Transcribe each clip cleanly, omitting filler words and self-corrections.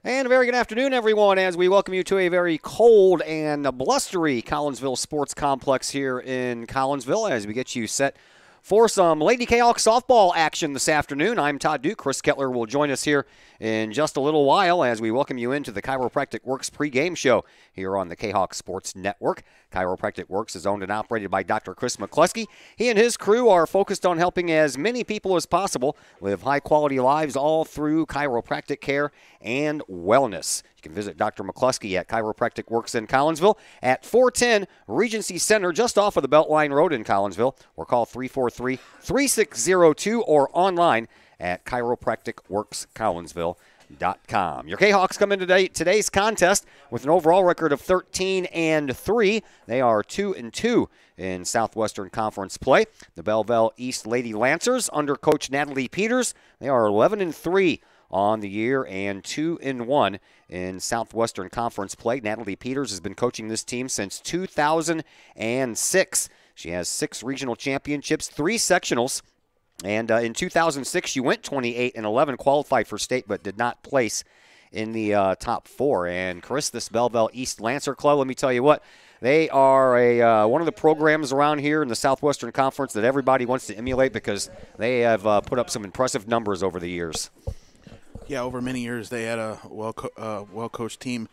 And a very good afternoon, everyone, as we welcome you to a very cold and blustery Collinsville Sports Complex here in Collinsville as we get you set for some Lady Kahok softball action this afternoon. I'm Todd Duke. Chris Kettler will join us here in just a little while as we welcome you into the Chiropractic Works pregame show here on the Kahok Sports Network. Chiropractic Works is owned and operated by Dr. Chris McCluskey. He and his crew are focused on helping as many people as possible live high-quality lives all through chiropractic care and wellness. You can visit Dr. McCluskey at Chiropractic Works in Collinsville at 410 Regency Center, just off of the Beltline Road in Collinsville, or call 343-3602 or online at chiropracticworkscollinsville.com. Your Kahawks come into today's contest with an overall record of 13-3. They are 2-2 in Southwestern Conference play. The Belleville East Lady Lancers under Coach Natalie Peters, they are 11-3 on the year and 2-1 in Southwestern Conference play. Natalie Peters has been coaching this team since 2006. She has 6 regional championships, 3 sectionals, and in 2006 she went 28-11, qualified for state but did not place in the top 4. And Chris, this Belleville East Lancer Club, let me tell you what, they are one of the programs around here in the Southwestern Conference that everybody wants to emulate because they have put up some impressive numbers over the years. Yeah, over many years they had a well-coached team.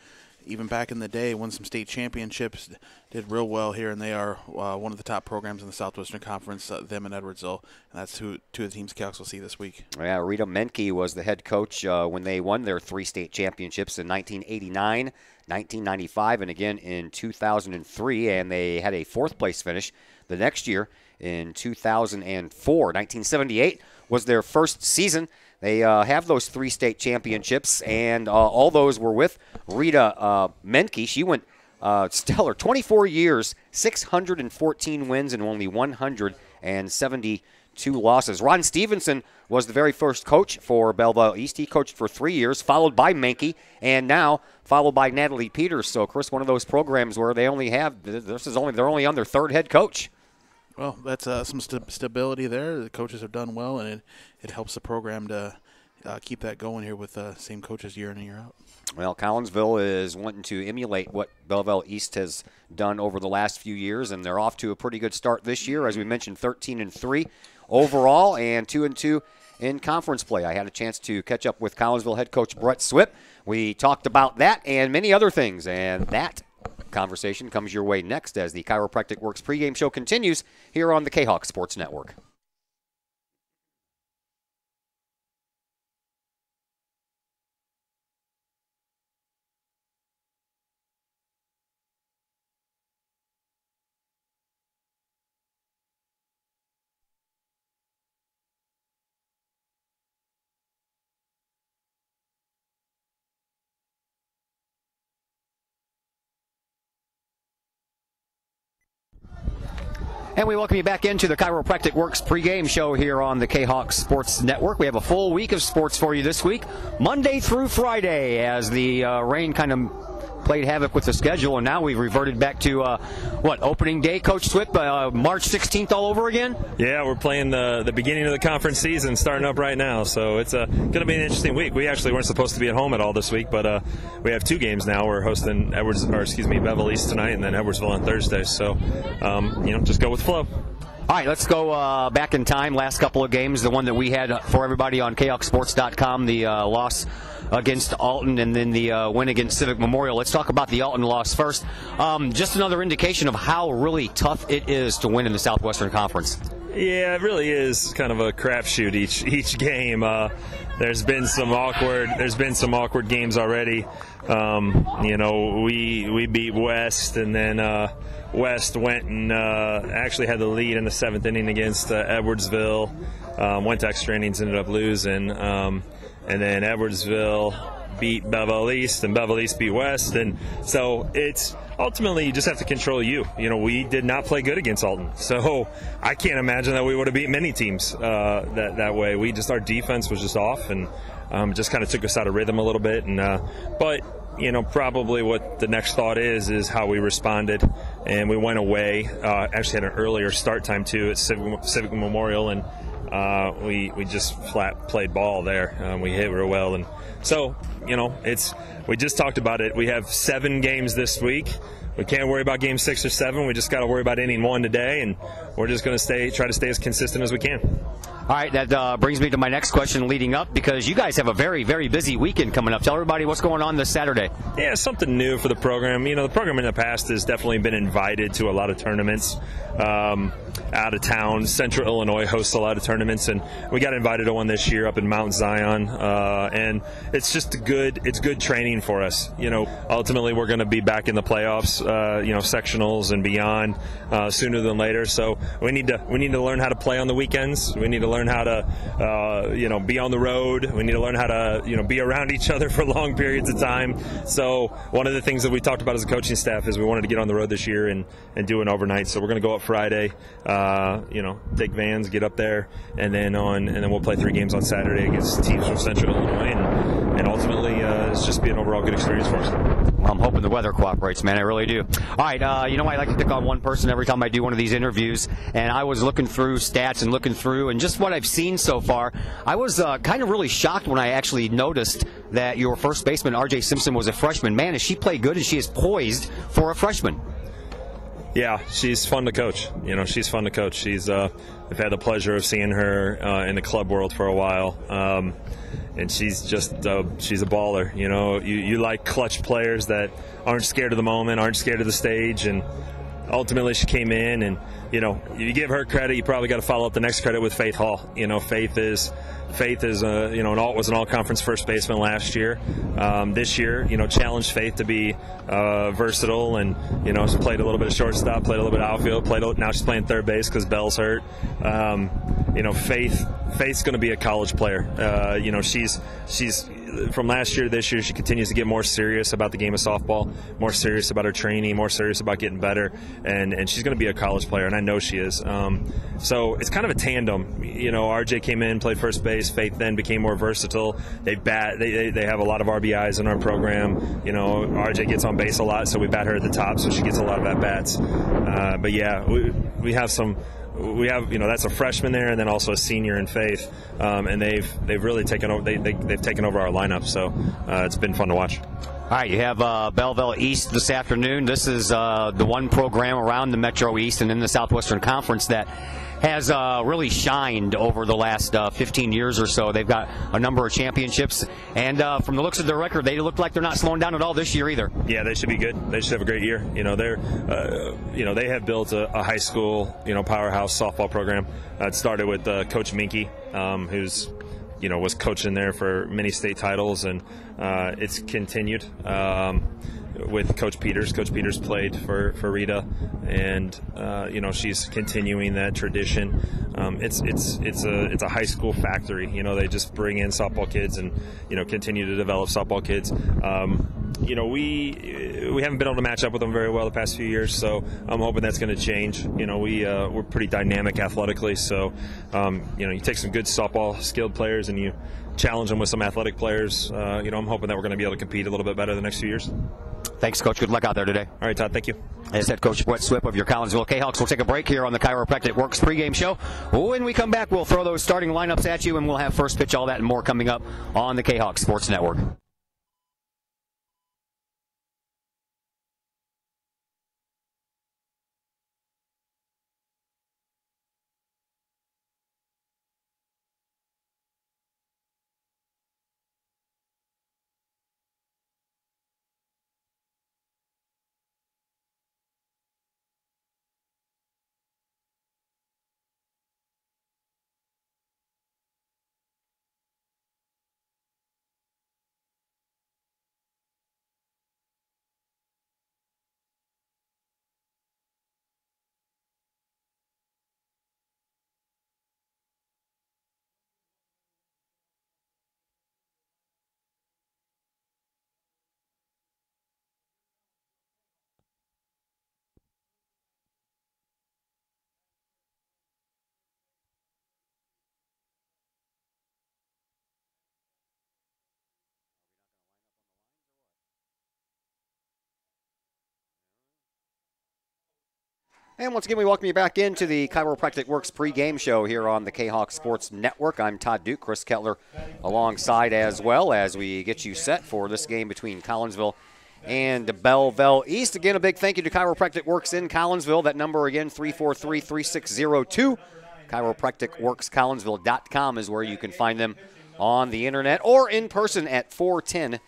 Even back in the day, won some state championships, did real well here, and they are one of the top programs in the Southwestern Conference, them and Edwardsville, and that's two of the teams Kahawks will see this week. Yeah, Rita Menke was the head coach when they won their 3 state championships in 1989, 1995, and again in 2003, and they had a 4th-place finish the next year in 2004. 1978 was their first season. They have those 3 state championships, and all those were with Rita Menke. She went stellar, 24 years, 614 wins, and only 172 losses. Ron Stevenson was the very first coach for Belleville East. He coached for 3 years, followed by Menke, and now followed by Natalie Peters. So, Chris, one of those programs where they only have they're only on their 3rd head coach. Well, that's some stability there. The coaches have done well, and it helps the program to keep that going here with the same coaches year in and year out. Well, Collinsville is wanting to emulate what Belleville East has done over the last few years, and they're off to a pretty good start this year. As we mentioned, 13-3 overall and 2-2 in conference play. I had a chance to catch up with Collinsville head coach Brett Swip. We talked about that and many other things, and that conversation comes your way next as the Chiropractic Works pregame show continues here on the Kahok Sports Network. And we welcome you back into the Chiropractic Works pregame show here on the Kahok Sports Network. We have a full week of sports for you this week, Monday through Friday, as the rain kind of played havoc with the schedule, and now we've reverted back to, opening day, Coach Swip, March 16th all over again? Yeah, we're playing the beginning of the conference season starting up right now, so it's going to be an interesting week. We actually weren't supposed to be at home at all this week, but we have 2 games now. We're hosting Belleville East tonight and then Edwardsville on Thursday, so, just go with the flow. All right, let's go back in time. Last couple of games, the one that we had for everybody on KHOKsports.com, the loss against Alton and then the win against Civic Memorial. Let's talk about the Alton loss first. Just another indication of how really tough it is to win in the Southwestern Conference. Yeah, it really is kind of a crapshoot each game. There's been some awkward games already. We beat West, and then West went and actually had the lead in the 7th inning against Edwardsville. Went to extra innings, ended up losing. And then Edwardsville beat Belleville East, and Belleville East beat West. And so it's ultimately you just have to control you. We did not play good against Alton. So I can't imagine that we would have beat many teams that way. Our defense was just off, and just kind of took us out of rhythm a little bit. And but probably what the next thought is how we responded. And we went away, actually had an earlier start time too at Civic Memorial, and we just flat played ball there. We hit real well, and so we just talked about it. We have 7 games this week. We can't worry about game 6 or 7. We just got to worry about inning 1 today, and we're just going to try to stay as consistent as we can. All right, that brings me to my next question leading up, because you guys have a very, very busy weekend coming up. Tell everybody what's going on this Saturday. Yeah, something new for the program. The program in the past has definitely been invited to a lot of tournaments out of town. Central Illinois hosts a lot of tournaments, and we got invited to one this year up in Mount Zion. And it's just good training for us. Ultimately we're going to be back in the playoffs, sectionals and beyond sooner than later. So we need to learn how to play on the weekends. We need to learn how to be on the road. We need to learn how to be around each other for long periods of time. So one of the things that we talked about as a coaching staff is we wanted to get on the road this year and do an overnight. So we're going to go up Friday, take vans, get up there, and then we'll play 3 games on Saturday against teams from Central Illinois, and ultimately it's just be an overall good experience for us. Well, I'm hoping the weather cooperates, man. I really do. All right, I like to pick on one person every time I do one of these interviews, and I was looking through stats and just what I've seen so far. I was kind of really shocked when I actually noticed that your first baseman, R.J. Simpson, was a freshman. Man, has she played good, and she is poised for a freshman. Yeah, she's fun to coach. She's fun to coach. I've had the pleasure of seeing her in the club world for a while, and she's she's a baller. You like clutch players that aren't scared of the moment, aren't scared of the stage, and ultimately she came in, and you give her credit. You probably got to follow up the next credit with Faith Hall. Faith is was an all-conference first baseman last year. This year, challenged Faith to be versatile, and she played a little bit of shortstop, played a little bit of outfield, now she's playing third base because Bell's hurt. Faith's going to be a college player. She's from last year to this year, she continues to get more serious about the game of softball, more serious about her training, more serious about getting better, and she's going to be a college player, and I know she is. So it's kind of a tandem. RJ came in, played first base. Faith then became more versatile. They have a lot of RBIs in our program. RJ gets on base a lot, so we bat her at the top, so she gets a lot of at bats. But yeah, we have that's a freshman there, and then also a senior in Faith, and they've really taken over. They've taken over our lineup, so it's been fun to watch. All right, you have Belleville East this afternoon. This is the one program around the Metro East and in the Southwestern Conference that has really shined over the last 15 years or so. They've got a number of championships, and from the looks of their record, they look like they're not slowing down at all this year either. Yeah, they should be good. They should have a great year. They have built a high school, powerhouse softball program. It started with Coach Minky, who's was coaching there for many state titles, and it's continued with Coach Peters. Coach Peters played for Rita, and she's continuing that tradition. It's a high school factory. They just bring in softball kids and continue to develop softball kids. We haven't been able to match up with them very well the past few years, so I'm hoping that's going to change. We're pretty dynamic athletically, so you take some good softball skilled players and you challenge them with some athletic players. I'm hoping that we're going to be able to compete a little bit better the next few years. Thanks, Coach. Good luck out there today. All right, Todd. Thank you. As head coach Brett Swip of your Collinsville Kahawks. We'll take a break here on the Chiropractic Works pregame show. When we come back, we'll throw those starting lineups at you, and we'll have first pitch, all that, and more coming up on the Kahawks Sports Network. And once again, we welcome you back into the Chiropractic Works pregame show here on the Kahok Sports Network. I'm Todd Duke, Chris Kettler alongside as well as we get you set for this game between Collinsville and Belleville East. Again, a big thank you to Chiropractic Works in Collinsville. That number again, 343-3602. ChiropracticWorksCollinsville.com is where you can find them on the internet or in person at 410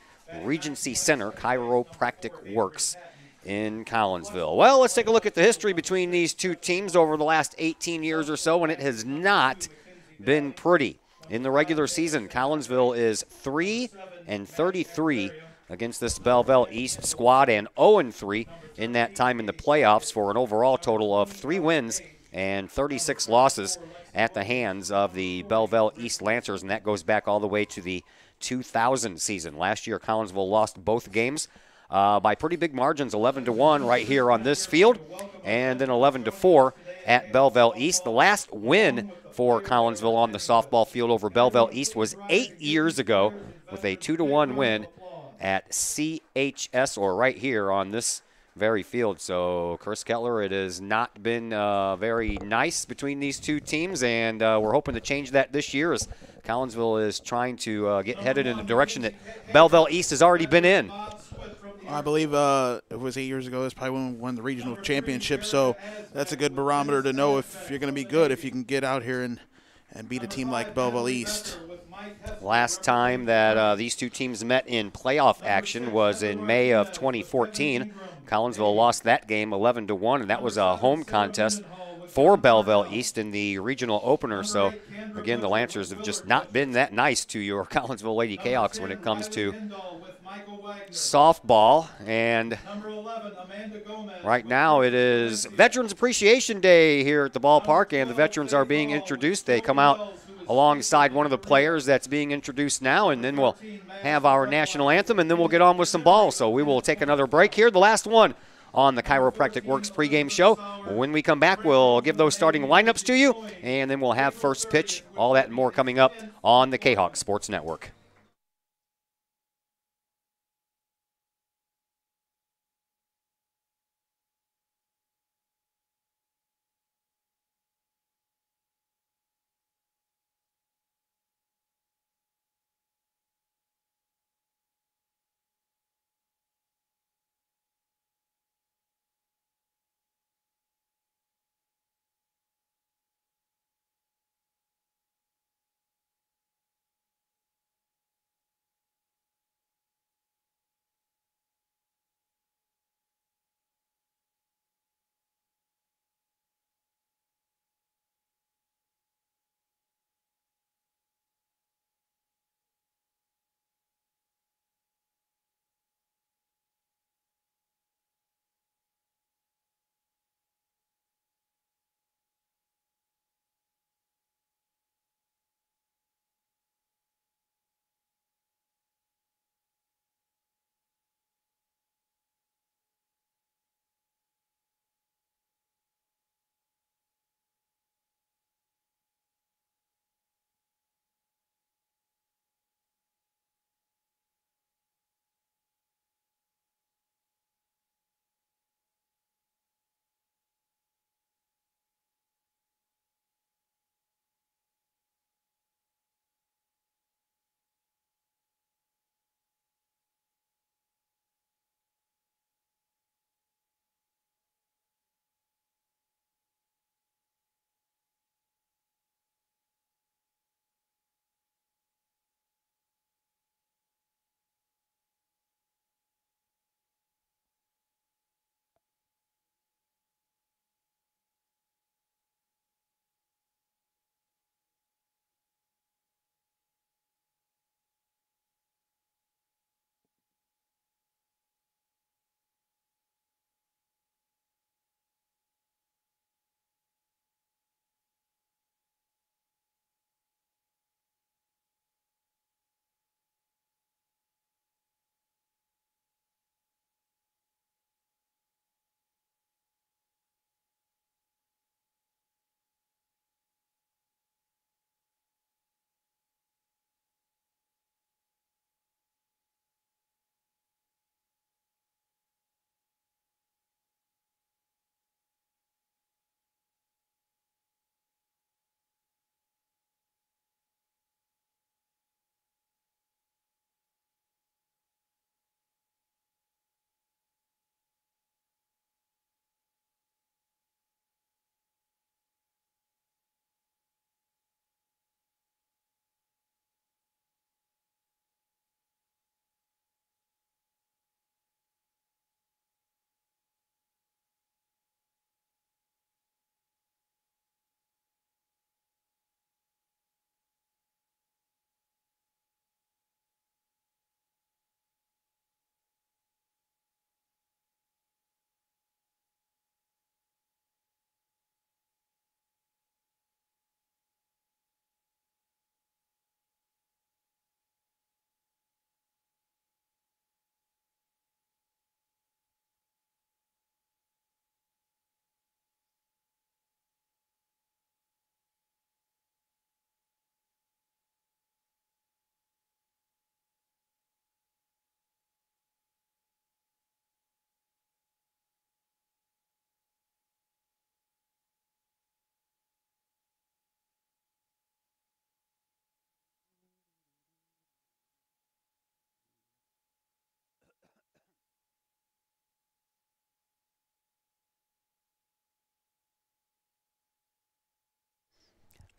Regency Center, Chiropractic Works in Collinsville. Well, let's take a look at the history between these two teams over the last 18 years or so, and it has not been pretty. In the regular season, Collinsville is 3-33 against this Belleville East squad and 0-3 in that time in the playoffs for an overall total of 3 wins and 36 losses at the hands of the Belleville East Lancers, and that goes back all the way to the 2000 season. Last year, Collinsville lost both games by pretty big margins, 11-1 right here on this field, and then 11-4 at Belleville East. The last win for Collinsville on the softball field over Belleville East was 8 years ago with a 2-1 win at CHS, or right here on this very field. So, Chris Kettler, it has not been very nice between these two teams, and we're hoping to change that this year as Collinsville is trying to get headed in the direction that Belleville East has already been in. I believe it was 8 years ago. That's probably when we won the regional championship. So that's a good barometer to know if you're going to be good, if you can get out here and beat a team like Belleville East. Last time that these two teams met in playoff action was in May of 2014. Collinsville lost that game 11-1, and that was a home contest for Belleville East in the regional opener. So, again, the Lancers have just not been that nice to your Collinsville Lady Kahoks when it comes to softball. And right now it is Veterans Appreciation Day here at the ballpark, and the veterans are being introduced. They come out alongside one of the players that's being introduced now, and then we'll have our national anthem, and then we'll get on with some ball. So we will take another break here, the last one on the Chiropractic Works pregame show. When we come back, we'll give those starting lineups to you, and then we'll have first pitch, all that and more coming up on the Kahok Sports Network.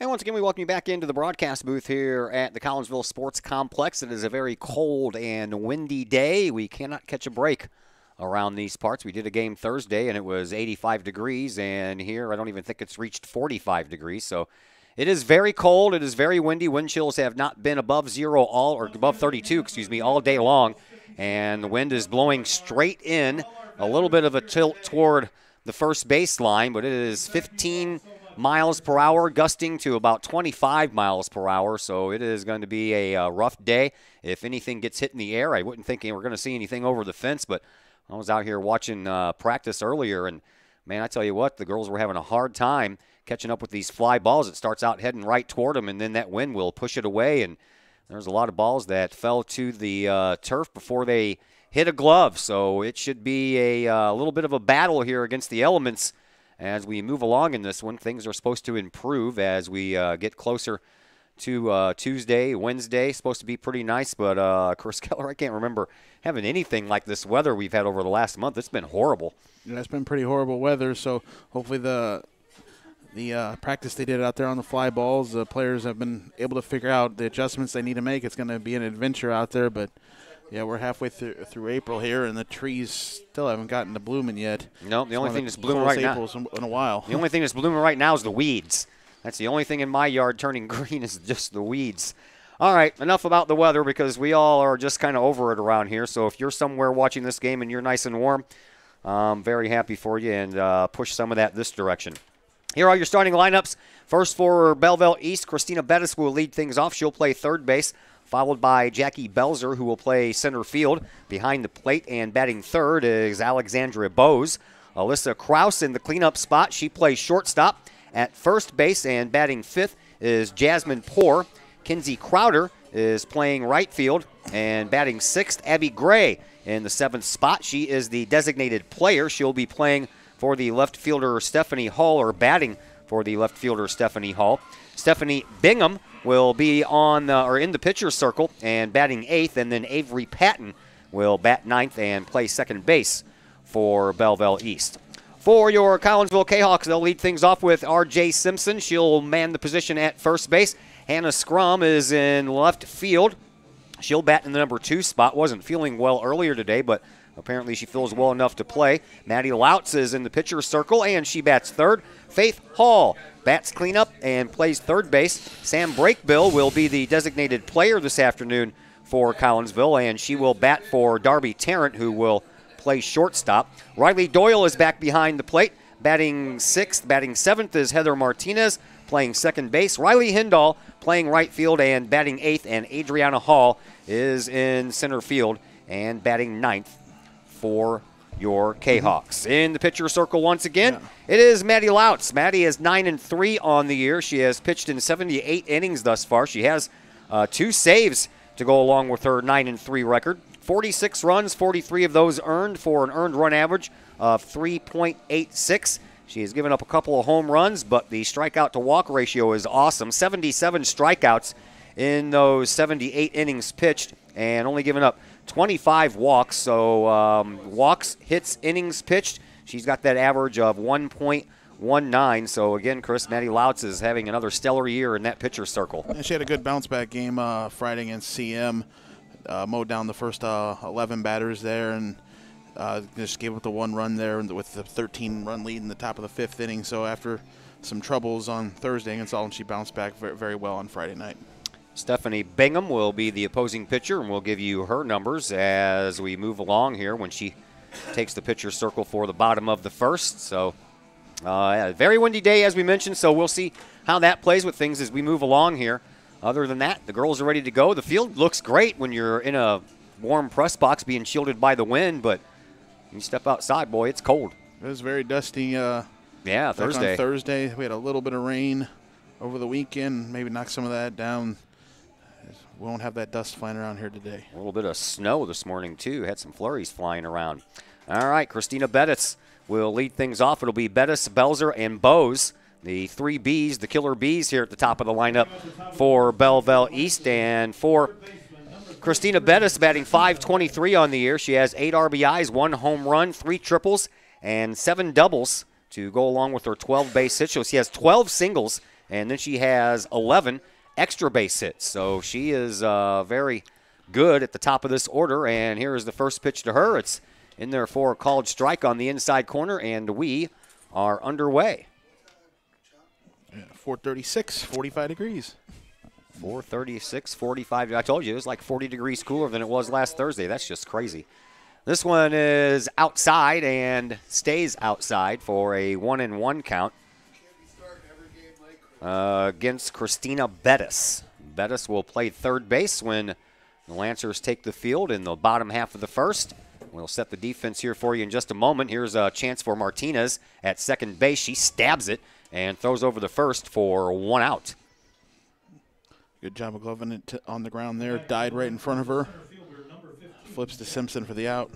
And once again, we welcome you back into the broadcast booth here at the Collinsville Sports Complex. It is a very cold and windy day. We cannot catch a break around these parts. We did a game Thursday, and it was 85 degrees, and here I don't even think it's reached 45 degrees. So it is very cold. It is very windy. Wind chills have not been above above 32, all day long, and the wind is blowing straight in. A little bit of a tilt toward the first baseline, but it is 15 miles per hour, gusting to about 25 miles per hour. So it is going to be a rough day. If anything gets hit in the air, I wouldn't think we're going to see anything over the fence, but I was out here watching practice earlier, and man, I tell you what, the girls were having a hard time catching up with these fly balls. It starts out heading right toward them, and then that wind will push it away, and there's a lot of balls that fell to the turf before they hit a glove. So it should be a little bit of a battle here against the elements as we move along in this one. Things are supposed to improve as we get closer to Tuesday, Wednesday. Supposed to be pretty nice, but Chris Keller, I can't remember having anything like this weather we've had over the last month. It's been horrible. Yeah, it's been pretty horrible weather, so hopefully the practice they did out there on the fly balls, the players have been able to figure out the adjustments they need to make. It's going to be an adventure out there, but yeah, we're halfway through April here, and the trees still haven't gotten to blooming yet. No, the only thing that's blooming right now in a while. The only thing that's blooming right now is the weeds. That's the only thing in my yard turning green is just the weeds. All right, enough about the weather because we all are just kind of over it around here. So if you're somewhere watching this game and you're nice and warm, I'm very happy for you, and push some of that this direction. Here are your starting lineups. First for Belleville East, Christina Bettis will lead things off. She'll play third base, followed by Jackie Belzer, who will play center field. Behind the plate and batting third is Alexandria Bose. Alyssa Krause in the cleanup spot. She plays shortstop. At first base and batting fifth is Jasmine Poor. Kinsey Crowder is playing right field, and batting sixth, Abby Gray in the seventh spot. She is the designated player. She'll be playing for the left fielder Stephanie Hall, or batting for the left fielder Stephanie Hall. Stephanie Bingham will be in the pitcher's circle and batting eighth, and then Avery Patton will bat ninth and play second base for Belleville East. For your Collinsville Kahawks, they'll lead things off with R.J. Simpson. She'll man the position at first base. Hannah Scrum is in left field. She'll bat in the number 2 spot. Wasn't feeling well earlier today, but apparently she feels well enough to play. Maddie Lautz is in the pitcher's circle, and she bats third. Faith Hall bats cleanup and plays third base. Sam Brakebill will be the designated player this afternoon for Collinsville, and she will bat for Darby Tarrant, who will play shortstop. Riley Doyle is back behind the plate, batting sixth. Batting seventh is Heather Martinez, playing second base. Riley Hindall playing right field and batting eighth, and Adriana Hall is in center field and batting ninth for your Kahawks. In the pitcher circle once again, It is Maddie Lautz. Maddie is 9-3 on the year. She has pitched in 78 innings thus far. She has 2 saves to go along with her 9-3 record. 46 runs, 43 of those earned for an earned run average of 3.86. She has given up a couple of home runs, but the strikeout to walk ratio is awesome. 77 strikeouts in those 78 innings pitched, and only given up 25 walks. So walks, hits, innings pitched, she's got that average of 1.19. So again, Chris, Maddie Lautz is having another stellar year in that pitcher circle. And she had a good bounce back game Friday against CM. Mowed down the first 11 batters there, and just gave up the 1 run there with the 13-run lead in the top of the 5th inning. So after some troubles on Thursday against Alton, she bounced back very, very well on Friday night. Stephanie Bingham will be the opposing pitcher, and we'll give you her numbers as we move along here when she takes the pitcher circle for the bottom of the first. So very windy day, as we mentioned, so we'll see how that plays with things as we move along here. Other than that, the girls are ready to go. The field looks great when you're in a warm press box being shielded by the wind, but you step outside, boy, it's cold. It was very dusty. Thursday. On Thursday, we had a little bit of rain over the weekend. Maybe knock some of that down. We won't have that dust flying around here today. A little bit of snow this morning, too. Had some flurries flying around. All right, Christina Bettis will lead things off. It'll be Bettis, Belzer, and Bose. The 3 Bs, the killer Bs here at the top of the lineup for Belleville East. And for Christina Bettis, batting .523 on the year. She has 8 RBIs, 1 home run, 3 triples, and 7 doubles to go along with her 12 base hits. So she has 12 singles and then she has 11 extra base hits. So she is very good at the top of this order, and here is the first pitch to her. It's in there for a called strike on the inside corner, and we are underway. 436, 45 degrees. 436, 45. I told you, it was like 40 degrees cooler than it was last Thursday. That's just crazy. This one is outside and stays outside for a 1-1 count against Christina Bettis. Bettis will play third base when the Lancers take the field in the bottom half of the first. We'll set the defense here for you in just a moment. Here's a chance for Martinez at second base. She stabs it and throws over the first for 1 out. Good job of gloving it on the ground there. Died right in front of her. Flips to Simpson for the out.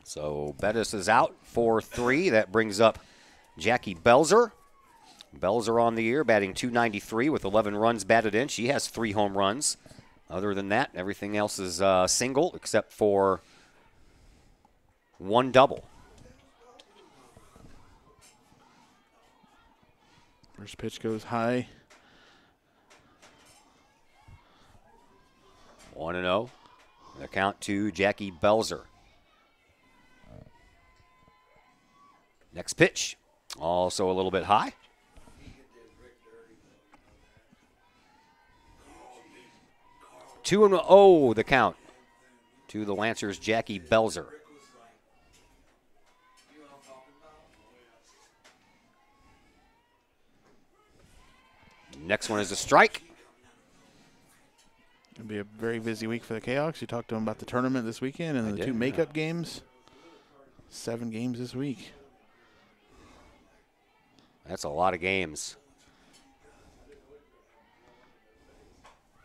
So Bettis is out for 3. That brings up Jackie Belzer. Belzer on the year, batting .293 with 11 runs batted in. She has 3 home runs. Other than that, everything else is single except for 1 double. First pitch goes high. 1-0. The count to Jackie Belzer. Next pitch, also a little bit high. 2-0 the count to the Lancers' Jackie Belzer. Next one is a strike. It'll be a very busy week for the Kahoks. You talked to them about the tournament this weekend and the 2 makeup games. 7 games this week. That's a lot of games.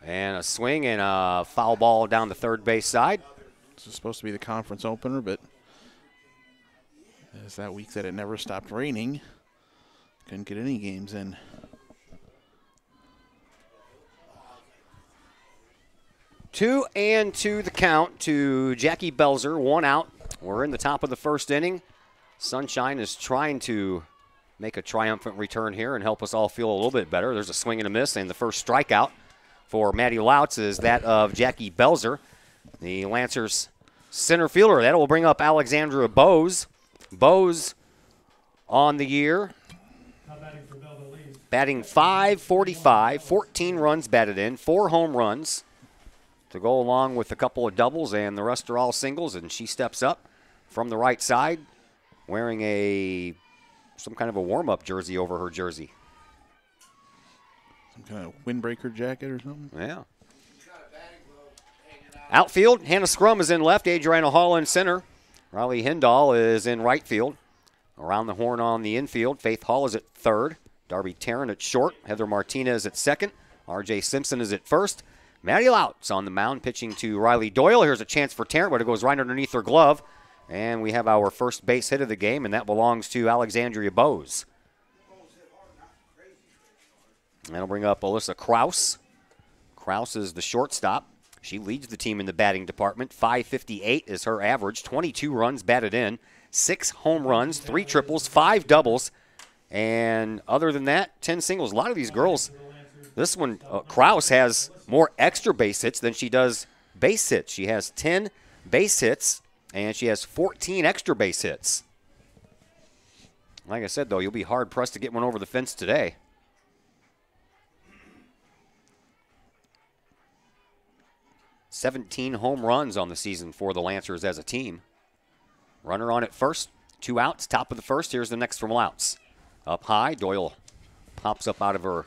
And a swing and a foul ball down the third base side. This is supposed to be the conference opener, but as that week that it never stopped raining, couldn't get any games in. 2-2 the count to Jackie Belzer. 1 out. We're in the top of the first inning. Sunshine is trying to make a triumphant return here and help us all feel a little bit better. There's a swing and a miss, and the first strikeout for Maddie Lautz is that of Jackie Belzer, the Lancers center fielder. That will bring up Alexandra Bose. Bose on the year, batting .545, 14 runs batted in, 4 home runs to go along with a couple of doubles, and the rest are all singles, and she steps up from the right side wearing some kind of a warm-up jersey over her jersey. Some kind of windbreaker jacket or something? Yeah. Outfield, Hannah Scrum is in left, Adriana Hall in center. Riley Hindall is in right field. Around the horn on the infield, Faith Hall is at third. Darby Tarrant at short. Heather Martinez at second. R.J. Simpson is at first. Maddie Lautz on the mound pitching to Riley Doyle. Here's a chance for Tarrant, but it goes right underneath her glove. And we have our first base hit of the game, and that belongs to Alexandria Bose. That'll bring up Alyssa Kraus. Kraus is the shortstop. She leads the team in the batting department. .558 is her average. 22 runs batted in. 6 home runs, 3 triples, 5 doubles. And other than that, 10 singles. A lot of these girls, this one, Kraus has more extra base hits than she does base hits. She has 10 base hits, and she has 14 extra base hits. Like I said, though, you'll be hard-pressed to get one over the fence today. "17 home runs on the season for the Lancers as a team. Runner on at first, 2 outs, top of the first. Here's the next from Lautz. Up high, Doyle pops up out of her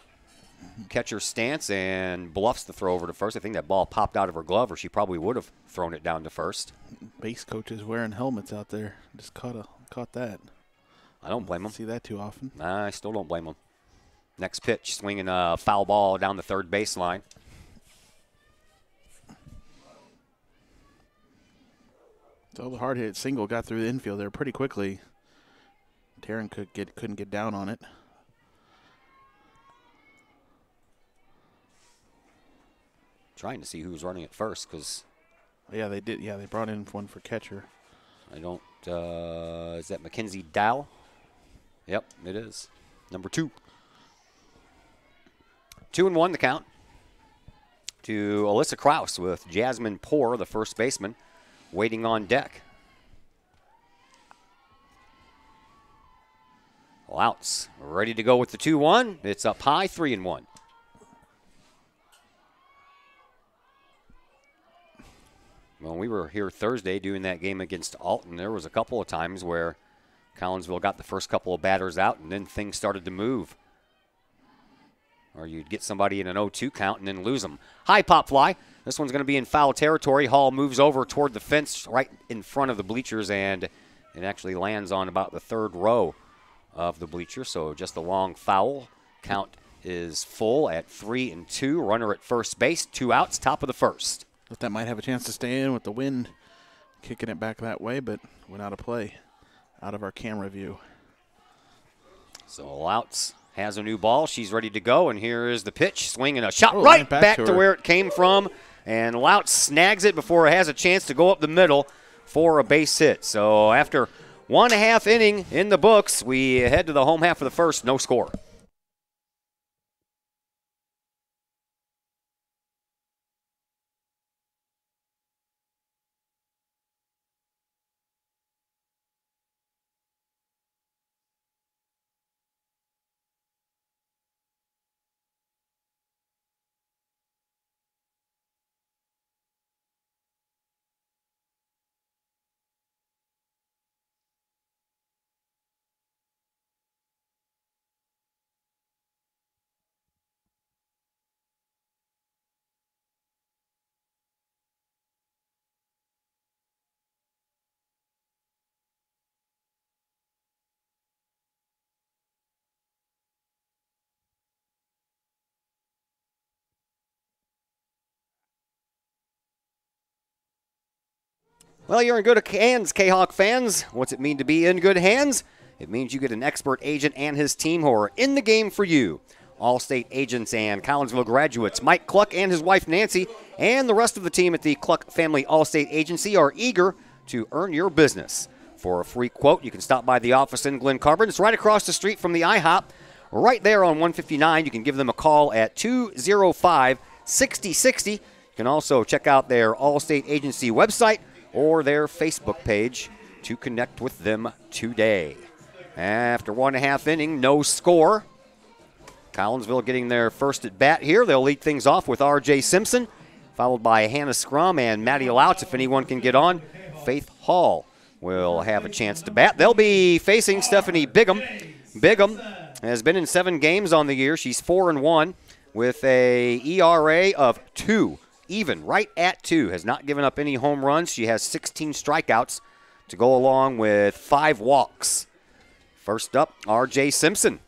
catcher stance and bluffs the throw over to first. I think that ball popped out of her glove, or she probably would have thrown it down to first. Base coaches wearing helmets out there. Just caught that. I don't blame them. See that too often. Nah, I still don't blame them. Next pitch, swinging a foul ball down the third baseline. So the hard hit single got through the infield there pretty quickly. Tarrant couldn't get down on it. Trying to see who was running at first, because yeah, they did. Yeah, they brought in one for catcher. I don't. Is that Mackenzie Dow? Yep, it is. Number 2. 2-1 the count to Alyssa Kraus with Jasmine Poor, the first baseman, waiting on deck. Louts ready to go with the 2-1. It's up high, 3-1. When we were here Thursday doing that game against Alton, there was a couple of times where Collinsville got the first couple of batters out and then things started to move. Or you'd get somebody in an 0-2 count and then lose them. High pop fly. This one's going to be in foul territory. Hall moves over toward the fence right in front of the bleachers, and it actually lands on about the third row of the bleachers. So just a long foul. Count is full at 3-2. Runner at first base. 2 outs, top of the first. But that might have a chance to stay in with the wind kicking it back that way, but went out of play, out of our camera view. So Louts has a new ball. She's ready to go, and here is the pitch. Swing and a shot Back back to to where it came from, and Louts snags it before it has a chance to go up the middle for a base hit. So after 1.5 inning in the books, we head to the home half of the first, no score. Well, you're in good hands, Kahok fans. What's it mean to be in good hands? It means you get an expert agent and his team who are in the game for you. All-state agents and Collinsville graduates Mike Cluck and his wife Nancy and the rest of the team at the Cluck Family All-State Agency are eager to earn your business. For a free quote, you can stop by the office in Glen Carbon. It's right across the street from the IHOP, right there on 159. You can give them a call at 205-6060. You can also check out their All-State Agency website or their Facebook page to connect with them today. After 1.5 inning, no score. Collinsville getting their first at bat here. They'll lead things off with R.J. Simpson, followed by Hannah Scrum and Maddie Louts. If anyone can get on, Faith Hall will have a chance to bat. They'll be facing Stephanie Bigham. Bigham has been in 7 games on the year. She's 4-1 with a ERA of 2. Even, right at 2, has not given up any home runs. She has 16 strikeouts to go along with 5 walks. First up, R.J. Simpson.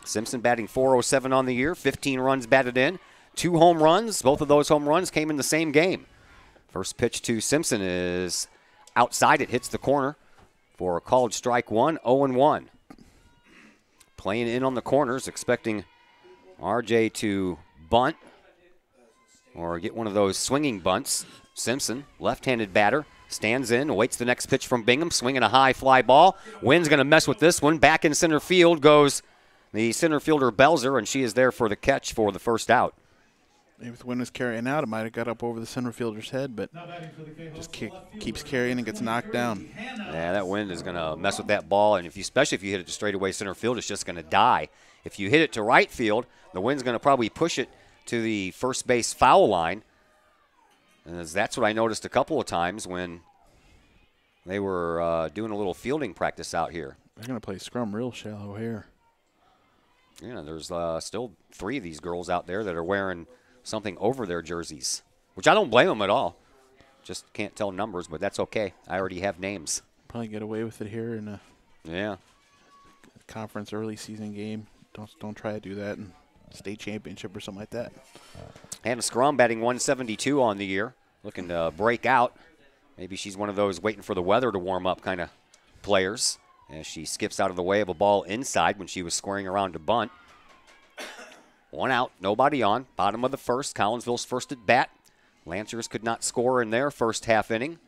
Simpson batting .407 on the year, 15 runs batted in, 2 home runs. Both of those home runs came in the same game. First pitch to Simpson is outside. It hits the corner for a called strike 1, 0-1. Playing in on the corners, expecting R.J. to bunt or get one of those swinging bunts. Simpson, left-handed batter, stands in, awaits the next pitch from Bingham, swinging a high fly ball. Wynn's going to mess with this one. Back in center field goes the center fielder Belzer, and she is there for the catch for the first out. Maybe if Wynn was carrying out, it might have got up over the center fielder's head, but just keeps carrying and gets knocked down. Yeah, that wind is going to mess with that ball, and especially if you hit it to straightaway center field, it's just going to die. If you hit it to right field, the wind's going to probably push it to the first base foul line. And that's what I noticed a couple of times when they were doing a little fielding practice out here. They're going to play scrum real shallow here. Yeah, there's still 3 of these girls out there that are wearing something over their jerseys, which I don't blame them at all. Just can't tell numbers, but that's okay. I already have names. Probably get away with it here in a conference early season game. Don't try to do that in state championship or something like that. Hannah Scrum batting .172 on the year, looking to break out. Maybe she's one of those waiting for the weather to warm up kind of players, as she skips out of the way of a ball inside when she was squaring around to bunt. 1 out, nobody on. Bottom of the first, Collinsville's first at bat. Lancers could not score in their first half inning.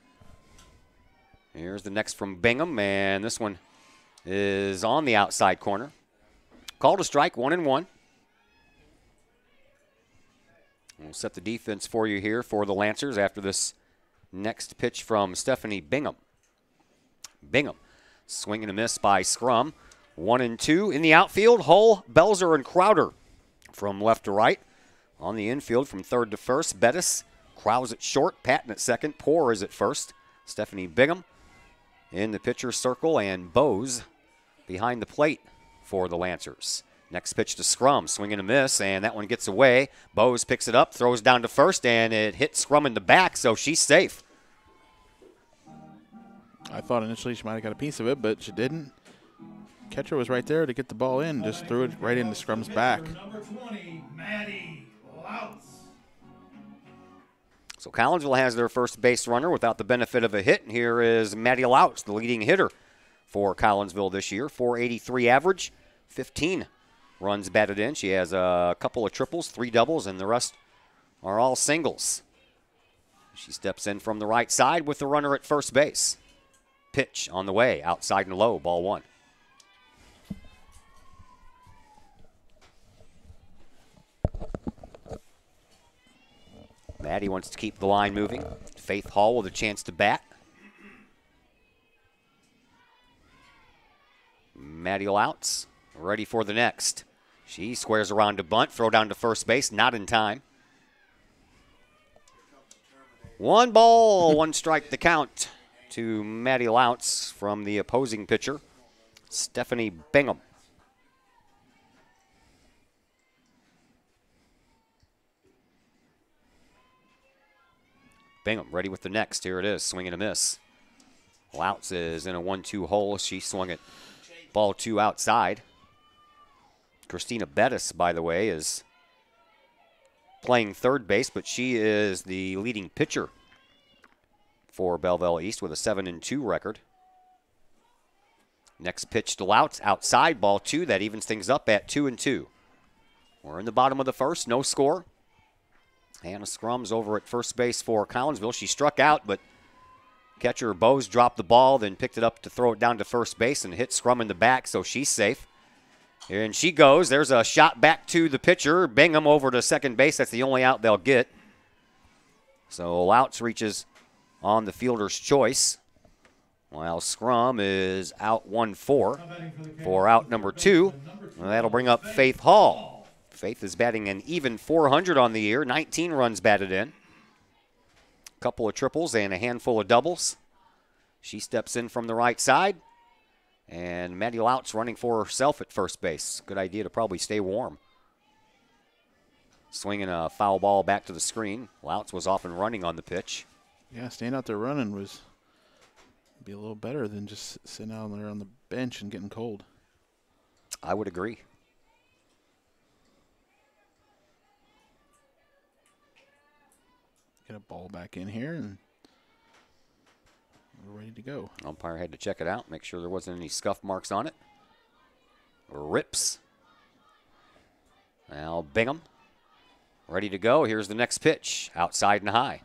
Here's the next from Bingham, and this one is on the outside corner. Called a strike, 1-1. We'll set the defense for you here for the Lancers after this next pitch from Stephanie Bingham. Bingham, swing and a miss by Scrum. 1-2 in the outfield. Hull, Belzer, and Crowder from left to right. On the infield from third to first, Bettis, Krause at short, Patton at second, Poor is at first. Stephanie Bingham in the pitcher's circle, and Bose behind the plate for the Lancers. Next pitch to Scrum, swing and a miss, and that one gets away. Bose picks it up, throws down to first, and it hits Scrum in the back, so she's safe. I thought initially she might have got a piece of it, but she didn't. Catcher was right there to get the ball in, just threw it right into Scrum's back. Number 20, Maddie Louts. So Collinsville has their first base runner without the benefit of a hit. And here is Maddie Louts, the leading hitter for Collinsville this year. .483 average, 15 runs batted in. She has a couple of triples, 3 doubles, and the rest are all singles. She steps in from the right side with the runner at first base. Pitch on the way, outside and low, ball 1. Maddie wants to keep the line moving. Faith Hall with a chance to bat. Maddie Louts ready for the next. She squares around to bunt, throw down to first base, not in time. 1 ball, 1 strike the count to Maddie Louts from the opposing pitcher, Stephanie Bingham. Bingham ready with the next. Here it is, swing and a miss. Louts is in a 1-2 hole. She swung it ball 2 outside. Christina Bettis, by the way, is playing third base, but she is the leading pitcher for Belleville East with a 7-2 record. Next pitch to Louts, outside, ball 2. That evens things up at 2-2. We're in the bottom of the first, no score. Hannah Scrum's over at first base for Collinsville. She struck out, but catcher Bose dropped the ball, then picked it up to throw it down to first base and hit Scrum in the back, so she's safe. And she goes. There's a shot back to the pitcher. Bingham over to second base. That's the only out they'll get. So Louts reaches on the fielder's choice, while Scrum is out 1-4 for out number 2. And that'll bring up Faith Hall. Faith is batting an even .400 on the year, 19 runs batted in. A couple of triples and a handful of doubles. She steps in from the right side. And Maddie Louts running for herself at first base. Good idea to probably stay warm. Swinging a foul ball back to the screen. Louts was off and running on the pitch. Yeah, staying out there running was be a little better than just sitting out there on the bench and getting cold. I would agree. Get a ball back in here, and we're ready to go. Umpire had to check it out, make sure there wasn't any scuff marks on it. Rips. Now Bingham, ready to go. Here's the next pitch, outside and high.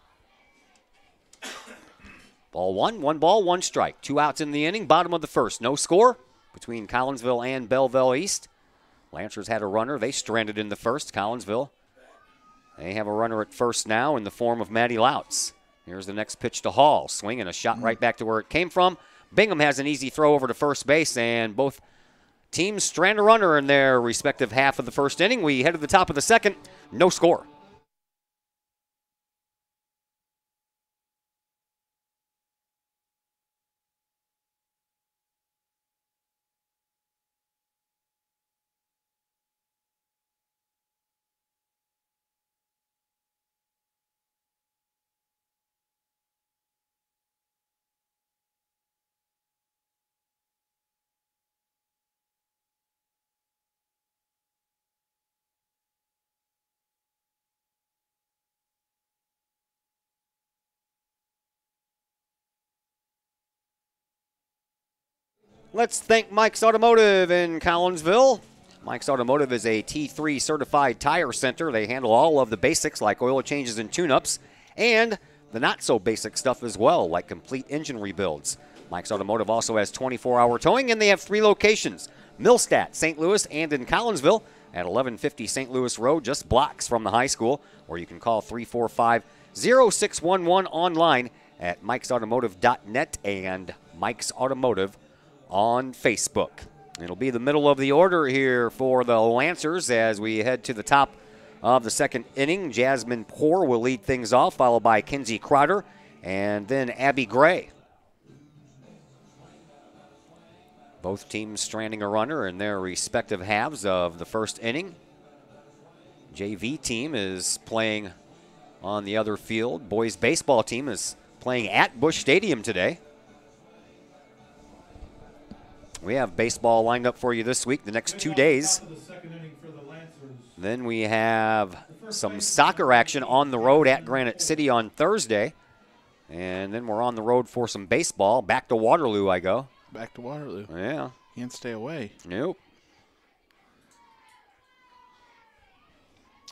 Ball 1, 1 ball, 1 strike. 2 outs in the inning, bottom of the first. No score between Collinsville and Belleville East. Lancers had a runner. They stranded in the first. Collinsville, they have a runner at first now in the form of Maddie Louts. Here's the next pitch to Hall. Swing and a shot right back to where it came from. Bingham has an easy throw over to first base, and both teams strand a runner in their respective half of the first inning. We head to the top of the second. No score. Let's thank Mike's Automotive in Collinsville. Mike's Automotive is a T3 certified tire center. They handle all of the basics like oil changes and tune-ups, and the not-so-basic stuff as well, like complete engine rebuilds. Mike's Automotive also has 24-hour towing, and they have 3 locations. Millstadt, St. Louis, and in Collinsville at 1150 St. Louis Road, just blocks from the high school, or you can call 345-0611 online at mikesautomotive.net and Mike's Automotive on Facebook. It'll be the middle of the order here for the Lancers as we head to the top of the second inning. Jasmine Poor will lead things off, followed by Kinsey Crowder and then Abby Gray. Both teams stranding a runner in their respective halves of the first inning. JV team is playing on the other field. Boys baseball team is playing at Busch Stadium today. We have baseball lined up for you this week, the next 2 days. Then we have some soccer action on the road at Granite City on Thursday. And then we're on the road for some baseball. Back to Waterloo I go. Back to Waterloo. Yeah. Can't stay away. Nope.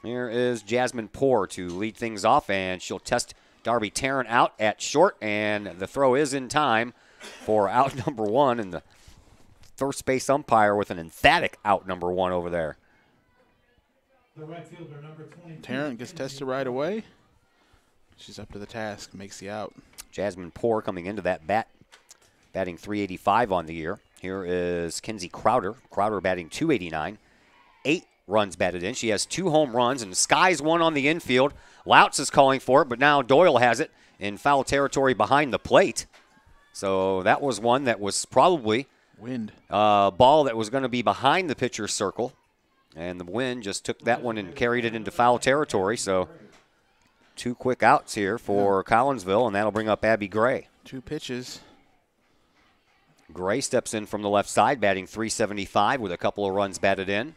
Here is Jasmine Poor to lead things off, and she'll test Darby Tarrant out at short, and the throw is in time for out number one, and the first base umpire with an emphatic out number one over there. The right fielder, number 22. Tarrant gets tested right away. She's up to the task, makes the out. Jasmine Poor coming into that bat, batting .385 on the year. Here is Kinsey Crowder. Crowder batting .289. 8 runs batted in. She has 2 home runs, and skies one on the infield. Loutz is calling for it, but now Doyle has it in foul territory behind the plate. So that was one that was probably wind. Ball that was going to be behind the pitcher's circle, and the wind just took that one and carried it into foul territory. So 2 quick outs here for Collinsville, and that'll bring up Abby Gray. 2 pitches. Gray steps in from the left side, batting .375 with a couple of runs batted in.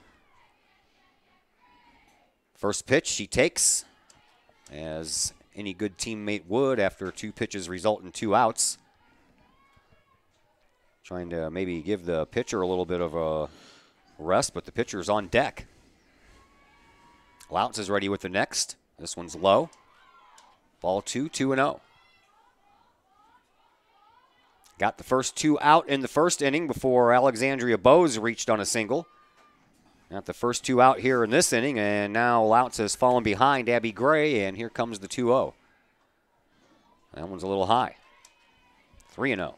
First pitch she takes, as any good teammate would after 2 pitches result in 2 outs. Trying to maybe give the pitcher a little bit of a rest, but the pitcher's on deck. Loutz is ready with the next. This one's low. Ball 2, 2-0. Got the first 2 out in the first inning before Alexandria Bose reached on a single. Got the first 2 out here in this inning, and now Loutz has fallen behind Abby Gray, and here comes the 2-0. That one's a little high. 3-0.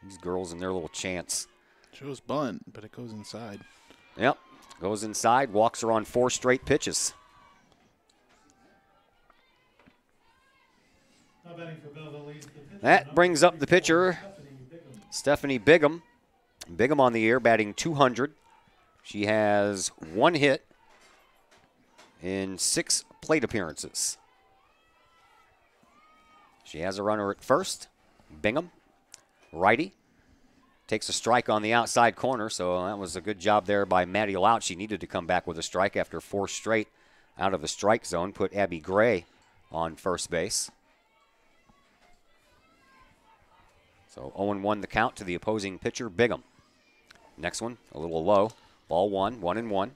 These girls and their little chants. Shows bunt, but it goes inside. Yep. Goes inside, walks her on 4 straight pitches. That brings up the pitcher, Stephanie Bigham. Bigham on the year, batting .200. She has 1 hit in 6 plate appearances. She has a runner at first. Bingham, righty. Takes a strike on the outside corner, so that was a good job there by Maddie Lout. She needed to come back with a strike after 4 straight out of the strike zone. Put Abby Gray on first base. So 0-1 the count to the opposing pitcher, Bigham. Next one, a little low. Ball 1, 1-1.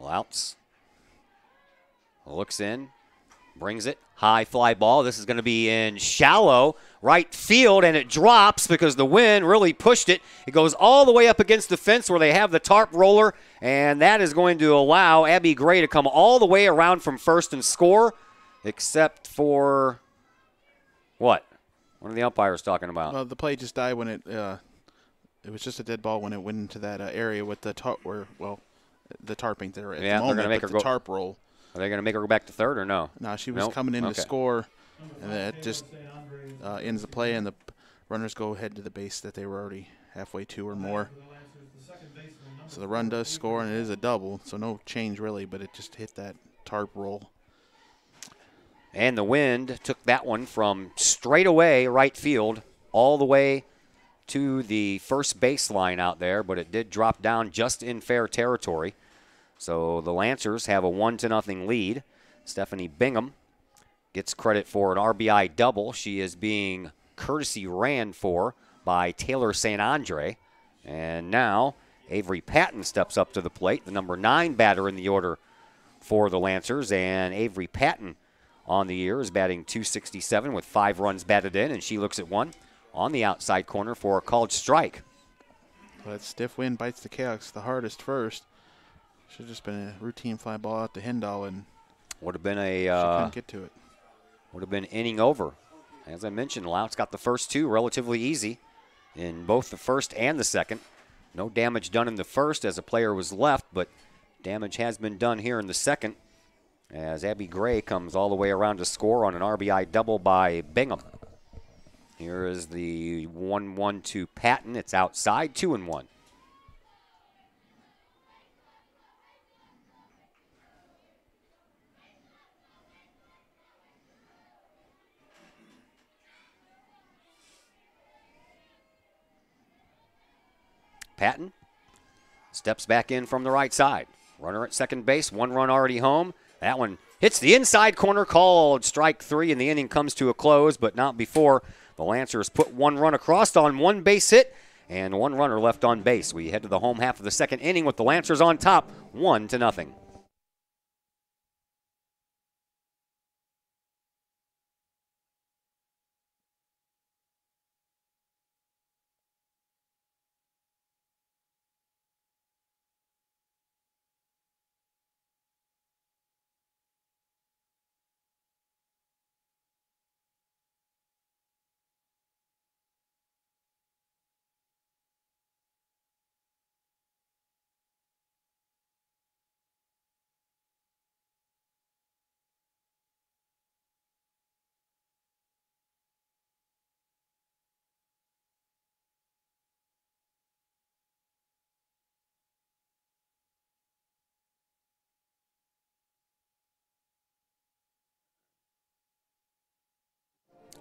Loutz looks in, brings it, high fly ball. This is going to be in shallow right field, and it drops because the wind really pushed it. It goes all the way up against the fence where they have the tarp roller, and that is going to allow Abby Gray to come all the way around from first and score, except for what? What are the umpires talking about? Well, the play just died when it was just a dead ball when it went into that area with the tarp, the tarping there at the moment, they're going to make her go tarp roll. Are they going to make her go back to third or no? No, she was coming in to score, and that just ends the play, and the runners go ahead to the base that they were already halfway to or more. So the run does score, and it is a double, so no change really, but it just hit that tarp roll. And the wind took that one from straight away right field all the way to the first baseline out there, but it did drop down just in fair territory. So the Lancers have a 1-0 lead. Stephanie Bingham gets credit for an RBI double. She is being courtesy ran for by Taylor St. Andre. And now Avery Patton steps up to the plate, the number 9 batter in the order for the Lancers. And Avery Patton on the year is batting .267 with 5 runs batted in, and she looks at one on the outside corner for a called strike. Well, that stiff wind bites the Kahoks the hardest first. Should have just been a routine fly ball out to Hindall, and would have been she couldn't get to it. Would have been inning over. As I mentioned, Louts got the first 2 relatively easy in both the first and the second. No damage done in the first as a player was left, but damage has been done here in the second as Abby Gray comes all the way around to score on an RBI double by Bingham. Here is the 1-1 to Patton. It's outside, 2-1. Patton steps back in from the right side. Runner at second base, 1 run already home. That one hits the inside corner, called strike 3, and the inning comes to a close, but not before the Lancers put 1 run across on 1 base hit and 1 runner left on base. We head to the home half of the second inning with the Lancers on top, 1-0.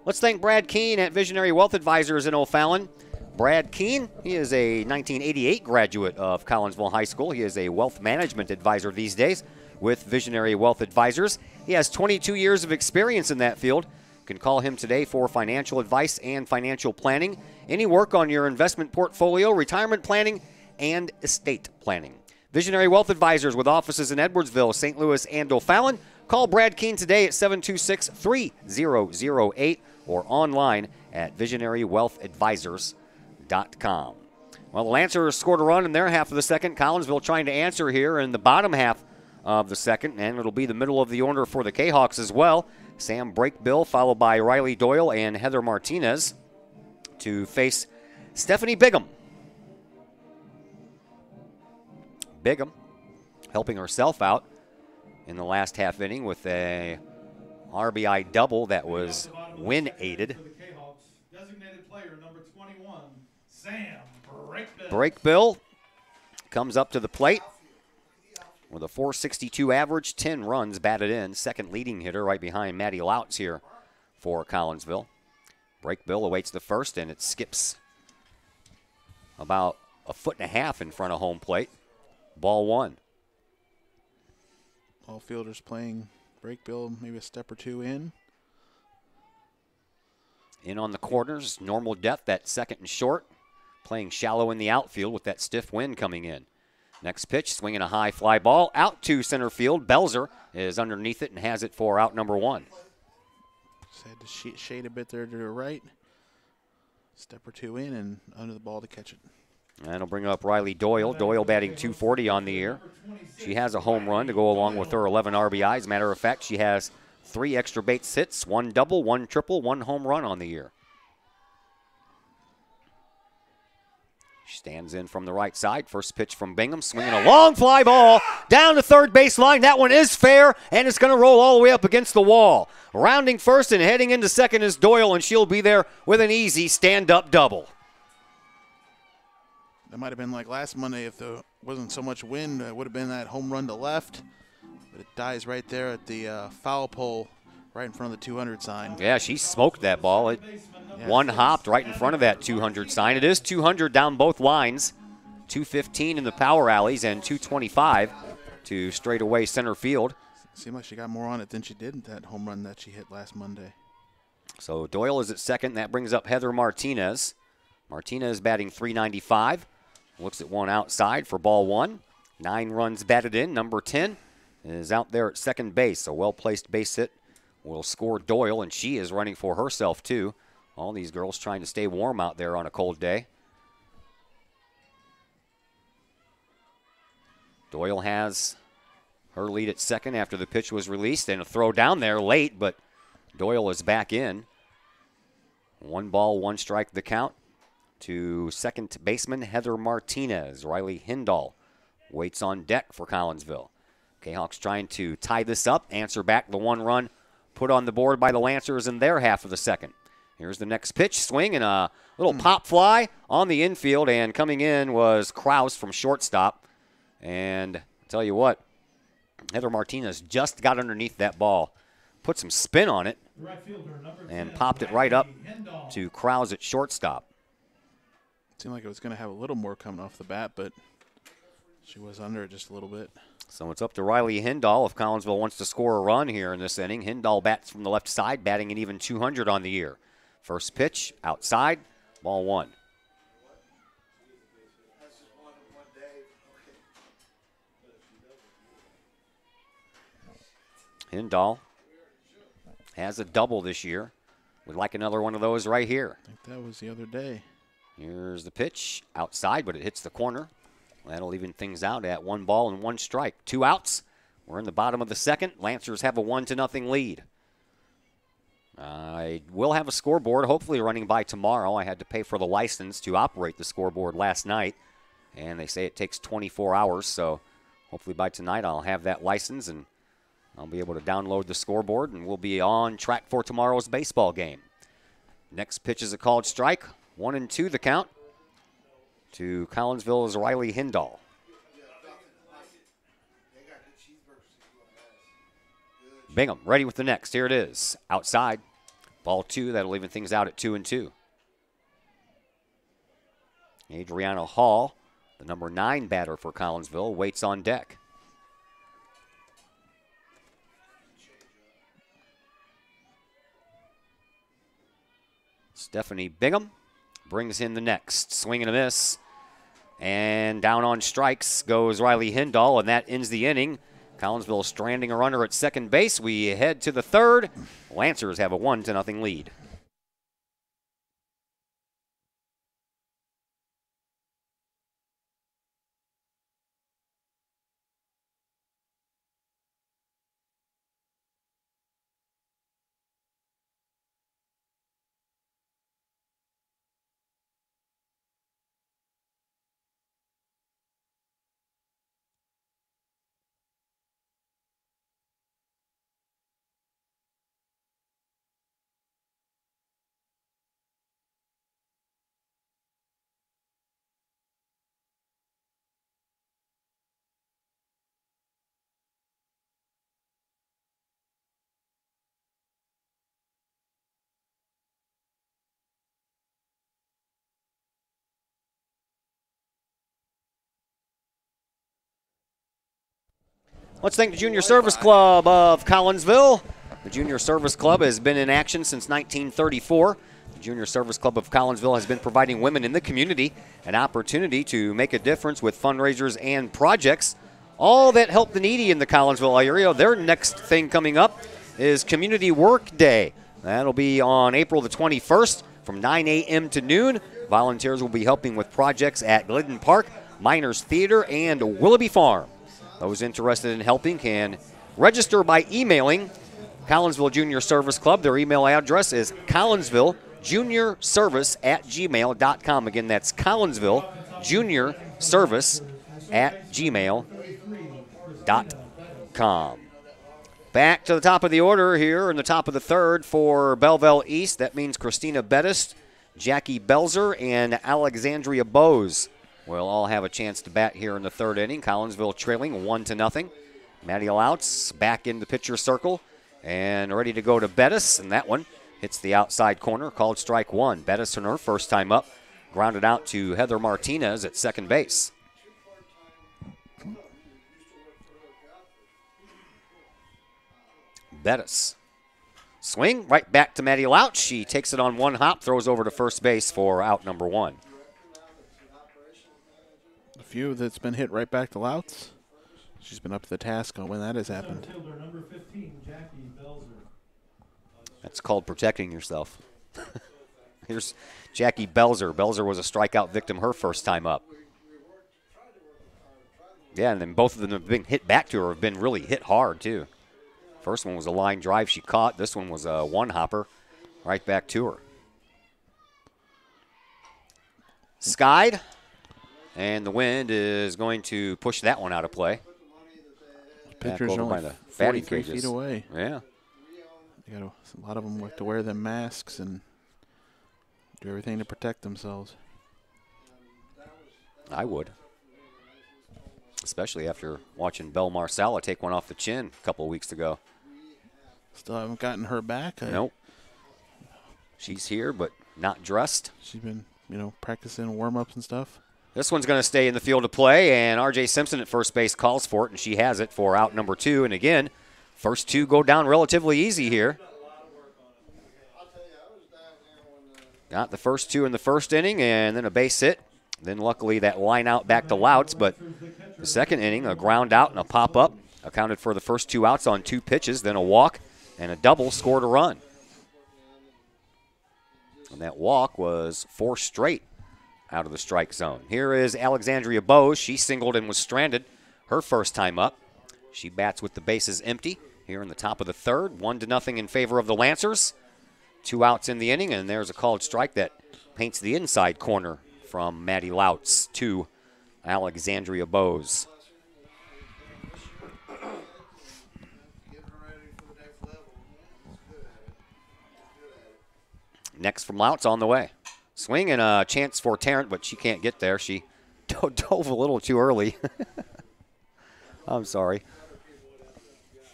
Let's thank Brad Keene at Visionary Wealth Advisors in O'Fallon. Brad Keene, he is a 1988 graduate of Collinsville High School. He is a wealth management advisor these days with Visionary Wealth Advisors. He has 22 years of experience in that field. You can call him today for financial advice and financial planning. Any work on your investment portfolio, retirement planning, and estate planning. Visionary Wealth Advisors with offices in Edwardsville, St. Louis, and O'Fallon. Call Brad Keene today at 726-3008 or online at visionarywealthadvisors.com. Well, the Lancers scored a run in their half of the second. Collinsville trying to answer here in the bottom half of the second, and it'll be the middle of the order for the Kahawks as well. Sam Brakebill followed by Riley Doyle and Heather Martinez to face Stephanie Bigham. Bigham helping herself out in the last half inning with a RBI double that was win-aided. Designated player number 21, Sam Brakebill. Brakebill comes up to the plate with a .462 average, 10 runs batted in. Second leading hitter right behind Maddie Louts here for Collinsville. Brakebill awaits the first, and it skips about 1.5 feet in front of home plate. Ball 1. All fielders playing Brakebill, maybe a step or 2 in. In on the corners, normal depth at second and short. Playing shallow in the outfield with that stiff wind coming in. Next pitch, swinging a high fly ball out to center field. Belzer is underneath it and has it for out number 1. Just had to shade a bit there to the right. Step or 2 in and under the ball to catch it. That'll bring up Riley Doyle. Doyle batting .240 on the year. She has a home run to go along with her 11 RBIs. Matter of fact, she has 3 extra base hits, 1 double, 1 triple, 1 home run on the year. She stands in from the right side. First pitch from Bingham, swinging a long fly ball down the third baseline. That one is fair, and it's going to roll all the way up against the wall. Rounding first and heading into second is Doyle, and she'll be there with an easy stand-up double. That might have been like last Monday if there wasn't so much wind. It would have been that home run to left. But it dies right there at the foul pole right in front of the 200 sign. Yeah, she smoked that ball. One hopped right in front of that 200 sign. It is 200 down both lines. 215 in the power alleys and 225 to straightaway center field. Seemed like she got more on it than she did in that home run that she hit last Monday. So Doyle is at second. That brings up Heather Martinez. Martinez batting .395. Looks at one outside for ball one. 9 runs batted in. Number 10 is out there at second base. A well-placed base hit will score Doyle, and she is running for herself too. All these girls trying to stay warm out there on a cold day. Doyle has her lead at second after the pitch was released, and a throw down there late, but Doyle is back in. 1 ball, 1 strike the count to second baseman Heather Martinez. Riley Hindall waits on deck for Collinsville. Kahawks trying to tie this up, answer back the 1 run put on the board by the Lancers in their half of the second. Here's the next pitch, swing, and a little pop fly on the infield, and coming in was Kraus from shortstop. And I'll tell you what, Heather Martinez just got underneath that ball, put some spin on it, and popped it right up to Kraus at shortstop. Seemed like it was going to have a little more coming off the bat, but she was under it just a little bit. So it's up to Riley Hindall if Collinsville wants to score a run here in this inning. Hindall bats from the left side, batting at even .200 on the year. First pitch, outside, ball 1. Hindall has a double this year. Would like another one of those right here. I think that was the other day. Here's the pitch, outside, but it hits the corner. That'll even things out at 1 ball and 1 strike. 2 outs. We're in the bottom of the second. Lancers have a 1-0 lead. I will have a scoreboard, hopefully running by tomorrow. I had to pay for the license to operate the scoreboard last night, and they say it takes 24 hours, so hopefully by tonight I'll have that license, and I'll be able to download the scoreboard, and we'll be on track for tomorrow's baseball game. Next pitch is a called strike. 1-2 the count to Collinsville's Riley Hindall. Bingham ready with the next. Here it is. Outside. Ball 2. That'll even things out at 2-2. Adriana Hall, the number 9 batter for Collinsville, waits on deck. Stephanie Bingham brings in the next. Swing and a miss. And down on strikes goes Riley Hindall, and that ends the inning. Collinsville stranding a runner at second base. We head to the third. Lancers have a 1-0 lead. Let's thank the Junior Service Club of Collinsville. The Junior Service Club has been in action since 1934. The Junior Service Club of Collinsville has been providing women in the community an opportunity to make a difference with fundraisers and projects, all that help the needy in the Collinsville area. Their next thing coming up is Community Work Day. That'll be on April the 21st from 9 a.m. to noon. Volunteers will be helping with projects at Glidden Park, Miners Theater, and Willoughby Farm. Those interested in helping can register by emailing Collinsville Junior Service Club. Their email address is collinsvilljuniorservice@gmail.com. Again, that's collinsvilljuniorservice@gmail.com. Back to the top of the order here in the top of the third for Belleville East. That means Christina Bettis, Jackie Belzer, and Alexandria Bose will all have a chance to bat here in the third inning. Collinsville trailing 1-0. Maddie Louts back in the pitcher circle and ready to go to Bettis, and that one hits the outside corner, called strike 1. Bettis on her first time up, grounded out to Heather Martinez at second base. Bettis Swing right back to Maddie Louch. She takes it on one hop, throws over to first base for out number 1. A few that's been hit right back to Louts. She's been up to the task on when that has happened. Number 15, Jackie Belzer. That's called protecting yourself. Here's Jackie Belzer. Belzer was a strikeout victim her first time up. Yeah, and then both of them have been hit back to her, have been really hit hard, too. First one was a line drive she caught. This one was a one-hopper right back to her. Skied, and the wind is going to push that one out of play. Pitcher's only 43 feet away. Yeah. A lot of them like to wear them masks and do everything to protect themselves. I would. Especially after watching Belle Marsala take one off the chin a couple of weeks ago. Still haven't gotten her back. Nope. She's here, but not dressed. She's been, practicing warm-ups and stuff. This one's going to stay in the field of play, and R.J. Simpson at first base calls for it, and she has it for out number 2. And again, first 2 go down relatively easy here. Got the first 2 in the first inning, and then a base hit. Then luckily that line out back to Louts, but the second inning, a ground out and a pop-up accounted for the first 2 outs on 2 pitches, then a walk and a double scored a run. And that walk was 4 straight out of the strike zone. Here is Alexandria Bose. She singled and was stranded her first time up. She bats with the bases empty here in the top of the third. 1-0 in favor of the Lancers. 2 outs in the inning, and there's a called strike that paints the inside corner from Maddie Louts to Alexandria Bose. Next from Louts on the way. Swing and a chance for Tarrant, but she can't get there. She dove a little too early. I'm sorry.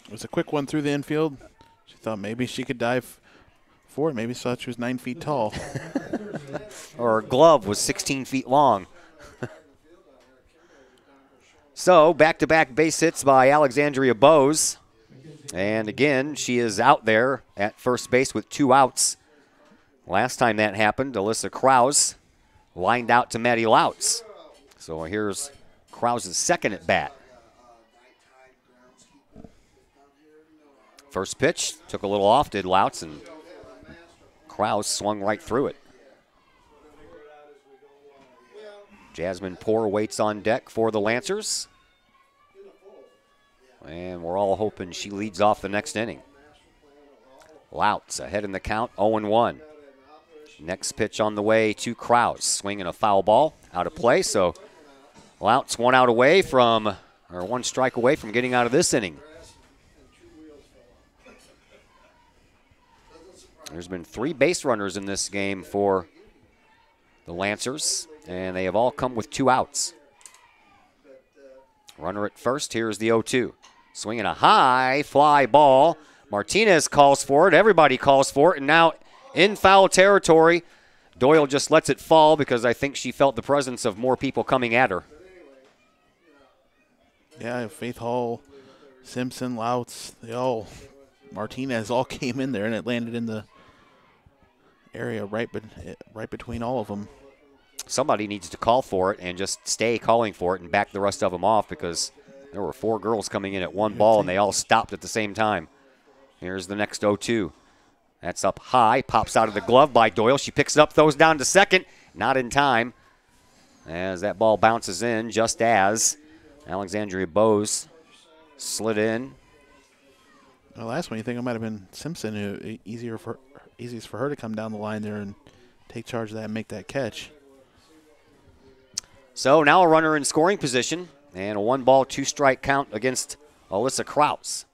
It was a quick one through the infield. She thought maybe she could dive for it. Maybe she thought she was 9 feet tall. Or her glove was 16 feet long. So, back-to-back base hits by Alexandria Bose. And again, she is out there at first base with 2 outs. Last time that happened, Alyssa Krause lined out to Maddie Louts. So here's Krause's second at bat. First pitch, took a little off, did Louts, and Krause swung right through it. Jasmine Poor waits on deck for the Lancers. And we're all hoping she leads off the next inning. Louts ahead in the count, 0-1. Next pitch on the way to Krause. Swinging a foul ball out of play. So Louts 1 out away from, or 1 strike away from getting out of this inning. There's been 3 base runners in this game for the Lancers, and they have all come with 2 outs. Runner at first, here's the 0-2. Swinging a high fly ball. Martinez calls for it. Everybody calls for it, and now in foul territory, Doyle just lets it fall because I think she felt the presence of more people coming at her. Yeah, Faith Hall, Simpson, Louts, Martinez all came in there, and it landed in the area right between all of them. Somebody needs to call for it and just stay calling for it and back the rest of them off because there were 4 girls coming in at one ball, and they all stopped at the same time. Here's the next 0-2. That's up high, pops out of the glove by Doyle. She picks it up, throws down to second. Not in time as that ball bounces in just as Alexandria Bose slid in. The last one, you think it might have been Simpson, easiest for her to come down the line there and take charge of that and make that catch. So now a runner in scoring position and a 1-ball, 2-strike count against Alyssa Krause.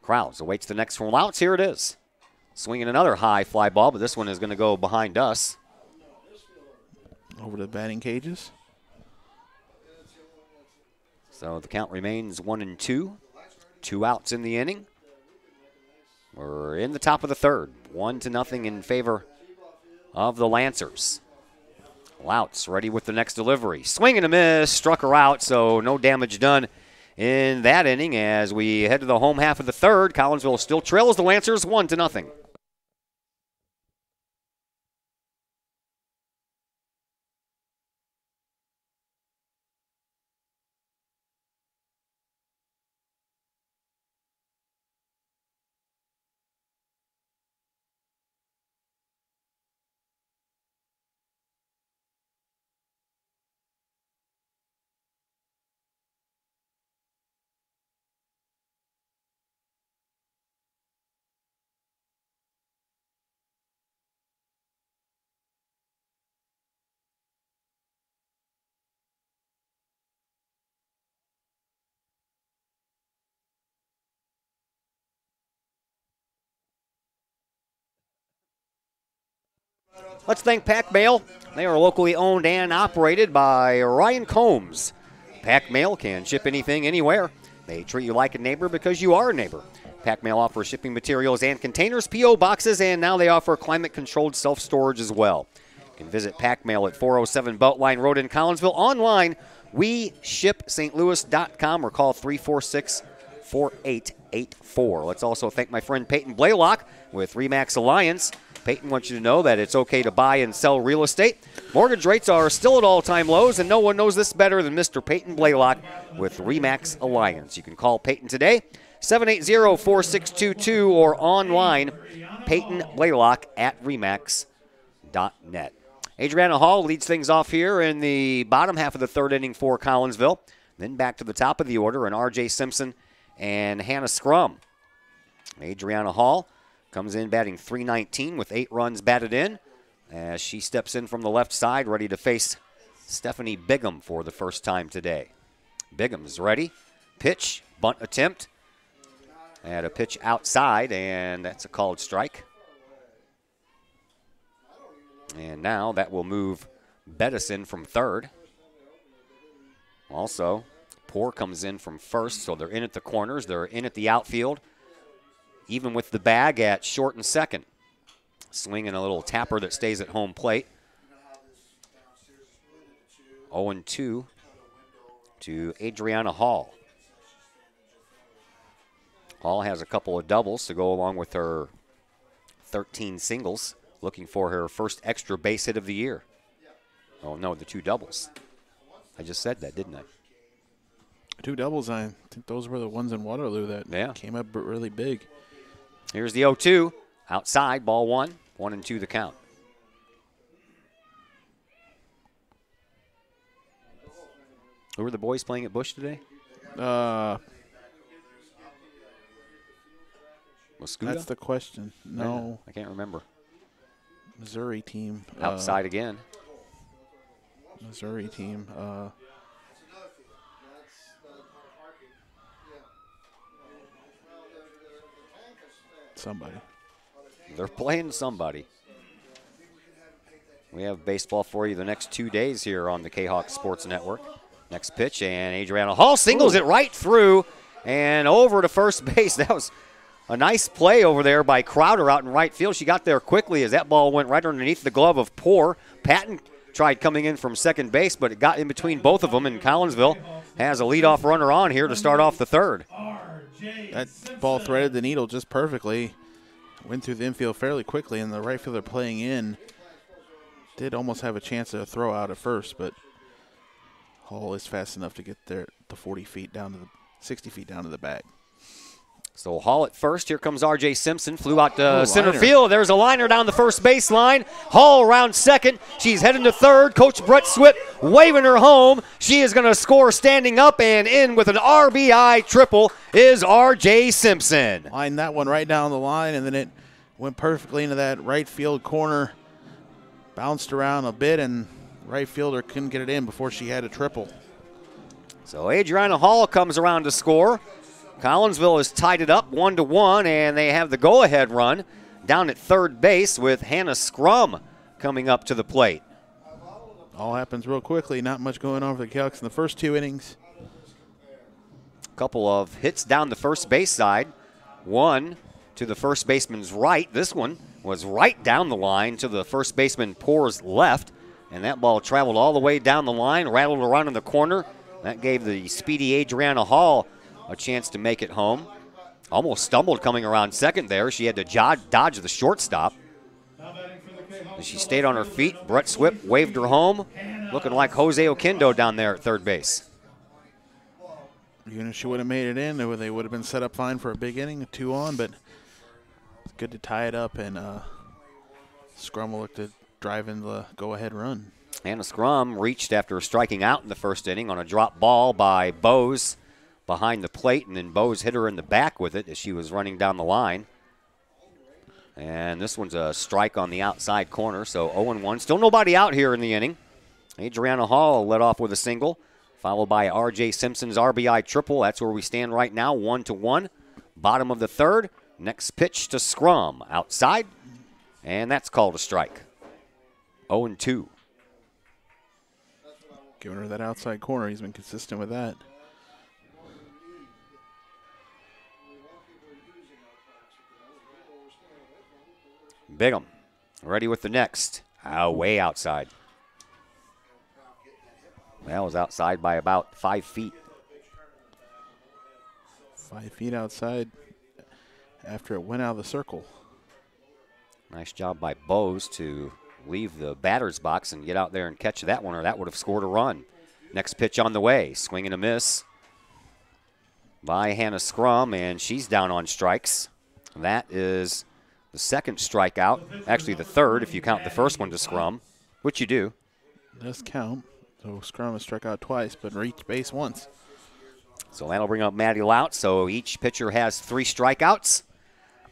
Krause awaits the next from Louts. Here it is. Swinging another high fly ball, but this one is going to go behind us. Over to the batting cages. So the count remains 1-2. 2 outs in the inning. We're in the top of the third. 1-0 in favor of the Lancers. Louts ready with the next delivery. Swing and a miss, struck her out, so no damage done in that inning. As we head to the home half of the third, Collinsville still trails the Lancers 1-0. Let's thank Pack Mail. They are locally owned and operated by Ryan Combs. Pack Mail can ship anything, anywhere. They treat you like a neighbor because you are a neighbor. Pack Mail offers shipping materials and containers, P.O. boxes, and now they offer climate-controlled self-storage as well. You can visit Pack Mail at 407 Beltline Road in Collinsville. Online, WeShipStLouis.com or call 346-4884. Let's also thank my friend Peyton Blaylock with RE/MAX Alliance. Peyton wants you to know that it's okay to buy and sell real estate. Mortgage rates are still at all-time lows, and no one knows this better than Mr. Peyton Blaylock with RE/MAX Alliance. You can call Peyton today, 780-4622, or online, Peyton Blaylock at remax.net. Adriana Hall leads things off here in the bottom half of the third inning for Collinsville. Then back to the top of the order, and R.J. Simpson and Hannah Scrum. Adriana Hall comes in batting .319 with 8 runs batted in as she steps in from the left side, ready to face Stephanie Bigham for the first time today. Bigham's ready. Pitch, bunt attempt. And a pitch outside, and that's a called strike. And now that will move Bettison from third. Also, Poor comes in from first, so they're in at the corners. They're in at the outfield. Even with the bag at short and second. Swinging a little tapper that stays at home plate. 0-2 to Adriana Hall. Hall has a couple of doubles to go along with her 13 singles. Looking for her first extra base hit of the year. Oh, no, the 2 doubles. I just said that, didn't I? 2 doubles, I think those were the ones in Waterloo that came up really big. Here's the 0-2. Outside, ball 1. 1-2 the count. Who were the boys playing at Bush today? That's the question. No. I can't remember. Missouri team. Outside again. Missouri team. Somebody. They're playing somebody. We have baseball for you the next 2 days here on the Kahok Sports Network. Next pitch, and Adriana Hall singles it right through and over to first base. That was a nice play over there by Crowder out in right field. She got there quickly as that ball went right underneath the glove of Poor. Patton tried coming in from second base, but it got in between both of them, and Collinsville has a leadoff runner on here to start off the third. That ball threaded the needle just perfectly. Went through the infield fairly quickly, and the right fielder playing in did almost have a chance to throw out at first, but Hall is fast enough to get there the 40 feet down to the 60 feet down to the bag. So Hall at first. Here comes R.J. Simpson. Flew out to center field. There's a liner down the first baseline. Hall around second. She's heading to third. Coach Brett Swip waving her home. She is going to score standing up, and in with an RBI triple is R.J. Simpson. Lined that one right down the line, and then it went perfectly into that right field corner. Bounced around a bit, and right fielder couldn't get it in before she had a triple. So Adriana Hall comes around to score. Collinsville has tied it up 1-1, and they have the go-ahead run down at third base with Hannah Scrum coming up to the plate. All happens real quickly. Not much going on for the Kahoks in the first 2 innings. A couple of hits down the first base side. One to the first baseman's right. This one was right down the line to the first baseman Poor's left, and that ball traveled all the way down the line, rattled around in the corner. That gave the speedy Adriana Hall a chance to make it home. Almost stumbled coming around second there. She had to dodge the shortstop. As she stayed on her feet, Brett Swip waved her home, looking like Jose Oquendo down there at third base. Even if she would have made it in, they would have been set up fine for a big inning, 2 on, but it's good to tie it up, and Scrum will look to drive in the go-ahead run. Hannah Scrum reached after striking out in the first inning on a drop ball by Bose behind the plate, and then Bose hit her in the back with it as she was running down the line. And this one's a strike on the outside corner, so 0-1. Still nobody out here in the inning. Adriana Hall led off with a single, followed by R.J. Simpson's RBI triple. That's where we stand right now, 1-1. Bottom of the third. Next pitch to Scrum. Outside, and that's called a strike. 0-2. Giving her that outside corner. He's been consistent with that. Bigham ready with the next. Way outside. That was outside by about 5 feet. 5 feet outside after it went out of the circle. Nice job by Bose to leave the batter's box and get out there and catch that one, or that would have scored a run. Next pitch on the way. Swing and a miss by Hannah Scrum, and she's down on strikes. That is the second strikeout, actually the third if you count the first one to Scrum, which you do. Does count. So Scrum has struck out twice, but reached base once. So that'll bring up Maddie Lout. So each pitcher has 3 strikeouts.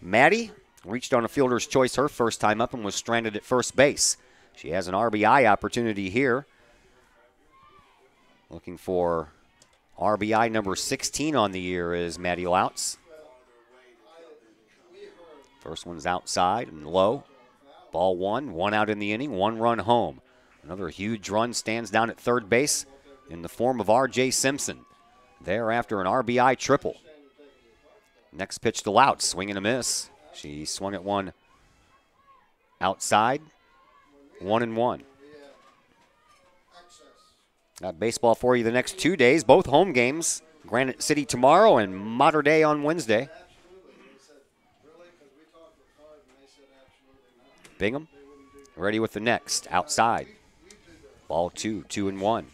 Maddie reached on a fielder's choice her first time up and was stranded at first base. She has an RBI opportunity here. Looking for RBI number 16 on the year is Maddie Louts. First one's outside and low. Ball 1 out in the inning, 1 run home. Another huge run stands down at third base in the form of R.J. Simpson. Thereafter, an RBI triple. Next pitch to Louts, swing and a miss. She swung at one outside, 1-1. Got baseball for you the next 2 days, both home games. Granite City tomorrow and Mater Dei on Wednesday. Bingham ready with the next, outside. Ball 2, 2-1.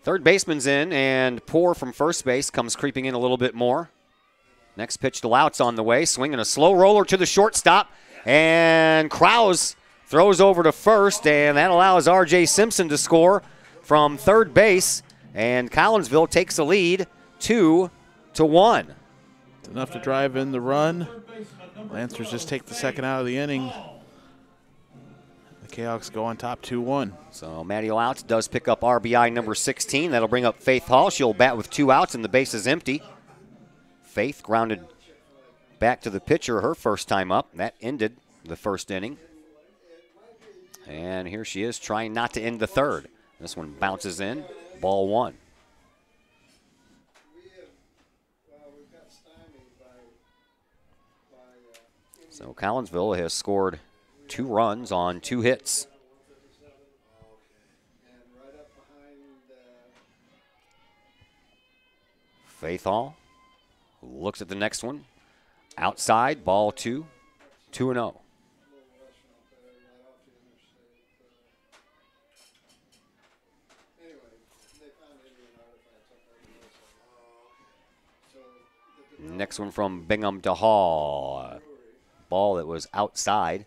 Third baseman's in, and Poor from first base comes creeping in a little bit more. Next pitch to Louts on the way, swinging a slow roller to the shortstop, and Krause throws over to first, and that allows R.J. Simpson to score from third base, and Collinsville takes the lead 2-1. It's enough to drive in the run. Lancers just take the second out of the inning. The Kahoks go on top 2-1. So Maddie Louts does pick up RBI number 16. That'll bring up Faith Hall. She'll bat with 2 outs and the base is empty. Faith grounded back to the pitcher her first time up. That ended the first inning. And here she is trying not to end the third. This one bounces in, ball 1. So Collinsville has scored 2 runs on 2 hits. Faith Hall looks at the next one. Outside, ball 2, 2-0. Next one from Bingham to Hall. Ball that was outside.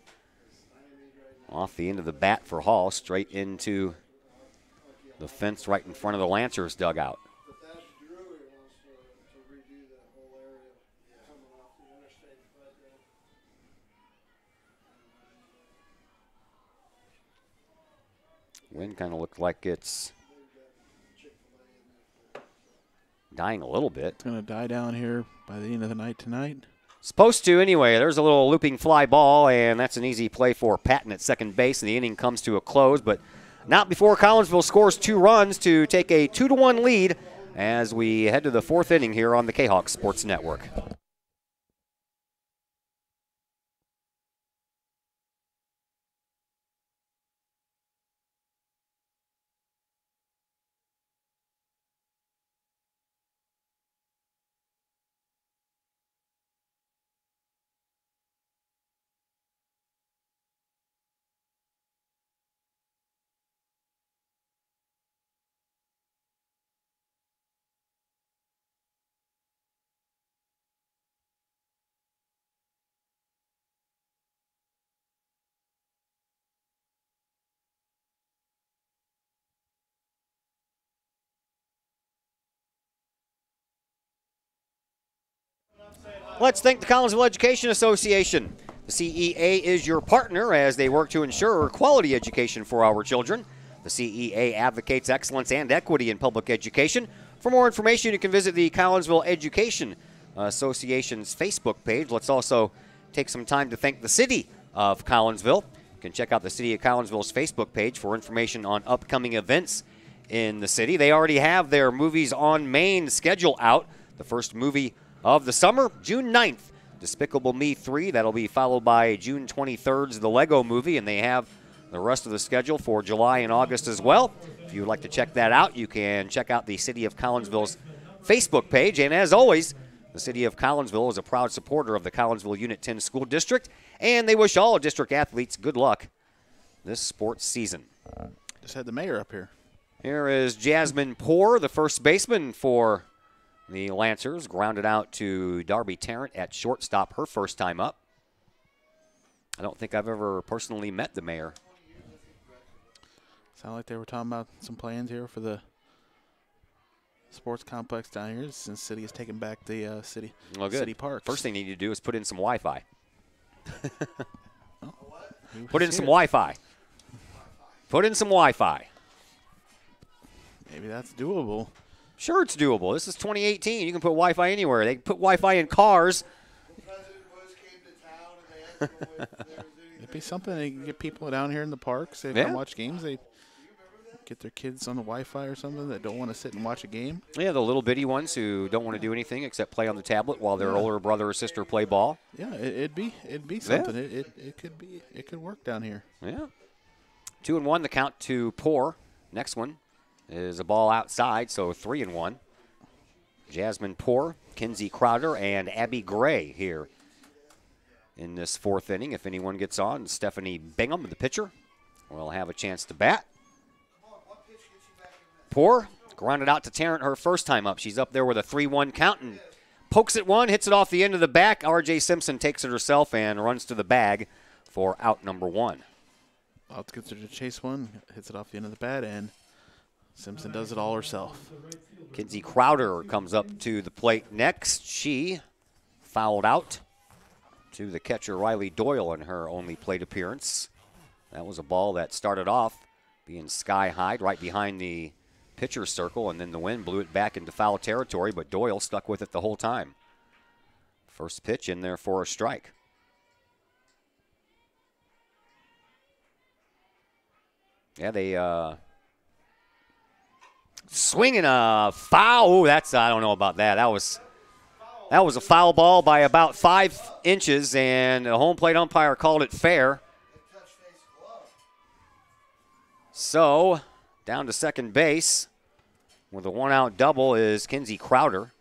Off the end of the bat for Hall, straight into the fence right in front of the Lancers dugout. Wind kind of looked like it's dying a little bit. It's going to die down here by the end of the night tonight. Supposed to anyway. There's a little looping fly ball, and that's an easy play for Patton at second base, and the inning comes to a close, but not before Collinsville scores 2 runs to take a 2-1 lead as we head to the 4th inning here on the Kahok Sports Network. Let's thank the Collinsville Education Association. The CEA is your partner as they work to ensure quality education for our children. The CEA advocates excellence and equity in public education. For more information, you can visit the Collinsville Education Association's Facebook page. Let's also take some time to thank the City of Collinsville. You can check out the City of Collinsville's Facebook page for information on upcoming events in the city. They already have their Movies on Main schedule out. The first movie of the summer, June 9th, Despicable Me 3. That'll be followed by June 23rd's The Lego Movie, and they have the rest of the schedule for July and August as well. If you would like to check that out, you can check out the City of Collinsville's Facebook page. And as always, the City of Collinsville is a proud supporter of the Collinsville Unit 10 School District, and they wish all district athletes good luck this sports season. Just had the mayor up here. Here is Jasmine Poor, the first baseman for the Lancers, grounded out to Darby Tarrant at shortstop, her first time up. I don't think I've ever personally met the mayor. Sound like they were talking about some plans here for the sports complex down here since city has taken back the city parks. First thing they need to do is put in some Wi-Fi. Put in some Wi-Fi. Put in some Wi-Fi. Maybe that's doable. Sure, it's doable. This is 2018. You can put Wi-Fi anywhere. They can put Wi-Fi in cars. It'd be something. They can get people down here in the parks. They come watch games. They get their kids on the Wi-Fi or something that don't want to sit and watch a game. Yeah, the little bitty ones who don't want to do anything except play on the tablet while their older brother or sister play ball. Yeah, it'd be something. Yeah. It could work down here. Yeah. 2-1, the count to Poor. Next one is a ball outside, so 3-1. Jasmine Poor, Kinsey Crowder, and Abby Gray here in this fourth inning. If anyone gets on, Stephanie Bingham, the pitcher, will have a chance to bat. Poor grounded out to Tarrant her first time up. She's up there with a 3-1 count and pokes at one, hits it off the end of the back. R.J. Simpson takes it herself and runs to the bag for out number 1. Out gets her to chase one, hits it off the end of the bat, and Simpson does it all herself. Kinsey Crowder comes up to the plate next. She fouled out to the catcher Riley Doyle in her only plate appearance. That was a ball that started off being sky high right behind the pitcher's circle, and then the wind blew it back into foul territory, but Doyle stuck with it the whole time. First pitch in there for a strike. Yeah, they swinging a foul. Ooh, I don't know about that. That was a foul ball by about 5 inches, and the home plate umpire called it fair. So, down to second base with a 1-out double is Kinsey Crowder.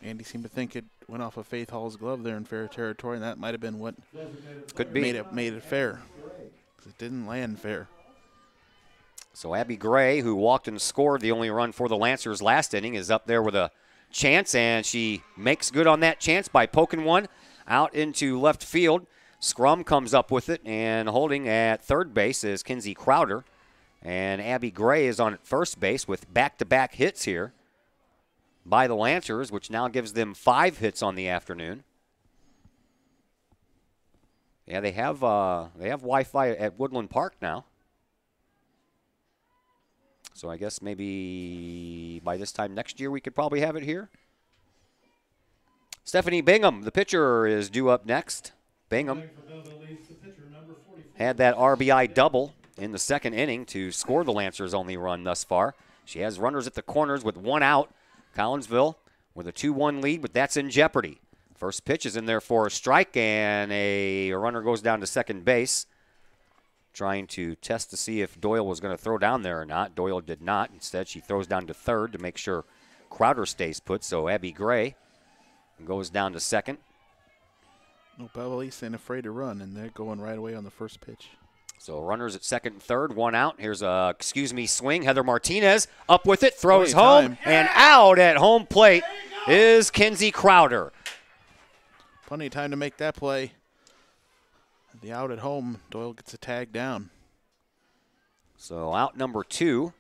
Andy seemed to think it went off of Faith Hall's glove there in fair territory, and that might have been what could be made it fair. It didn't land fair. So Abby Gray, who walked and scored the only run for the Lancers last inning, is up there with a chance, and she makes good on that chance by poking one out into left field. Scrum comes up with it, and holding at third base is Kinsey Crowder. And Abby Gray is on at first base with back-to-back hits here by the Lancers, which now gives them 5 hits on the afternoon. Yeah, they have Wi-Fi at Woodland Park now. So I guess maybe by this time next year we could probably have it here. Stephanie Bingham, the pitcher, is due up next. Bingham had that RBI double in the second inning to score the Lancers' only run thus far. She has runners at the corners with 1 out. Collinsville with a 2-1 lead, but that's in jeopardy. First pitch is in there for a strike, and a runner goes down to second base, trying to test to see if Doyle was going to throw down there or not. Doyle did not. Instead, she throws down to third to make sure Crowder stays put. So Abby Gray goes down to second. No, Belleville ain't afraid to run, and they're going right away on the first pitch. So runners at second and third, 1 out. Here's a, swing. Heather Martinez up with it, throws home, and out at home plate is Kinsey Crowder. Plenty of time to make that play. The out at home, Doyle gets a tag down. So out number 2.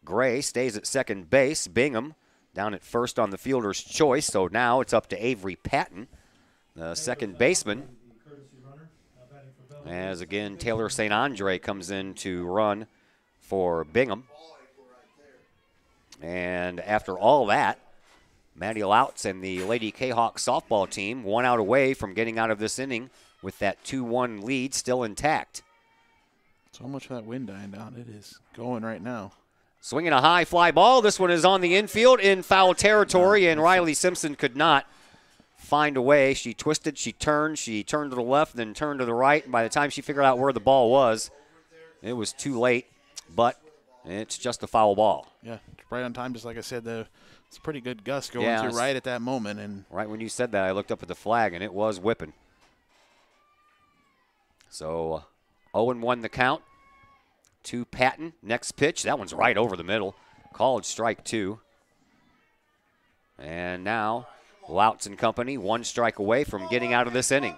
Gray stays at second base. Bingham down at first on the fielder's choice. So now it's up to Avery Patton, the second baseman. As again, Taylor St. Andre comes in to run for Bingham. And after all that, Maddie Louts and the Lady Kahok softball team 1 out away from getting out of this inning with that 2-1 lead still intact. So much for that wind dying down. It is going right now. Swinging a high fly ball. This one is on the infield in foul territory, and Riley Simpson could not find a way. She twisted, she turned to the left, then turned to the right. And by the time she figured out where the ball was, it was too late, but it's just a foul ball. Yeah, right on time, just like I said, it's a pretty good gust going through right at that moment. And right when you said that, I looked up at the flag, and it was whipping. So 0-1 the count to Patton. Next pitch, that one's right over the middle. Called strike 2. And now Louts and company 1 strike away from getting out of this inning.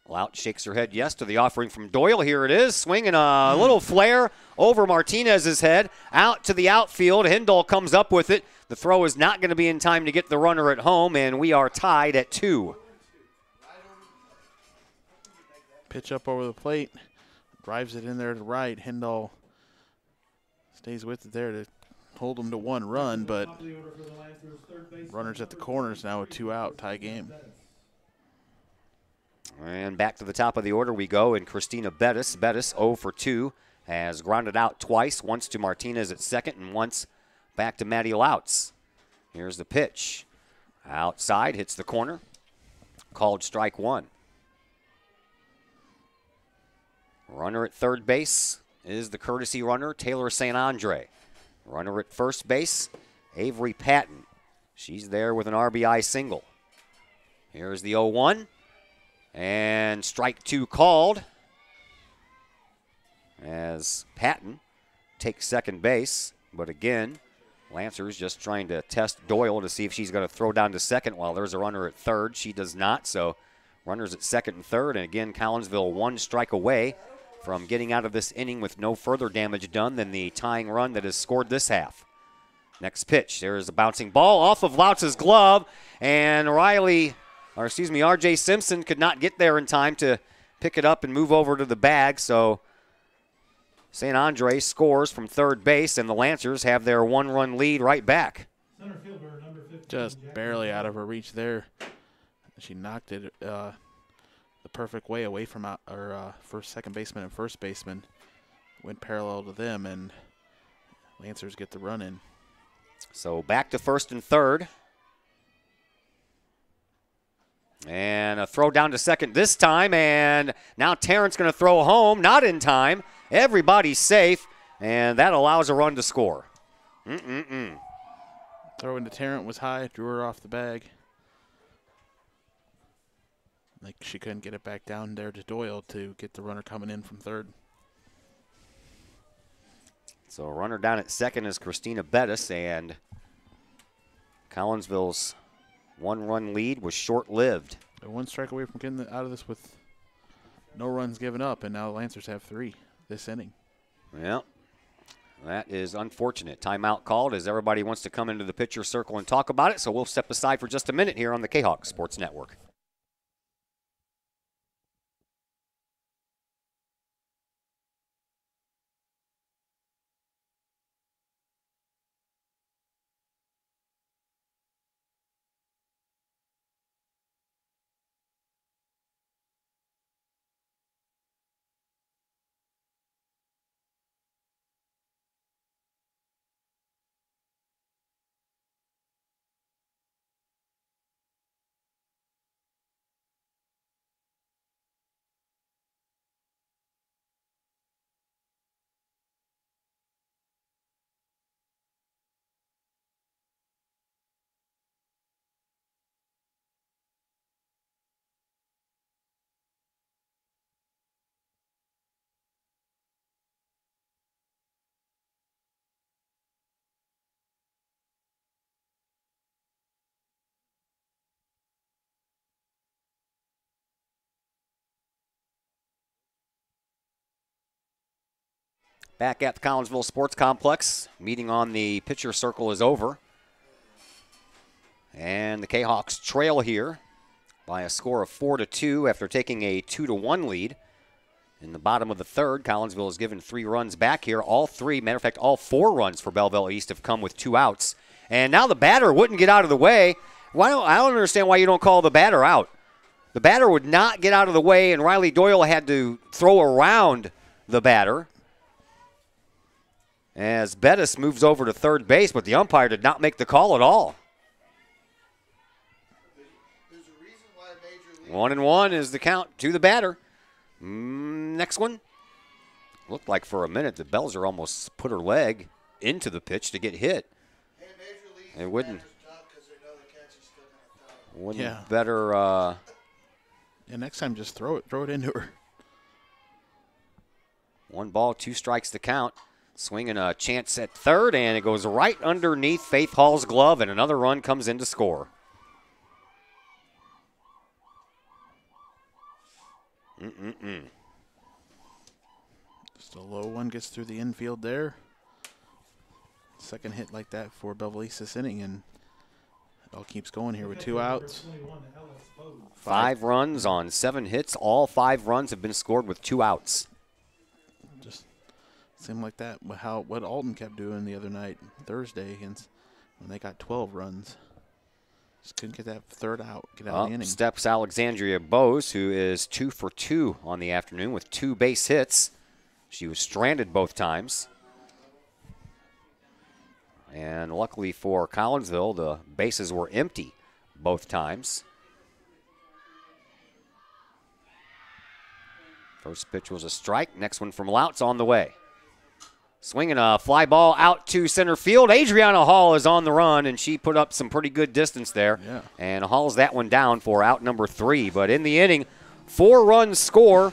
Louts shakes her head yes to the offering from Doyle. Here it is, swinging a little flare over Martinez's head, out to the outfield. Hindall comes up with it. The throw is not going to be in time to get the runner at home, and we are tied at 2. Pitch up over the plate, drives it in there to right. Hindall stays with it there to hold them to 1 run, but runners at the corners now with 2 out, tie game. And back to the top of the order we go, and Christina Bettis. Bettis 0 for 2, has grounded out twice, once to Martinez at second and once back to Maddie Louts. Here's the pitch. Outside, hits the corner. Called strike 1. Runner at third base is the courtesy runner, Taylor St. Andre. Runner at first base, Avery Patton. She's there with an RBI single. Here's the 0-1. And strike 2 called as Patton takes second base. But again, Lancer's just trying to test Doyle to see if she's going to throw down to second while there's a runner at third. She does not, so runners at second and third. And again, Collinsville 1 strike away from getting out of this inning with no further damage done than the tying run that has scored this half. Next pitch, there's a bouncing ball off of Louts' glove, and R.J. Simpson could not get there in time to pick it up and move over to the bag, so St. Andre scores from third base, and the Lancers have their 1-run lead right back. Center fielder, number 15, Just barely out of her reach there. She knocked it the perfect way away from our second baseman and first baseman. Went parallel to them, and Lancers get the run in. So back to first and third. And a throw down to second this time, and now Tarrant's going to throw home, not in time. Everybody's safe, and that allows a run to score. Throw into Tarrant was high, drew her off the bag. Like she couldn't get it back down there to Doyle to get the runner coming in from third. So a runner down at second is Christina Bettis, and Collinsville's 1-run lead was short-lived. They're 1 strike away from getting out of this with no runs given up, and now the Lancers have 3 this inning. Well, that is unfortunate. Timeout called as everybody wants to come into the pitcher circle and talk about it, so we'll step aside for just a minute here on the Kahok Sports Network. Back at the Collinsville Sports Complex. Meeting on the pitcher circle is over. And the Kahawks trail here by a score of 4-2 after taking a 2-1 lead. In the bottom of the third, Collinsville has given 3 runs back here. All 3, matter of fact, all 4 runs for Belleville East have come with 2 outs. And now the batter wouldn't get out of the way. I don't understand why you don't call the batter out. The batter would not get out of the way, and Riley Doyle had to throw around the batter as Bettis moves over to third base, but the umpire did not make the call at all. 1-1 is the count to the batter. Next one. Looked like for a minute that Belzer almost put her leg into the pitch to get hit. It wouldn't better. Yeah, next time just throw it into her. 1 ball, 2 strikes to count. Swinging a chance at third, and it goes right underneath Faith Hall's glove, and another run comes in to score. Just a low one gets through the infield there. Second hit like that for Belleville East this inning, and it all keeps going here with 2 outs. 5 runs on 7 hits. All 5 runs have been scored with 2 outs. Just seemed like that. What Alton kept doing the other night, Thursday, against when they got 12 runs. Just couldn't get that third out, get out of the inning. Steps Alexandria Bose, who is 2 for 2 on the afternoon with 2 base hits. She was stranded both times. And luckily for Collinsville, the bases were empty both times. First pitch was a strike. Next one from Loutz on the way. Swinging a fly ball out to center field. Adriana Hall is on the run, and she put up some pretty good distance there. Yeah. And hauls that one down for out number 3. But in the inning, 4 runs score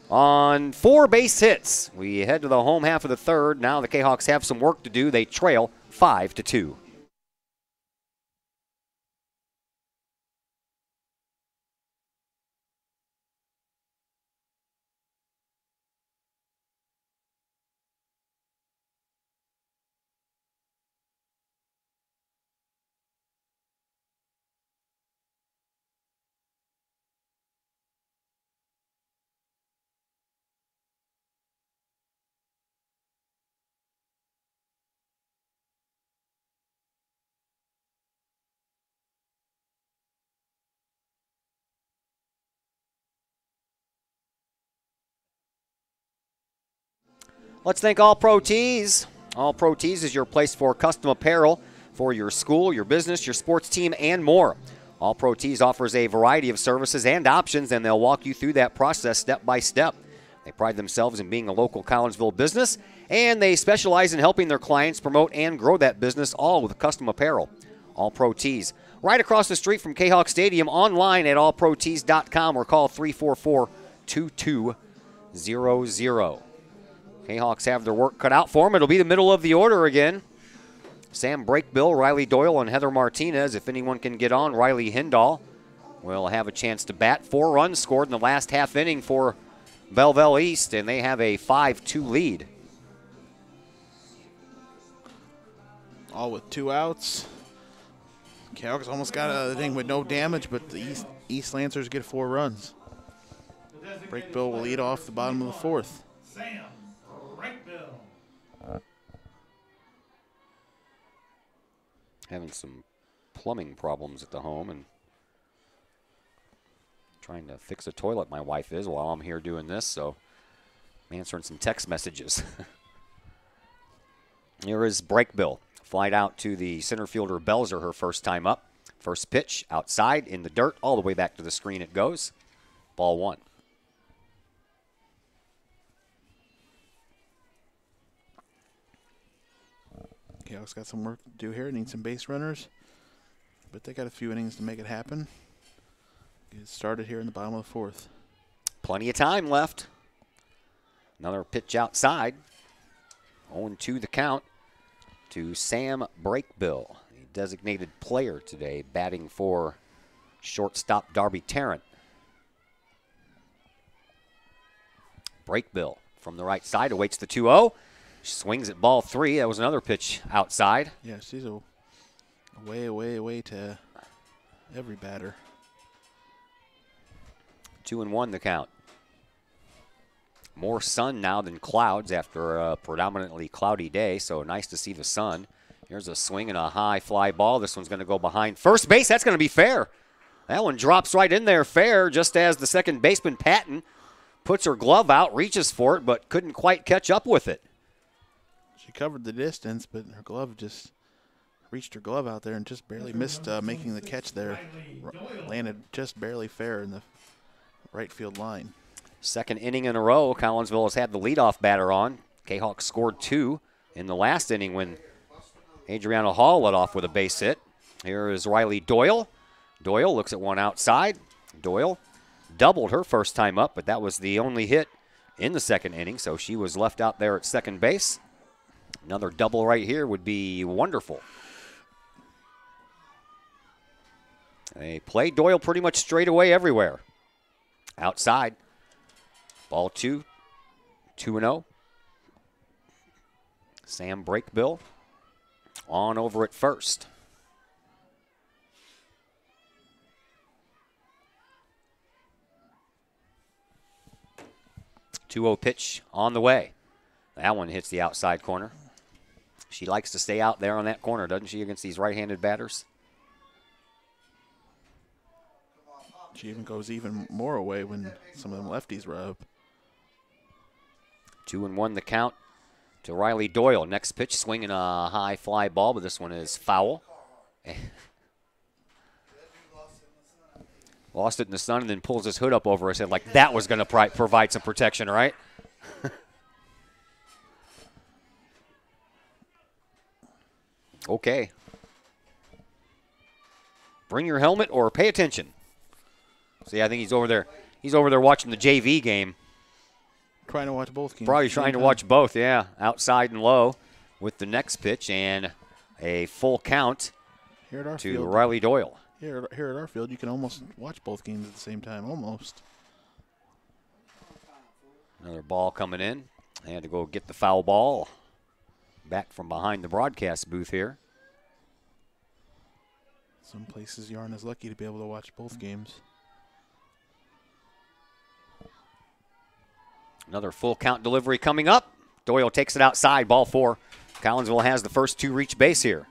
on 4 base hits. We head to the home half of the third. Now the Kahawks have some work to do. They trail 5-2. Let's thank All Pro Tees. All Pro Tees is your place for custom apparel for your school, your business, your sports team, and more. All Pro Tees offers a variety of services and options, and they'll walk you through that process step by step. They pride themselves in being a local Collinsville business, and they specialize in helping their clients promote and grow that business, all with custom apparel. All Pro Tees. Right across the street from Kahok Stadium, online at allprotees.com, or call 344-2200. Kahawks have their work cut out for them. It'll be the middle of the order again. Sam Brakebill, Riley Doyle, and Heather Martinez. If anyone can get on, Riley Hindall will have a chance to bat. 4 runs scored in the last half inning for Belleville East, and they have a 5-2 lead. All with 2 outs. Kahawks almost got out of the thing with no damage, but the East Lancers get 4 runs. Brakebill will lead off the bottom of the 4th. Sam Brakebill. Having some plumbing problems at the home and trying to fix a toilet, my wife is, while I'm here doing this, so I'm answering some text messages. Here is Brakebill. Flied out to the center fielder Belzer her first time up. First pitch outside in the dirt, all the way back to the screen it goes. Ball 1. Kahawks got some work to do here. Need some base runners, but they got a few innings to make it happen. Get it started here in the bottom of the 4th. Plenty of time left. Another pitch outside. 0-2 the count to Sam Brakebill, the designated player today, batting for shortstop Darby Tarrant. Brakebill from the right side, awaits the 2-0. Swings at ball 3. That was another pitch outside. Yeah, she's a way to every batter. 2-1 the count. More sun now than clouds after a predominantly cloudy day, so nice to see the sun. Here's a swing and a high fly ball. This one's going to go behind first base. That's going to be fair. That one drops right in there fair just as the second baseman, Patton, puts her glove out, reaches for it, but couldn't quite catch up with it. She covered the distance, but her glove just reached her glove out there and just barely missed making the catch there. Landed just barely fair in the right field line. Second inning in a row, Collinsville has had the leadoff batter on. Kahok scored 2 in the last inning when Adriana Hall led off with a base hit. Here is Riley Doyle. Doyle looks at one outside. Doyle doubled her first time up, but that was the only hit in the second inning, so she was left out there at second base. Another double right here would be wonderful. They play Doyle pretty much straight away everywhere. Outside. Ball 2. 2-0. Sam Brakebill on over at first. 2-0 pitch on the way. That one hits the outside corner. She likes to stay out there on that corner, doesn't she, against these right-handed batters? She even goes even more away when some of them lefties were up. 2-1 the count to Riley Doyle. Next pitch, swinging a high fly ball, but this one is foul. Lost it in the sun and then pulls his hood up over his head like that was going to provide some protection, right? Okay. Bring your helmet or pay attention. See, I think he's over there. He's over there watching the JV game. Trying to watch both games. Probably trying to watch both, yeah. Outside and low with the next pitch and a full count here at our to field, Riley Doyle. Here at our field, you can almost watch both games at the same time, almost. Another ball coming in. They had to go get the foul ball back from behind the broadcast booth here. Some places you aren't as lucky to be able to watch both games. Another full count delivery coming up. Doyle takes it outside, ball 4. Collinsville has the first 2 reach base here.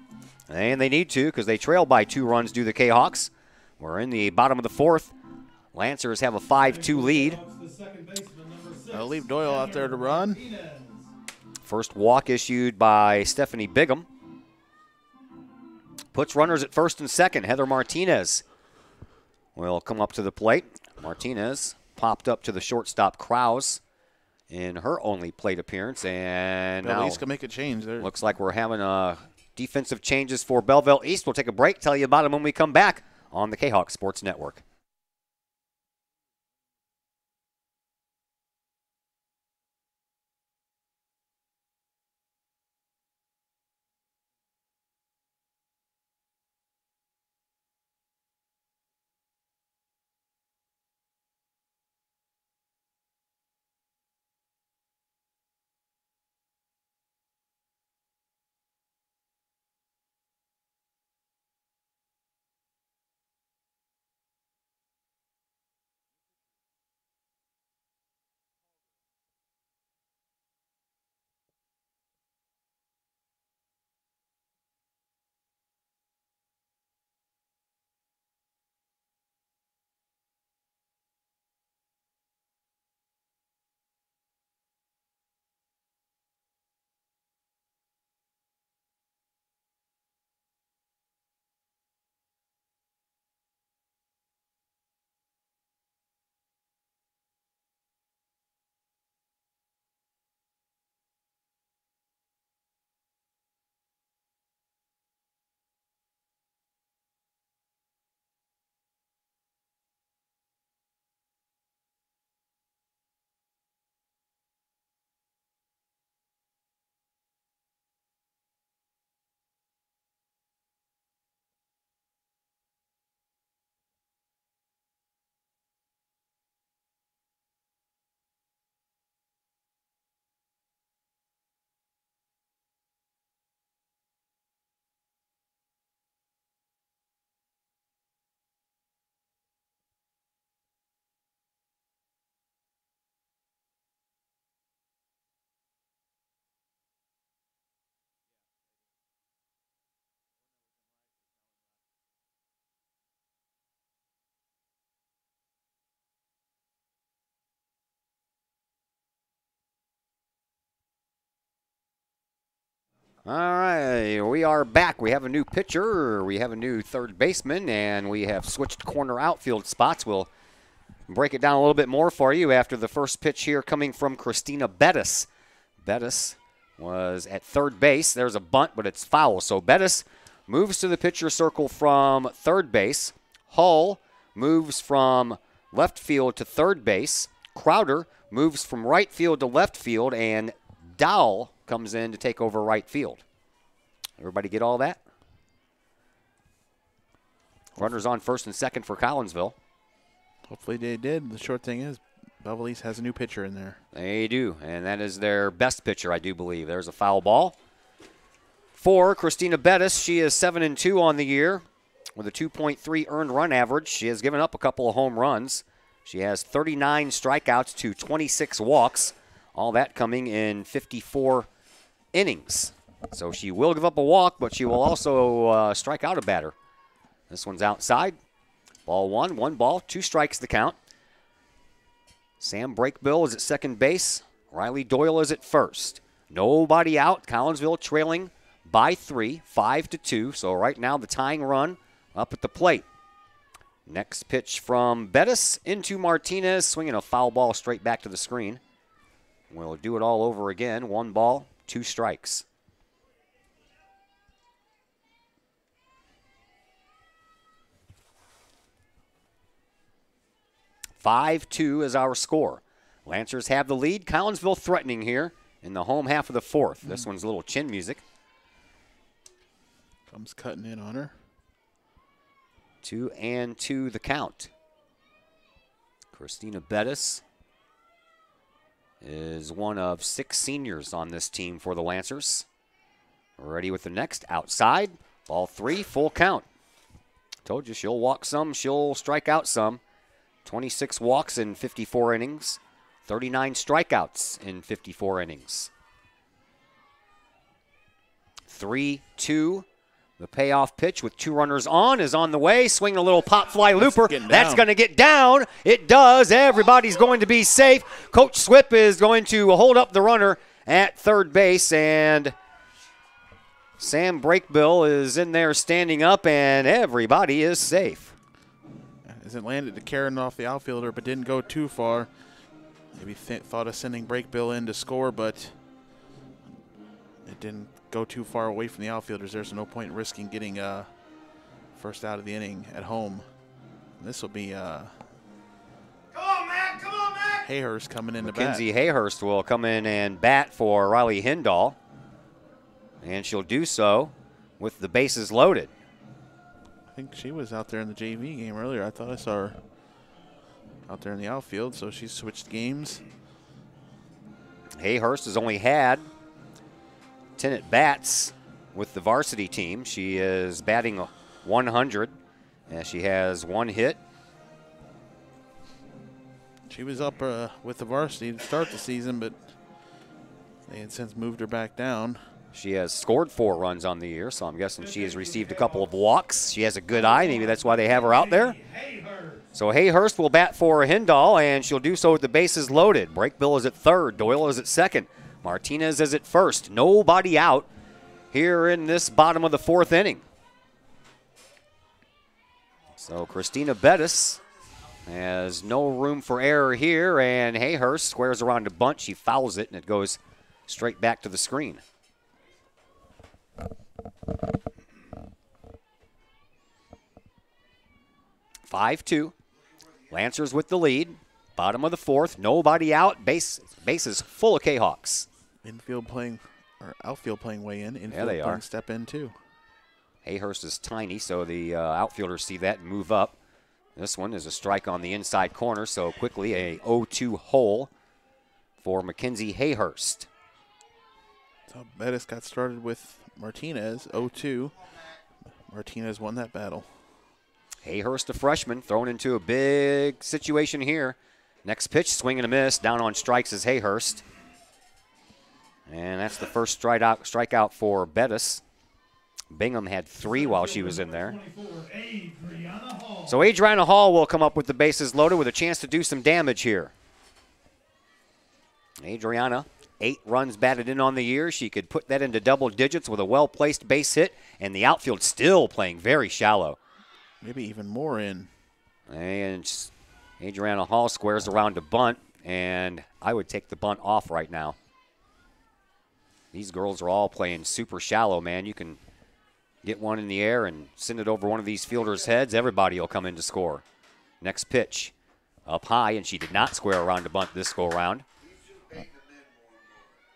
And they need to because they trail by 2 runs due to the Kahawks. We're in the bottom of the 4th. Lancers have a 5-2 lead. I'll leave Doyle out there to run. First walk issued by Stephanie Bigham. Puts runners at first and second. Heather Martinez will come up to the plate. Martinez popped up to the shortstop Krause in her only plate appearance. And Belleville now East can make a change there. looks like we're having defensive changes for Belleville East. We'll take a break, tell you about them when we come back on the Kahok Sports Network. All right, we are back. We have a new pitcher, we have a new third baseman, and we have switched corner outfield spots. We'll break it down a little bit more for you after the first pitch here coming from Christina Bettis. Bettis was at third base. There's a bunt, but it's foul. So Bettis moves to the pitcher circle from third base. Hull moves from left field to third base. Crowder moves from right field to left field, and Dowell comes in to take over right field. Everybody get all that? Runners on first and second for Collinsville. Hopefully they did. The short thing is Belleville East has a new pitcher in there. They do, and that is their best pitcher, I do believe. There's a foul ball. For Christina Bettis, she is 7-2 on the year with a 2.3 earned run average. She has given up a couple of home runs. She has 39 strikeouts to 26 walks. All that coming in 54 innings. So she will give up a walk, but she will also strike out a batter. This one's outside. Ball one ball, 2 strikes the count. Sam Brakebill is at second base. Riley Doyle is at first. Nobody out. Collinsville trailing by 3, 5-2. So right now the tying run up at the plate. Next pitch from Bettis into Martinez, swinging a foul ball straight back to the screen. We'll do it all over again. 1 ball, 2 strikes. 5-2 is our score. Lancers have the lead. Collinsville threatening here in the home half of the fourth. This one's a little chin music. Comes cutting in on her. 2-2 the count. Christina Bettis is one of 6 seniors on this team for the Lancers. Ready with the next. Outside. Ball 3, full count. Told you she'll walk some, she'll strike out some. 26 walks in 54 innings. 39 strikeouts in 54 innings. 3-2. The payoff pitch with 2 runners on is on the way. Swinging a little pop fly looper. That's going to get down. It does. Everybody's going to be safe. Coach Swip is going to hold up the runner at third base, and Sam Brakebill is in there standing up, and everybody is safe. As it landed to Karen off the outfielder, but didn't go too far. Maybe thought of sending Brakebill in to score, but it didn't go too far away from the outfielders. There's no point in risking getting first out of the inning at home. This will be Come on, Matt! Come on, Matt! Hayhurst coming in to bat. Mackenzie Hayhurst will come in and bat for Riley Hindall, and she'll do so with the bases loaded. I think she was out there in the JV game earlier. I thought I saw her out there in the outfield, so she switched games. Hayhurst has only had 10 at-bats with the varsity team. She is batting 100, and she has 1 hit. She was up with the varsity to start the season, but they had since moved her back down. She has scored 4 runs on the year, so I'm guessing she has received a couple of walks. She has a good eye. Maybe that's why they have her out there. So Hayhurst will bat for Hindall, and she'll do so with the bases loaded. Brakebill is at third. Doyle is at second. Martinez is at first. Nobody out here in this bottom of the 4th inning. So Christina Bettis has no room for error here, and Hayhurst squares around a bunt. She fouls it, and it goes straight back to the screen. 5-2. Lancers with the lead. Bottom of the 4th. Nobody out. Bases full of Kahawks. Infield playing, or outfield playing way in. Infield they playing are. step in too. Hayhurst is tiny, so the outfielders see that and move up. This one is a strike on the inside corner, so quickly a 0-2 hole for Mackenzie Hayhurst. So Bettis got started with Martinez, 0-2. Martinez won that battle. Hayhurst, a freshman, thrown into a big situation here. Next pitch, swing and a miss. Down on strikes is Hayhurst. And that's the first strikeout for Bettis. Bingham had 3 while she was in there. So Adriana Hall will come up with the bases loaded with a chance to do some damage here. Adriana 8 runs batted in on the year. She could put that into double digits with a well-placed base hit, and the outfield still playing very shallow. Maybe even more in. And Adriana Hall squares around to bunt, and I would take the bunt off right now. These girls are all playing super shallow, man. You can get one in the air and send it over one of these fielders' heads. Everybody will come in to score. Next pitch. Up high, and she did not square around to bunt this go-around.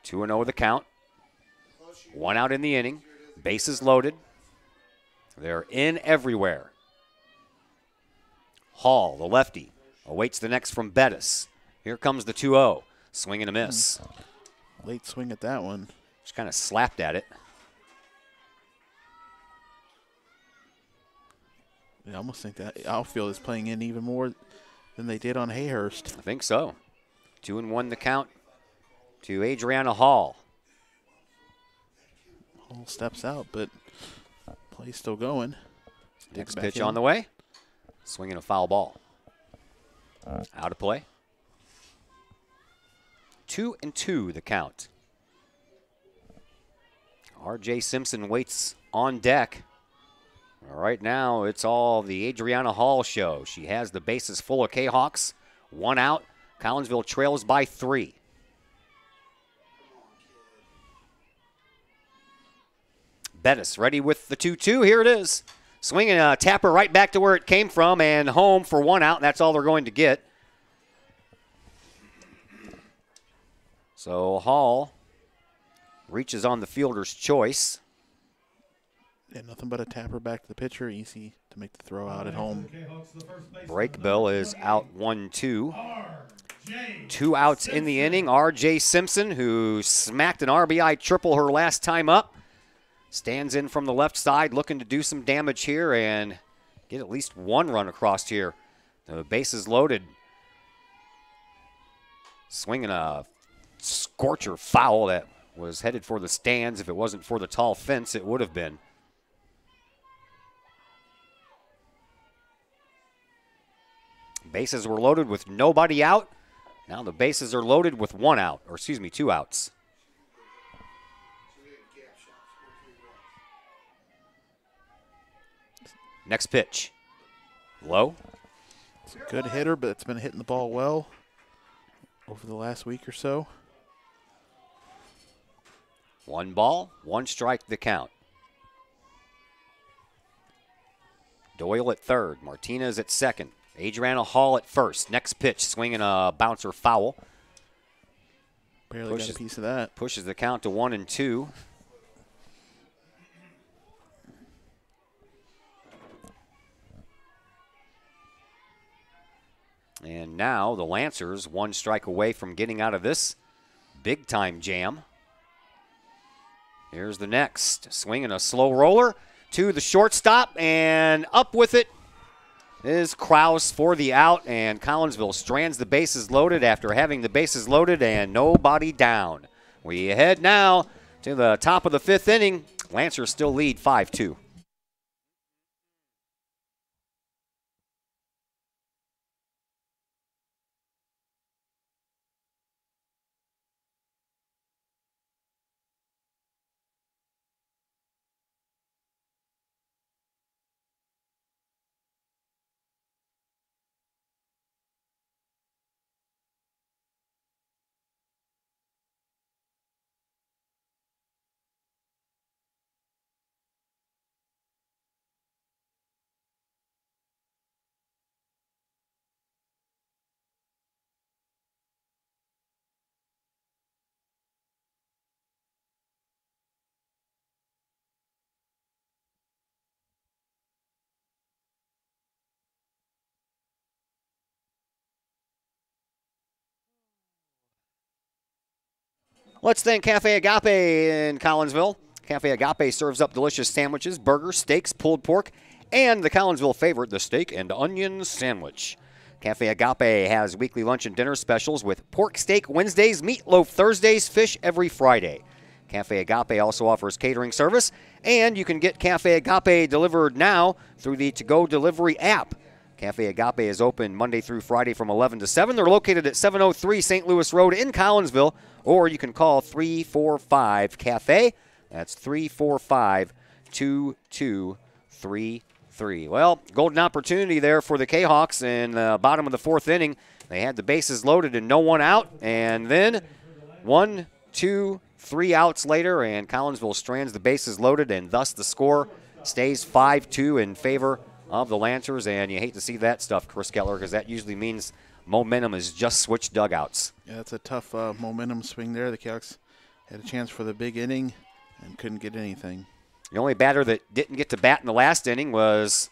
2-0 the count. 1 out in the inning. Bases loaded. They're in everywhere. Hall, the lefty, awaits the next from Bettis. Here comes the 2-0. Swing and a miss. Late swing at that one. Just kind of slapped at it. I almost think that outfield is playing in even more than they did on Hayhurst. I think so. 2-1 the count to Adriana Hall. Hall steps out, but play's still going. Next pitch on the way. Swinging a foul ball. Out of play. 2-2 the count. R.J. Simpson waits on deck. Right now, it's all the Adriana Hall show. She has the bases full of Kahawks. 1 out. Collinsville trails by 3. Bettis ready with the 2-2. Here it is. Swinging a tapper right back to where it came from and home for 1 out, and that's all they're going to get. So Hall reaches on the fielder's choice. Yeah, nothing but a tapper back to the pitcher. Easy to make the throw out at home. Breakbill is out 1-2. 2 outs in the inning. R.J. Simpson, who smacked an RBI triple her last time up, stands in from the left side looking to do some damage here and get at least 1 run across here. The bases loaded. Swinging a scorcher foul that was headed for the stands. If it wasn't for the tall fence, it would have been. Bases were loaded with nobody out. Now the bases are loaded with 1 out, or excuse me, 2 outs. Next pitch. Low. It's a good hitter, but it's been hitting the ball well over the last week or so. 1 ball, 1 strike the count. Doyle at third. Martinez at second. Adriana Hall at first. Next pitch, swinging a bouncer foul. Barely got a piece of that. Pushes the count to 1-2. And now the Lancers 1 strike away from getting out of this big-time jam. Here's the next. Swinging a slow roller to the shortstop, and up with it is Kraus for the out, and Collinsville strands the bases loaded after having the bases loaded and nobody down. We head now to the top of the 5th inning. Lancers still lead 5-2. Let's thank Cafe Agape in Collinsville. Cafe Agape serves up delicious sandwiches, burgers, steaks, pulled pork, and the Collinsville favorite, the steak and onion sandwich. Cafe Agape has weekly lunch and dinner specials with pork steak Wednesdays, meatloaf Thursdays, fish every Friday. Cafe Agape also offers catering service, and you can get Cafe Agape delivered now through the to-go delivery app. Cafe Agape is open Monday through Friday from 11 to 7. They're located at 703 St. Louis Road in Collinsville, or you can call 345-CAFE. That's 345-2233. Well, golden opportunity there for the Kahawks in the bottom of the fourth inning. They had the bases loaded and no one out, and then 1, 2, 3 outs later, and Collinsville strands the bases loaded, and thus the score stays 5-2 in favor of the Lancers. And you hate to see that stuff, Chris Kettler, because that usually means momentum has just switched dugouts. Yeah, that's a tough momentum swing there. The Canucks had a chance for the big inning and couldn't get anything. The only batter that didn't get to bat in the last inning was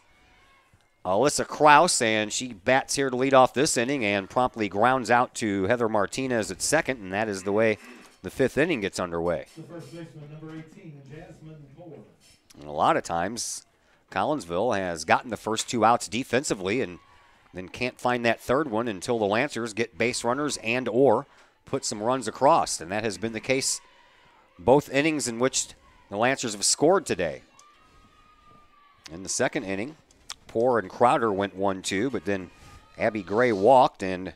Alyssa Kraus, and she bats here to lead off this inning and promptly grounds out to Heather Martinez at second, and that is the way the fifth inning gets underway. The first baseman, number 18, Jasmine Moore. And a lot of times, Collinsville has gotten the first 2 outs defensively and then can't find that third one until the Lancers get base runners and or put some runs across, and that has been the case both innings in which the Lancers have scored today. In the second inning, Poor and Crowder went 1-2, but then Abby Gray walked and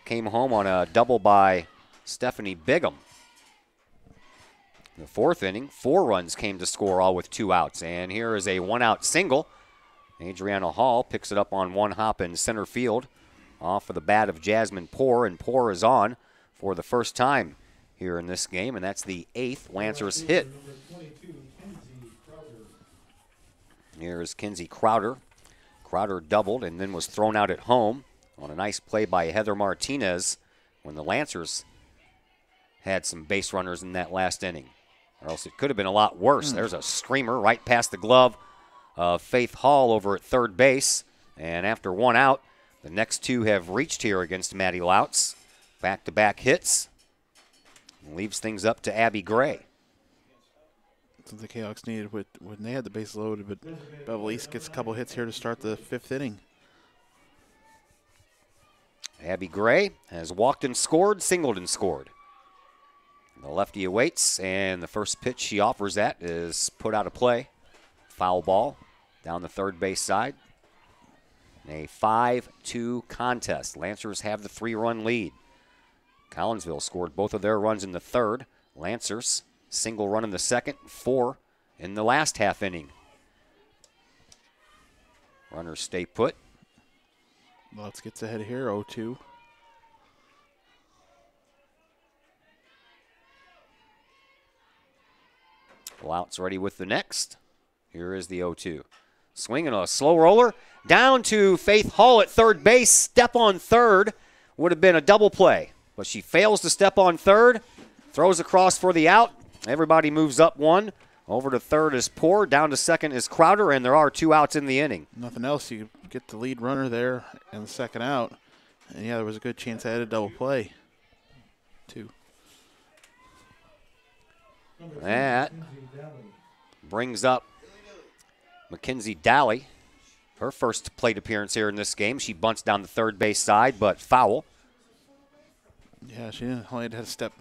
came home on a double by Stephanie Bigham. In the fourth inning, 4 runs came to score, all with 2 outs. And here is a 1-out single. Adriana Hall picks it up on one hop in center field off of the bat of Jasmine Poor, and Poor is on for the first time here in this game, and that's the 8th Lancers hit. Here is Kinsey Crowder. Crowder doubled and then was thrown out at home on a nice play by Heather Martinez when the Lancers had some base runners in that last inning. Or else it could have been a lot worse. There's a screamer right past the glove of Faith Hall over at third base. And after 1 out, the next 2 have reached here against Maddie Lautz. Back-to-back hits. Leaves things up to Abby Gray. Something the Canucks needed when they had the base loaded, but Belleville East gets a couple hits here to start the 5th inning. Abby Gray has walked and scored, singled and scored. The lefty awaits, and the first pitch she offers at is put out of play. Foul ball down the third base side. A 5-2 contest. Lancers have the 3-run lead. Collinsville scored both of their runs in the third. Lancers, single run in the second, 4 in the last half inning. Runners stay put. Lutz gets ahead here, 0-2. Lautz ready with the next. Here is the 0-2. Swinging a slow roller. Down to Faith Hall at third base. Step on third would have been a double play. But she fails to step on third. Throws across for the out. Everybody moves up 1. Over to third is Poor. Down to second is Crowder. And there are 2 outs in the inning. Nothing else. You get the lead runner there and the second out. And, yeah, there was a good chance I had a double play, too. That brings up Mackenzie Daly. Her first plate appearance here in this game. She bunts down the third base side, but foul. Yeah, she only had to step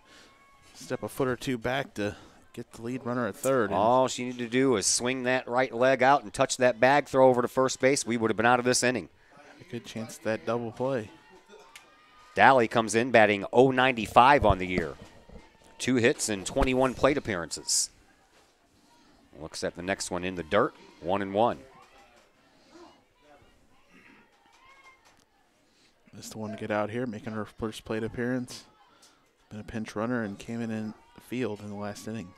a foot or 2 back to get the lead runner at third. All she needed to do was swing that right leg out and touch that bag, throw over to first base. We would have been out of this inning. A good chance at that double play. Daly comes in batting .095 on the year. 2 hits and 21 plate appearances. Looks at the next one in the dirt, 1-1. Missed the one to get out here, making her first plate appearance. Been a pinch runner and came in the field in the last inning.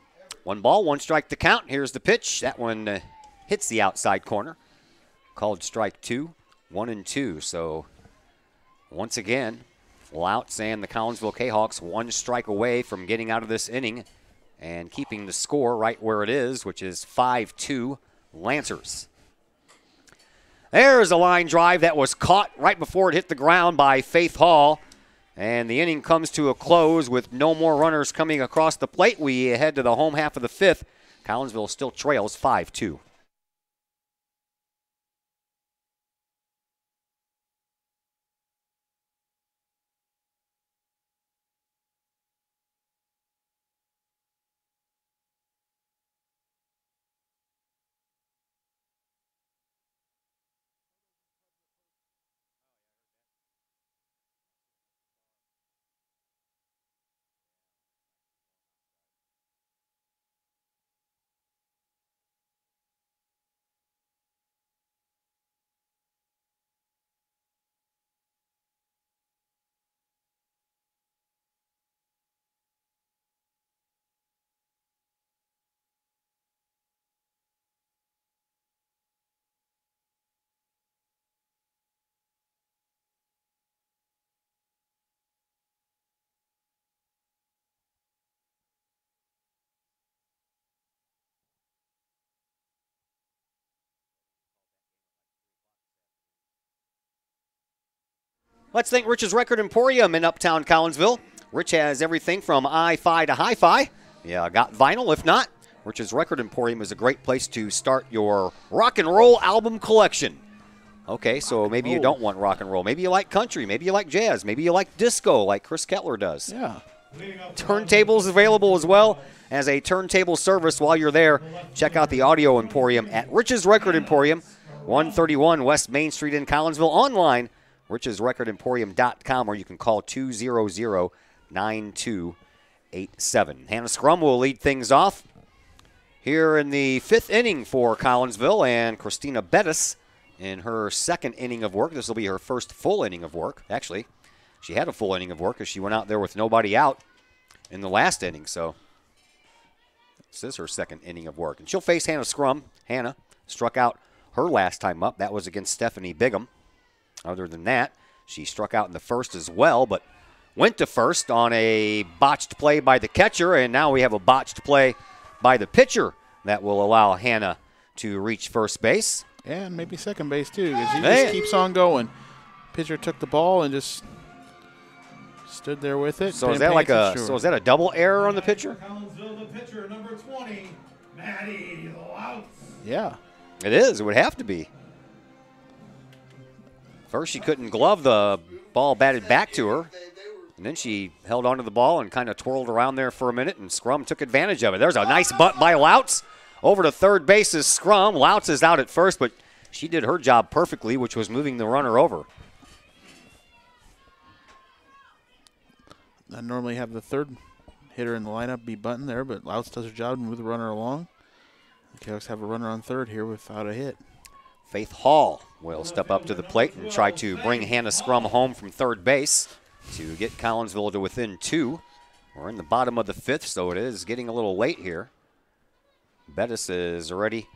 1 ball, 1 strike to count. Here's the pitch. That one hits the outside corner. Called strike 2, 1-2. So once again, Lautz and the Collinsville Kahawks 1 strike away from getting out of this inning and keeping the score right where it is, which is 5-2 Lancers. There's a line drive that was caught right before it hit the ground by Faith Hall. And the inning comes to a close with no more runners coming across the plate. We head to the home half of the 5th. Collinsville still trails 5-2. Let's thank Rich's Record Emporium in Uptown Collinsville. Rich has everything from hi-fi to hi-fi. Yeah, got vinyl. If not, Rich's Record Emporium is a great place to start your rock and roll album collection. Okay, so maybe you don't want rock and roll. Maybe you like country. Maybe you like jazz. Maybe you like disco like Chris Kettler does. Yeah. Turntables available as well as a turntable service. While you're there, check out the Audio Emporium at Rich's Record Emporium, 131 West Main Street in Collinsville. Online, richesrecordemporium.com, or you can call 200-9287. Hannah Scrum will lead things off here in the 5th inning for Collinsville, and Christina Bettis in her 2nd inning of work. This will be her first full inning of work. Actually, she had a full inning of work because she went out there with nobody out in the last inning. So this is her 2nd inning of work. And she'll face Hannah Scrum. Hannah struck out her last time up. That was against Stephanie Bigham. Other than that, she struck out in the 1st as well, but went to 1st on a botched play by the catcher, and now we have a botched play by the pitcher that will allow Hannah to reach first base. And maybe second base, too, because he just keeps on going. Pitcher took the ball and just stood there with it. So is that like is that a double error on the pitcher? Collinsville, the pitcher, number 20, Maddie Louts. Yeah. It is. It would have to be. First, she couldn't glove the ball batted back to her. And then she held onto the ball and kind of twirled around there for a minute, and Scrum took advantage of it. There's a nice bunt by Louts. Over to third base is Scrum. Louts is out at first, but she did her job perfectly, which was moving the runner over. I normally have the third hitter in the lineup be bunting there, but Louts does her job and move the runner along. The Kahoks have a runner on third here without a hit. Faith Hall will step up to the plate and try to bring Hannah Scrum home from third base to get Collinsville to within 2. We're in the bottom of the 5th, so it is getting a little late here. Bettis is ready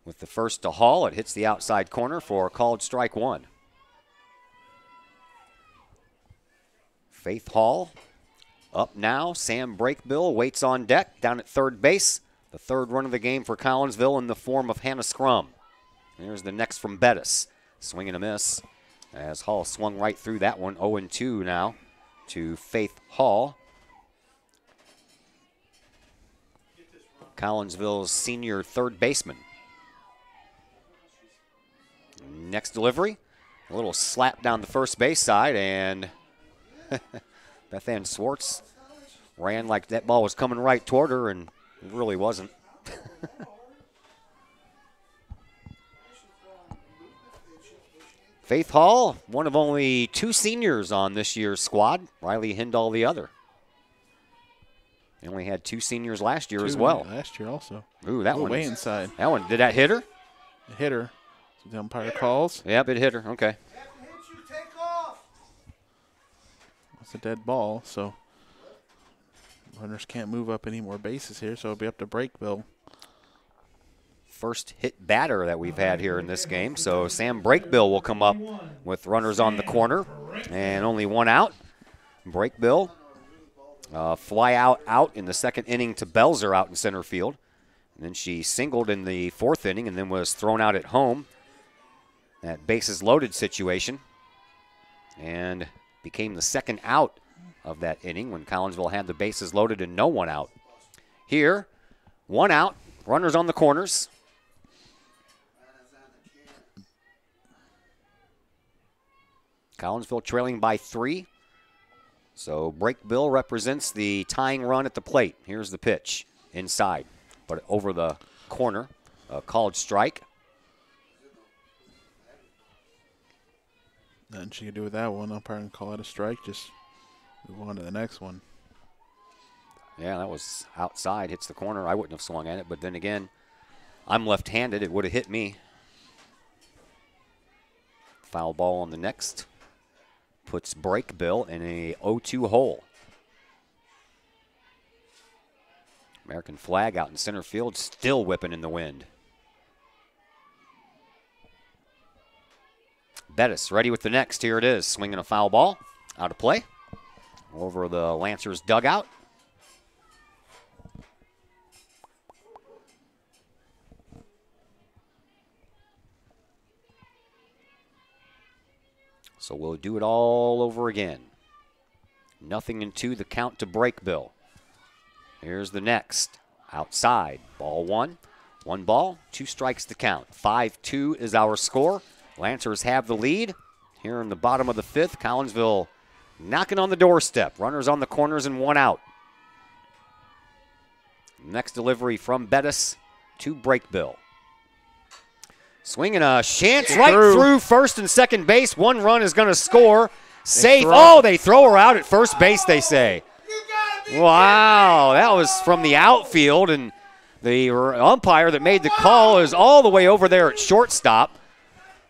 with the first to Hall. It hits the outside corner for a called strike 1. Faith Hall up now. Sam Brakebill waits on deck down at third base. The 3rd run of the game for Collinsville in the form of Hannah Scrum. Here's the next from Bettis. Swing and a miss as Hall swung right through that one. 0-2 now to Faith Hall. Collinsville's senior third baseman. Next delivery, a little slap down the first base side, and Beth Ann Swartz ran like that ball was coming right toward her, and it really wasn't. Faith Hall, one of only 2 seniors on this year's squad. Riley Hindall the other. They only had 2 seniors last year as well. Last year also. Ooh, that one. Way inside. That one, did that hit her? It hit her. So the umpire calls. Yep, it hit her. Okay. It's a dead ball, so runners can't move up any more bases here, so it'll be up to Brakebill. First hit batter that we've had here in this game. So Sam Brakebill will come up with runners on the corner and only 1 out. Brakebill fly out in the 2nd inning to Belzer out in center field. And then she singled in the 4th inning and then was thrown out at home. That bases loaded situation. And became the 2nd out of that inning when Collinsville had the bases loaded and no one out. Here, 1 out, runners on the corners. Collinsville trailing by 3. So Brakebill represents the tying run at the plate. Here's the pitch inside, but over the corner. A called strike. Nothing she could do with that one. Umpire can call it a strike. Just move on to the next one. Yeah, that was outside. Hits the corner. I wouldn't have swung at it, but then again, I'm left-handed. It would have hit me. Foul ball on the next. Puts Brakebill in a 0-2 hole. American flag out in center field, still whipping in the wind. Bettis ready with the next. Here it is. Swinging a foul ball. Out of play. Over the Lancers' dugout. So we'll do it all over again. 0-2 the count to Breakville. Here's the next. Outside. Ball 1. 1 ball, 2 strikes to count. 5-2 is our score. Lancers have the lead. Here in the bottom of the 5th, Collinsville knocking on the doorstep. Runners on the corners and 1 out. Next delivery from Bettis to Breakville. Swinging a chance right through first and second base. 1 run is going to score. Safe. Oh, they throw her out at first base, they say. Wow, that was from the outfield, and the umpire that made the call is all the way over there at shortstop.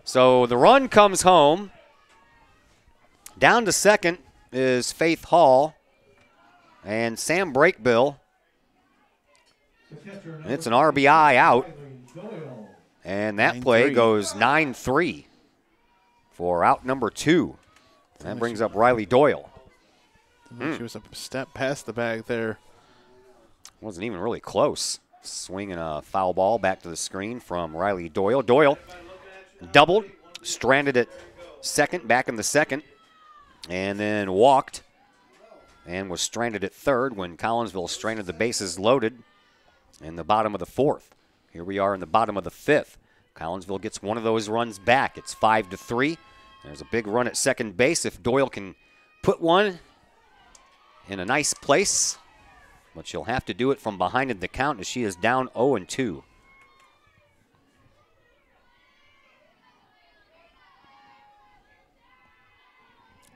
So the run comes home. Down to second is Faith Hall and Sam Breakville. It's an RBI out. And that play goes 9-3 for out number 2. That brings up Riley Doyle. She was a step past the bag there. Wasn't even really close. Swinging a foul ball back to the screen from Riley Doyle. Doyle doubled, stranded at second, back in the second, and then walked and was stranded at third when Collinsville stranded the bases loaded in the bottom of the 4th. Here we are in the bottom of the 5th. Collinsville gets one of those runs back. It's 5-3. There's a big run at second base if Doyle can put one in a nice place. But she'll have to do it from behind in the count as she is down 0-2.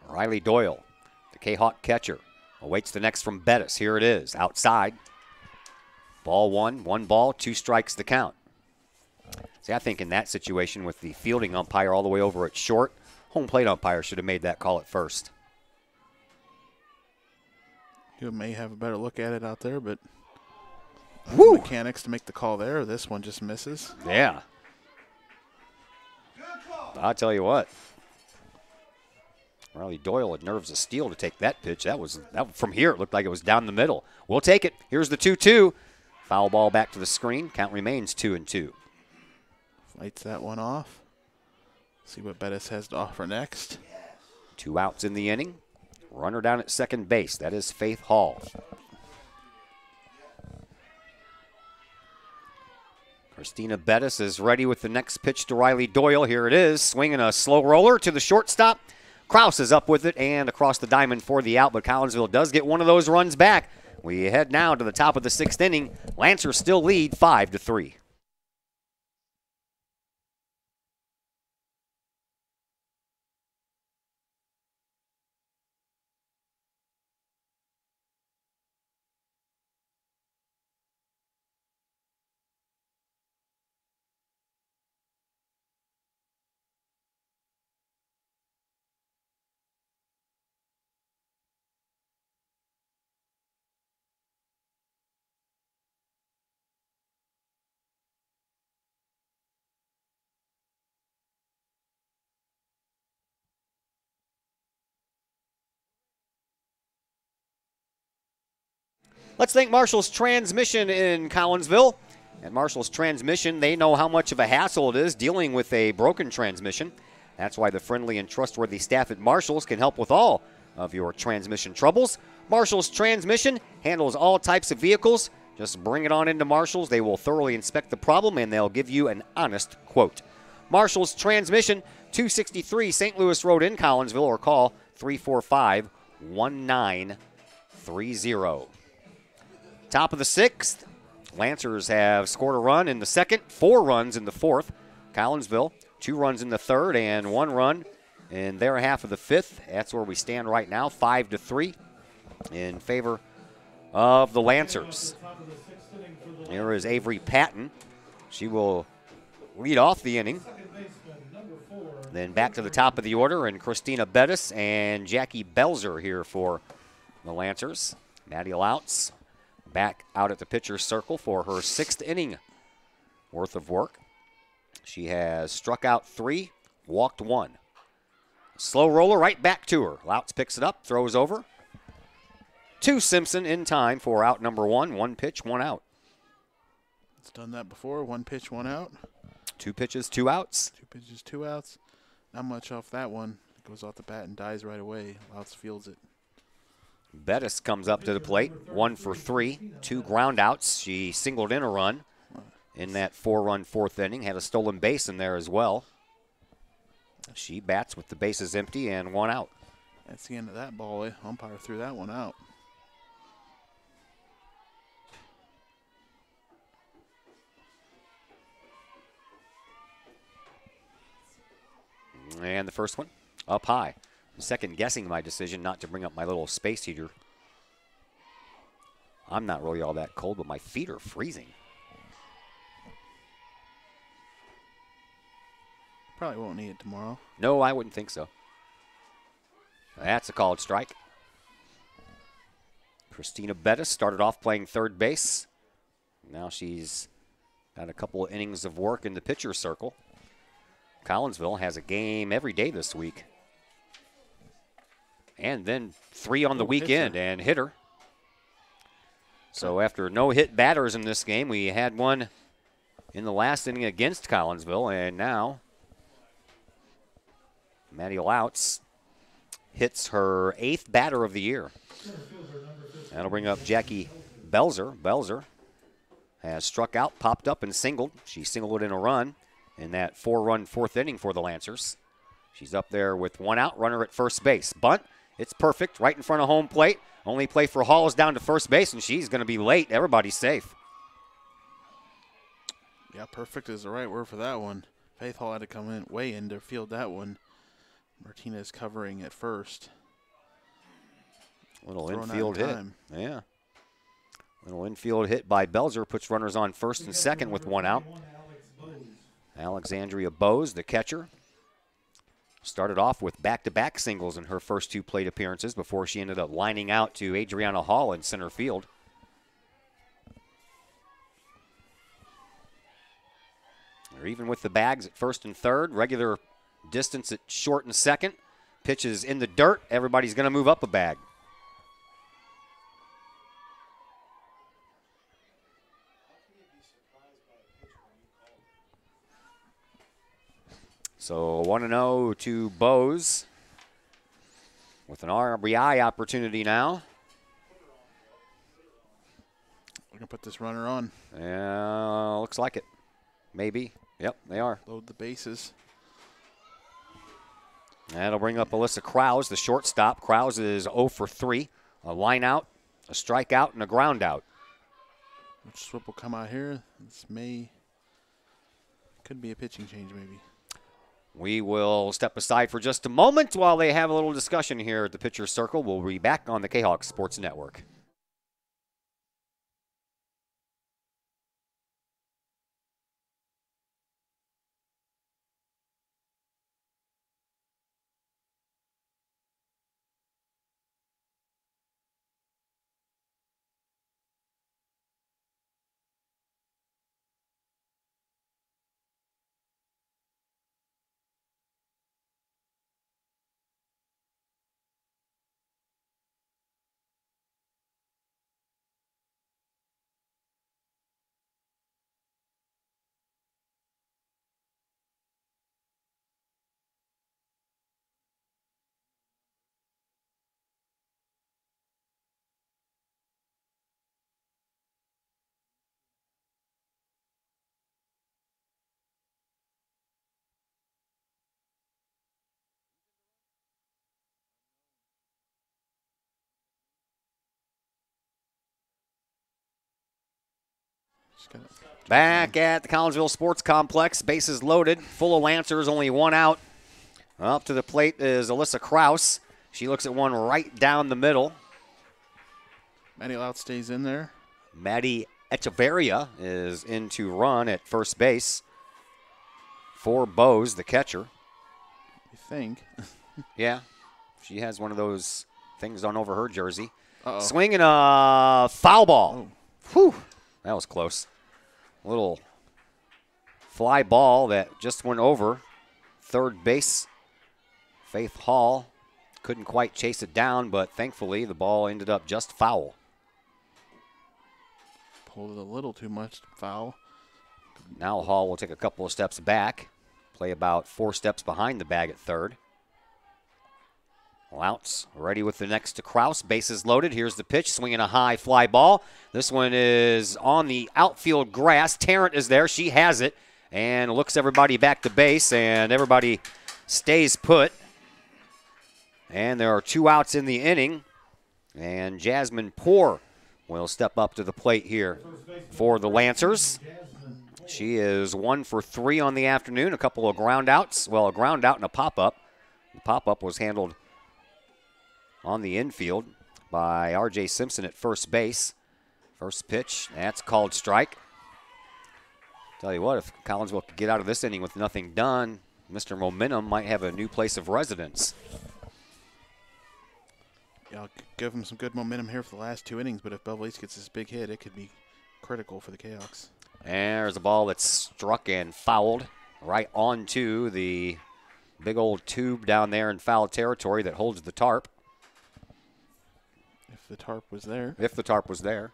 Riley Doyle, the Kahok catcher, awaits the next from Bettis. Here it is, outside. Ball 1, 1 ball, 2 strikes to count. See, I think in that situation with the fielding umpire all the way over at short, home plate umpire should have made that call at first. You may have a better look at it out there, but mechanics to make the call there. This one just misses. Yeah. I'll tell you what. Riley Doyle had nerves of steel to take that pitch. That from here, it looked like it was down the middle. We'll take it. Here's the 2-2. Foul ball back to the screen. Count remains 2-2. Fights that one off. See what Bettis has to offer next. 2 outs in the inning. Runner down at second base. That is Faith Hall. Christina Bettis is ready with the next pitch to Riley Doyle. Here it is. Swinging a slow roller to the shortstop. Kraus is up with it and across the diamond for the out, but Collinsville does get one of those runs back. We head now to the top of the 6th inning. Lancers still lead 5-3. Let's thank Marshall's Transmission in Collinsville. At Marshall's Transmission, they know how much of a hassle it is dealing with a broken transmission. That's why the friendly and trustworthy staff at Marshall's can help with all of your transmission troubles. Marshall's Transmission handles all types of vehicles. Just bring it on into Marshall's. They will thoroughly inspect the problem, and they'll give you an honest quote. Marshall's Transmission, 263 St. Louis Road in Collinsville, or call 345-1930. Top of the 6th, Lancers have scored a run in the 2nd, 4 runs in the 4th. Collinsville, 2 runs in the 3rd, and 1 run in their half of the 5th. That's where we stand right now, 5-3 in favor of the Lancers. Here is Avery Patton. She will lead off the inning. Then back to the top of the order, and Christina Bettis and Jackie Belzer here for the Lancers. Maddie Louts back out at the pitcher's circle for her 6th inning worth of work. She has struck out 3, walked 1. Slow roller right back to her. Louts picks it up, throws over to Simpson in time for out number 1. 1 pitch, 1 out. It's done that before. 1 pitch, 1 out. 2 pitches, 2 outs. 2 pitches, 2 outs. Not much off that one. Goes off the bat and dies right away. Louts fields it. Bettis comes up to the plate, 1 for 3, 2 ground outs. She singled in a run in that 4-run fourth inning, had a stolen base in there as well. She bats with the bases empty and 1 out. That's the end of that ball. Umpire threw that one out. And the first one up high. Second guessing my decision not to bring up my little space heater. I'm not really all that cold, but my feet are freezing. Probably won't need it tomorrow. No, I wouldn't think so. That's a called strike. Christina Bettis started off playing third base. Now she's got a couple of innings of work in the pitcher's circle. Collinsville has a game every day this week. And then 3 on the weekend and hitter. So after no hit batters in this game, we had one in the last inning against Collinsville, and now Maddie Louts hits her 8th batter of the year. That'll bring up Jackie Belzer. Belzer has struck out, popped up, and singled. She singled in a run in that 4-run fourth inning for the Lancers. She's up there with 1 out, runner at first base. Bunt, it's perfect, right in front of home plate. Only play for Hall is down to first base, and she's going to be late. Everybody's safe. Yeah, perfect is the right word for that one. Faith Hall had to come in way in to field that one. Martinez covering at first. Little infield hit. Yeah. Little infield hit by Belzer puts runners on first and second with 1 out. Alexandria Bose, the catcher, started off with back-to-back singles in her first 2 plate appearances before she ended up lining out to Adriana Hall in center field. They're even with the bags at first and third. Regular distance at short and second. Pitches in the dirt. Everybody's going to move up a bag. So 1-0 to Bose with an RBI opportunity now. We're going to put this runner on. Yeah, looks like it. Maybe. Yep, they are. Load the bases. That'll bring up Alyssa Krause, the shortstop. Krause is 0 for 3. A line out, a strikeout, and a ground out. Which swip will come out here? This could be a pitching change maybe. We will step aside for just a moment while they have a little discussion here at the pitcher's circle. We'll be back on the Kahok Sports Network. Back at the Collinsville Sports Complex, bases loaded, full of Lancers, only 1 out. Up to the plate is Alyssa Krause. She looks at one right down the middle. Maddie Lout stays in there. Maddie Echeverria is in to run at first base for Bose, the catcher. You think. Yeah, she has one of those things on over her jersey. Uh-oh. Swinging a foul ball. Whew, that was close. A little fly ball that just went over third base. Faith Hall couldn't quite chase it down, but thankfully the ball ended up just foul. Pulled it a little too much foul. Now Hall will take a couple of steps back, play about 4 steps behind the bag at third. Louts ready with the next to Kraus. Bases loaded. Here's the pitch. Swinging a high fly ball. This one is on the outfield grass. Tarrant is there. She has it and looks everybody back to base, and everybody stays put. And there are 2 outs in the inning. And Jasmine Poor will step up to the plate here for the Lancers. She is 1 for 3 on the afternoon. A couple of ground outs. Well, a ground out and a pop-up. The pop-up was handled on the infield by R.J. Simpson at first base. First pitch, that's called strike. Tell you what, if Collinsville could get out of this inning with nothing done, Mr. Momentum might have a new place of residence. Yeah, I'll give them some good momentum here for the last 2 innings, but if Belleville gets this big hit, it could be critical for the Kahoks. There's a ball that's struck and fouled right onto the big old tube down there in foul territory that holds the tarp. If the tarp was there. If the tarp was there.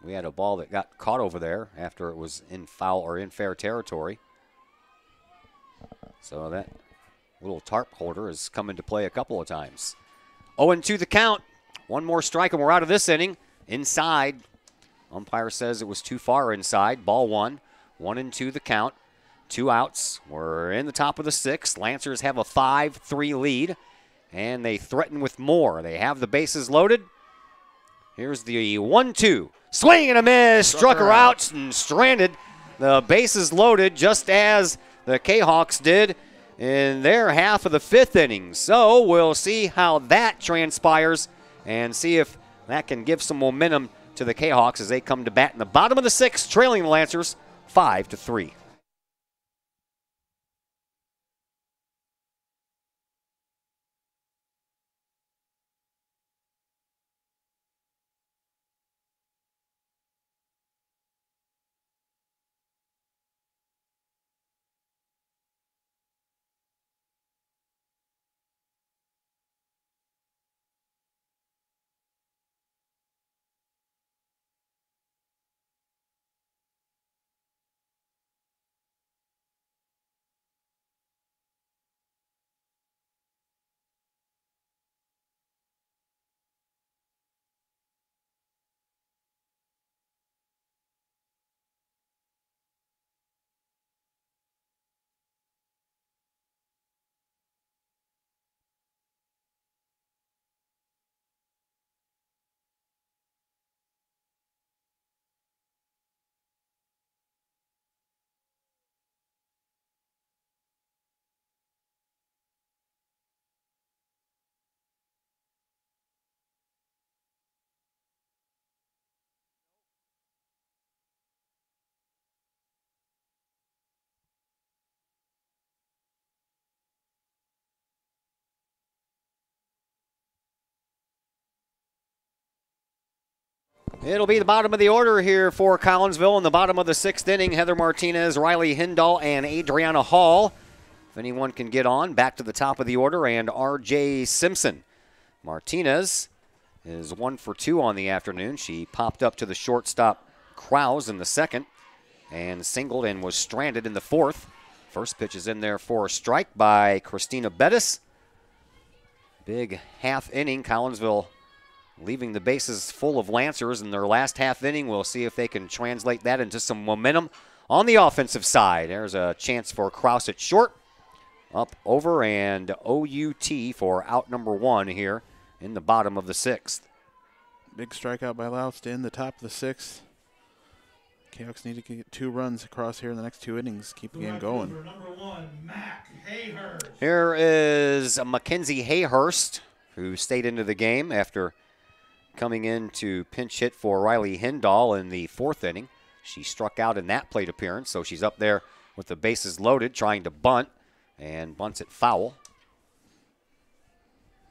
We had a ball that got caught over there after it was in foul or in fair territory. So that little tarp holder has come into play a couple of times. 0-2 the count. 1 more strike and we're out of this inning. Inside. Umpire says it was too far inside. Ball 1. 1-2 the count. 2 outs. We're in the top of the 6th. Lancers have a 5-3 lead. And they threaten with more. They have the bases loaded. Here's the 1-2. Swing and a miss. Struck her out and stranded. The bases loaded just as the Kahawks did in their half of the 5th inning. So we'll see how that transpires and see if that can give some momentum to the Kahawks as they come to bat in the bottom of the 6th, trailing the Lancers 5-3. It'll be the bottom of the order here for Collinsville in the bottom of the 6th inning. Heather Martinez, Riley Hindall, and Adriana Hall. If anyone can get on, back to the top of the order, and R.J. Simpson. Martinez is 1 for 2 on the afternoon. She popped up to the shortstop Krause in the 2nd and singled and was stranded in the 4th. First pitch is in there for a strike by Christina Bettis. Big half inning. Collinsville leaving the bases full of Lancers in their last half inning. We'll see if they can translate that into some momentum on the offensive side. There's a chance for Krause at short. Up, over, and OUT for out number 1 here in the bottom of the 6th. Big strikeout by Louts to end the top of the 6th. Kahoks need to get 2 runs across here in the next 2 innings. Keep the game going. Number 1, Mac Hayhurst. Here is Mackenzie Hayhurst, who stayed into the game after coming in to pinch hit for Riley Hindall in the 4th inning. She struck out in that plate appearance, so she's up there with the bases loaded, trying to bunt, and bunts it foul.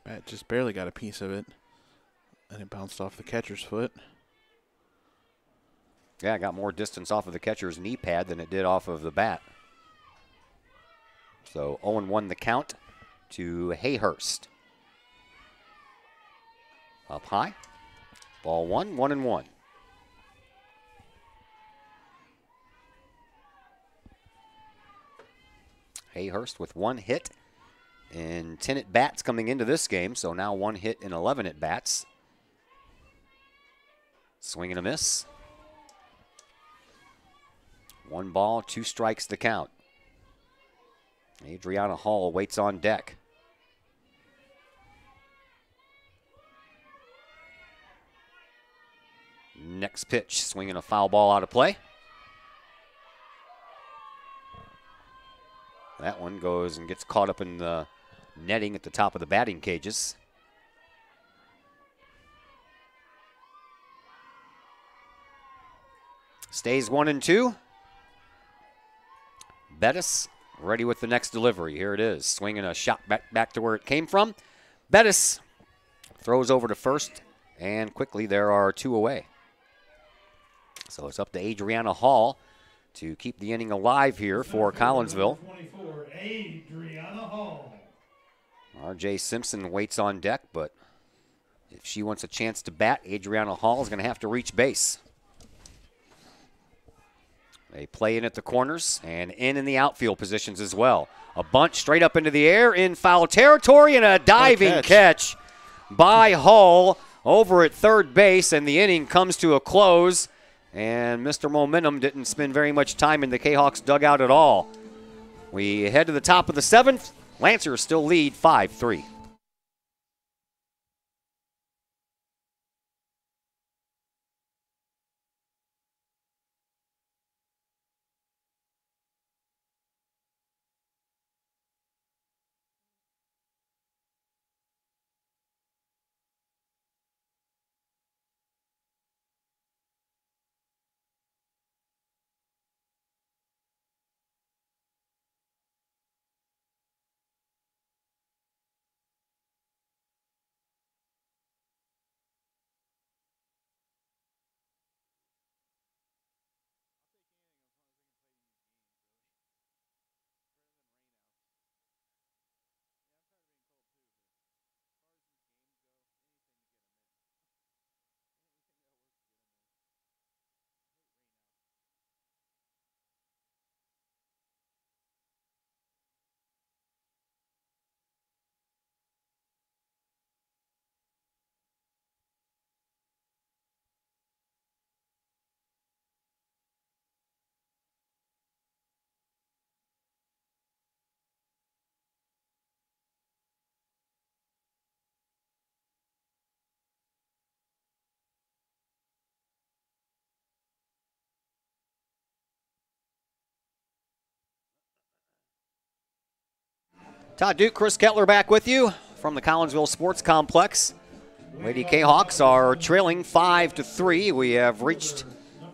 Bat just barely got a piece of it, and it bounced off the catcher's foot. Yeah, it got more distance off of the catcher's knee pad than it did off of the bat. So 0-1 the count to Hayhurst. Up high. Ball 1, 1-1. Hayhurst with 1 hit and 10 at-bats coming into this game, so now 1 hit and 11 at-bats. Swing and a miss. 1 ball, 2 strikes to count. Adriana Hall waits on deck. Next pitch, swinging a foul ball out of play. That one goes and gets caught up in the netting at the top of the batting cages. Stays 1-2. Bettis ready with the next delivery. Here it is, swinging a shot back to where it came from. Bettis throws over to first, and quickly there are 2 away. So it's up to Adriana Hall to keep the inning alive here for Collinsville. 24, Adriana Hall. R.J. Simpson waits on deck, but if she wants a chance to bat, Adriana Hall is going to have to reach base. They play in at the corners and in the outfield positions as well. A bunt straight up into the air in foul territory, and a diving catch by Hall over at third base, and the inning comes to a close. And Mr. Momentum didn't spend very much time in the Kahawks dugout at all. We head to the top of the 7th. Lancers still lead 5-3. Todd Duke, Chris Kettler back with you from the Collinsville Sports Complex. Lady Kahawks are trailing 5-3. We have reached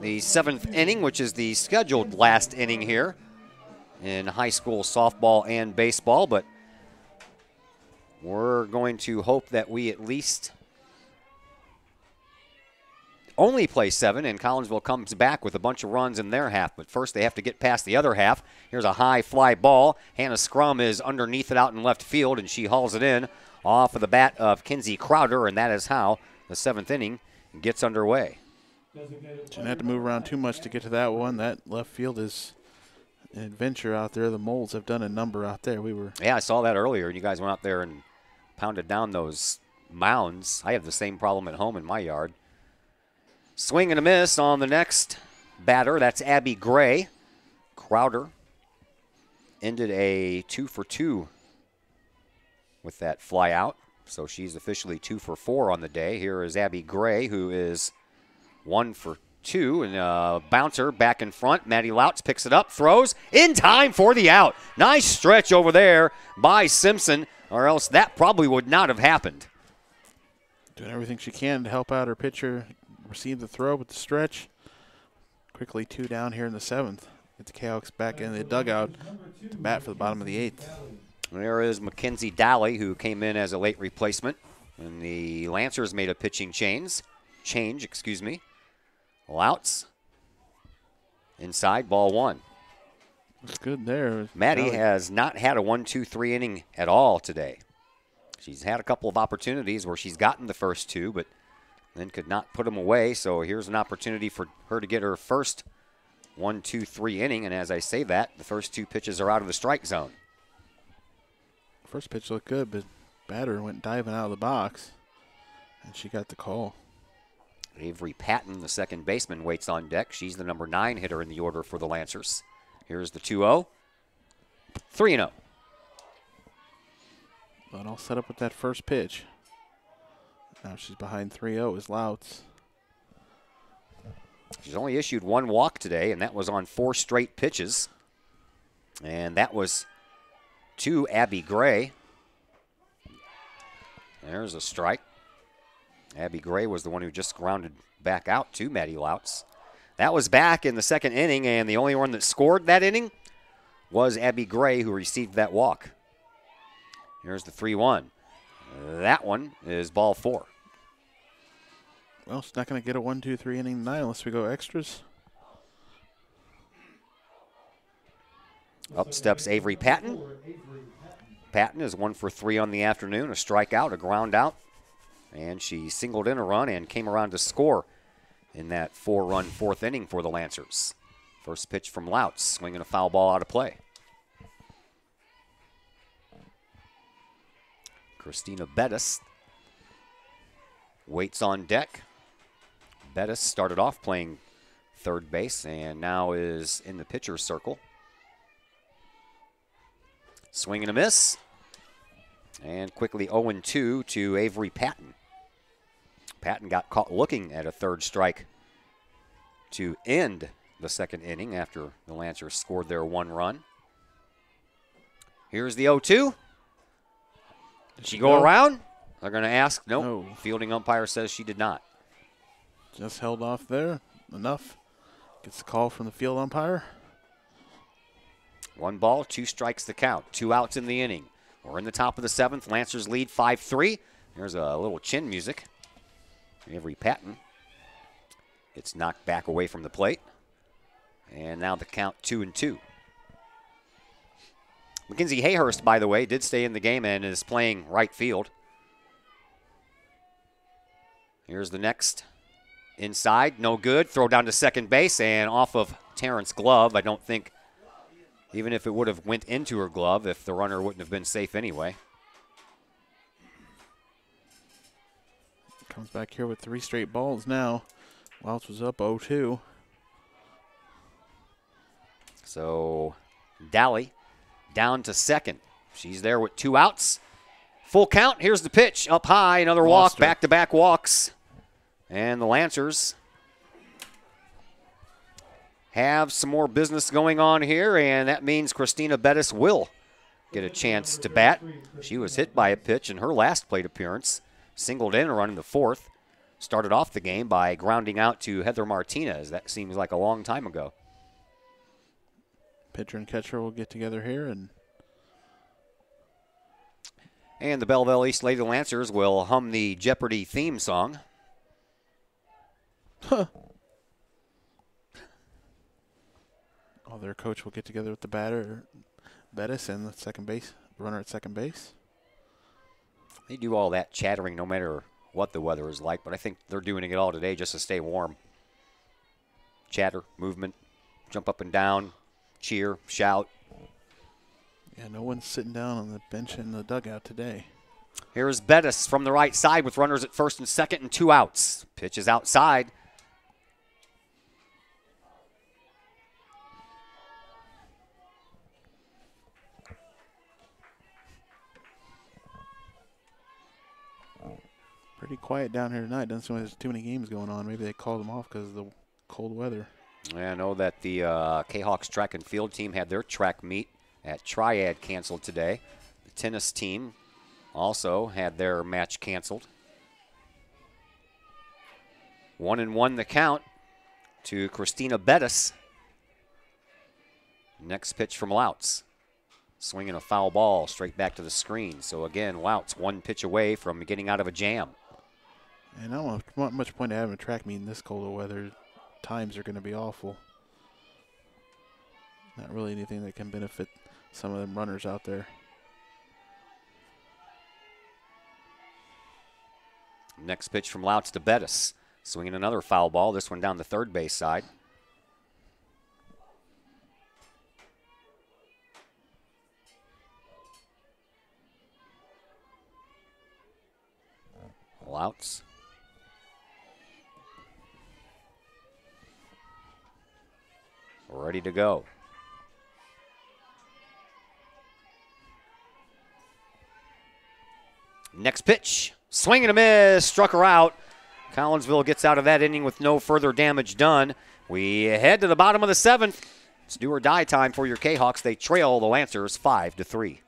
the 7th inning, which is the scheduled last inning here in high school softball and baseball, but we're going to hope that we at least only play 7, and Collinsville comes back with a bunch of runs in their half. But first they have to get past the other half. Here's a high fly ball. Hannah Scrum is underneath it out in left field, and she hauls it in off of the bat of Kinsey Crowder, and that is how the 7th inning gets underway. Didn't have to move around too much to get to that one. That left field is an adventure out there. The Moles have done a number out there. Yeah, I saw that earlier, and you guys went out there and pounded down those mounds. I have the same problem at home in my yard. Swing and a miss on the next batter. That's Abby Gray. Crowder ended a 2-for-2 with that fly out. So she's officially 2-for-4 on the day. Here is Abby Gray, who is 1-for-2. And a bouncer back in front. Maddie Lautz picks it up, throws in time for the out. Nice stretch over there by Simpson, or else that probably would not have happened. Doing everything she can to help out her pitcher. Received the throw with the stretch. Quickly 2 down here in the 7th. Get the Kahawks back in the dugout to bat for the bottom of the 8th. There is Mackenzie Daly, who came in as a late replacement. And the Lancers made a pitching change. Louts. Inside, ball 1. That's good there. Maddie has not had a 1-2-3 inning at all today. She's had a couple of opportunities where she's gotten the first 2, but then could not put them away. So here's an opportunity for her to get her first 1-2-3 inning. And as I say that, the first 2 pitches are out of the strike zone. First pitch looked good, but batter went diving out of the box, and she got the call. Avery Patton, the second baseman, waits on deck. She's the number 9 hitter in the order for the Lancers. Here's the 2-0. 3-0. But all set up with that first pitch. Now she's behind 3-0 is Louts. She's only issued 1 walk today, and that was on 4 straight pitches. And that was to Abby Gray. There's a strike. Abby Gray was the one who just grounded back out to Maddie Louts. That was back in the second inning, and the only one that scored that inning was Abby Gray, who received that walk. Here's the 3-1. That one is ball 4. Well, it's not going to get a 1-2-3 inning tonight unless we go extras. Up steps Avery Patton. Patton is 1 for 3 on the afternoon, a strikeout, a ground out. And she singled in a run and came around to score in that 4-run fourth inning for the Lancers. First pitch from Louts, swinging a foul ball out of play. Christina Bettis waits on deck. Bettis started off playing third base and now is in the pitcher's circle. Swing and a miss. And quickly 0-2 to Avery Patton. Patton got caught looking at a third strike to end the second inning after the Lancers scored their 1 run. Here's the 0-2. Did she go around? They're going to ask. Nope. No. Fielding umpire says she did not. Just held off there. Enough. Gets the call from the field umpire. 1 ball, 2 strikes to count. 2 outs in the inning. We're in the top of the 7th. Lancers lead 5-3. There's a little chin music. Avery Patton gets knocked back away from the plate. And now the count 2-2. Mackenzie Hayhurst, by the way, did stay in the game and is playing right field. Here's the next. Inside, no good. Throw down to second base and off of Terrence Glove. I don't think, even if it would have went into her glove, if the runner wouldn't have been safe anyway. Comes back here with 3 straight balls now. Louts was up 0-2. So Dally down to second. She's there with 2 outs. Full count. Here's the pitch. Up high. Another walk. Back-to-back walks. And the Lancers have some more business going on here, and that means Christina Bettis will get a chance to bat. She was hit by a pitch in her last plate appearance. Singled in a run in the 4th. Started off the game by grounding out to Heather Martinez. That seems like a long time ago. Pitcher and catcher will get together here. And the Belleville East Lady Lancers will hum the Jeopardy theme song. Huh. Oh, their coach will get together with the batter, Bettis, and the second base runner at second base. They do all that chattering no matter what the weather is like, but I think they're doing it all today just to stay warm. Chatter, movement, jump up and down, cheer, shout. Yeah, no one's sitting down on the bench in the dugout today. Here's Bettis from the right side with runners at first and second and 2 outs. Pitch is outside. Pretty quiet down here tonight. Doesn't seem like there's too many games going on. Maybe they called them off because of the cold weather. I know that the Kahoks track and field team had their track meet at Triad canceled today. The tennis team also had their match canceled. 1-1 the count to Christina Bettis. Next pitch from Louts. Swinging a foul ball straight back to the screen. So again, Louts 1 pitch away from getting out of a jam. And I don't want much point to having a track meet in this cold weather. Times are going to be awful. Not really anything that can benefit some of them runners out there. Next pitch from Louts to Bettis. Swinging another foul ball, this one down the third base side. Louts. Ready to go. Next pitch. Swing and a miss. Struck her out. Collinsville gets out of that inning with no further damage done. We head to the bottom of the 7th. It's do or die time for your Kahawks. They trail the Lancers 5-3.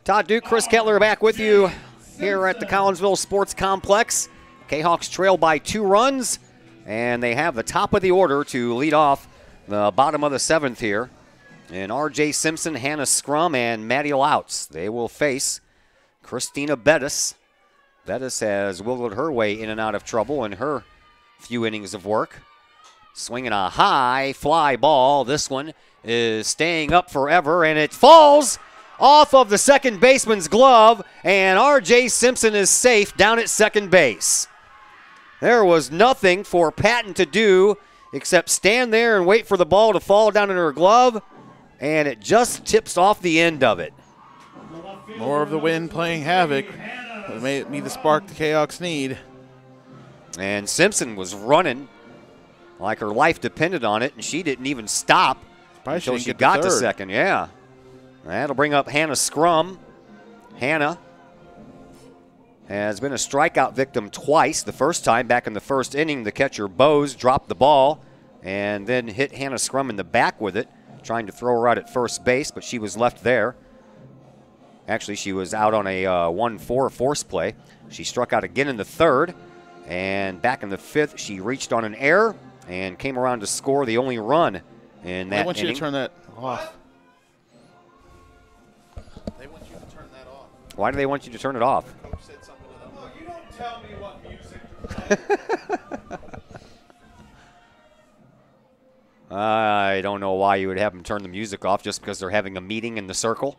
Todd Duke, Chris Kettler back with you here at the Collinsville Sports Complex. Kahawks trail by 2 runs, and they have the top of the order to lead off the bottom of the 7th here. And R.J. Simpson, Hannah Scrum, and Maddie Louts. They will face Christina Bettis. Bettis has wiggled her way in and out of trouble in her few innings of work. Swinging a high fly ball. This one is staying up forever, and it falls off of the second baseman's glove, and R.J. Simpson is safe down at second base. There was nothing for Patton to do except stand there and wait for the ball to fall down in her glove, and it just tips off the end of it. More of the wind playing havoc. It may be the spark the Kahawks need. And Simpson was running like her life depended on it, and she didn't even stop until she got to second. Yeah. That'll bring up Hannah Scrum. Hannah has been a strikeout victim twice. The first time back in the first inning, the catcher Bose dropped the ball and then hit Hannah Scrum in the back with it, trying to throw her out at first base, but she was left there. Actually, she was out on a 1-4 force play. She struck out again in the 3rd, and back in the 5th, she reached on an error and came around to score the only run in that inning. I want you to turn that off. They want you to turn that off. Why do they want you to turn it off? Coach said something to them. Oh, you don't tell me what music to play. I don't know why you would have them turn the music off just because they're having a meeting in the circle.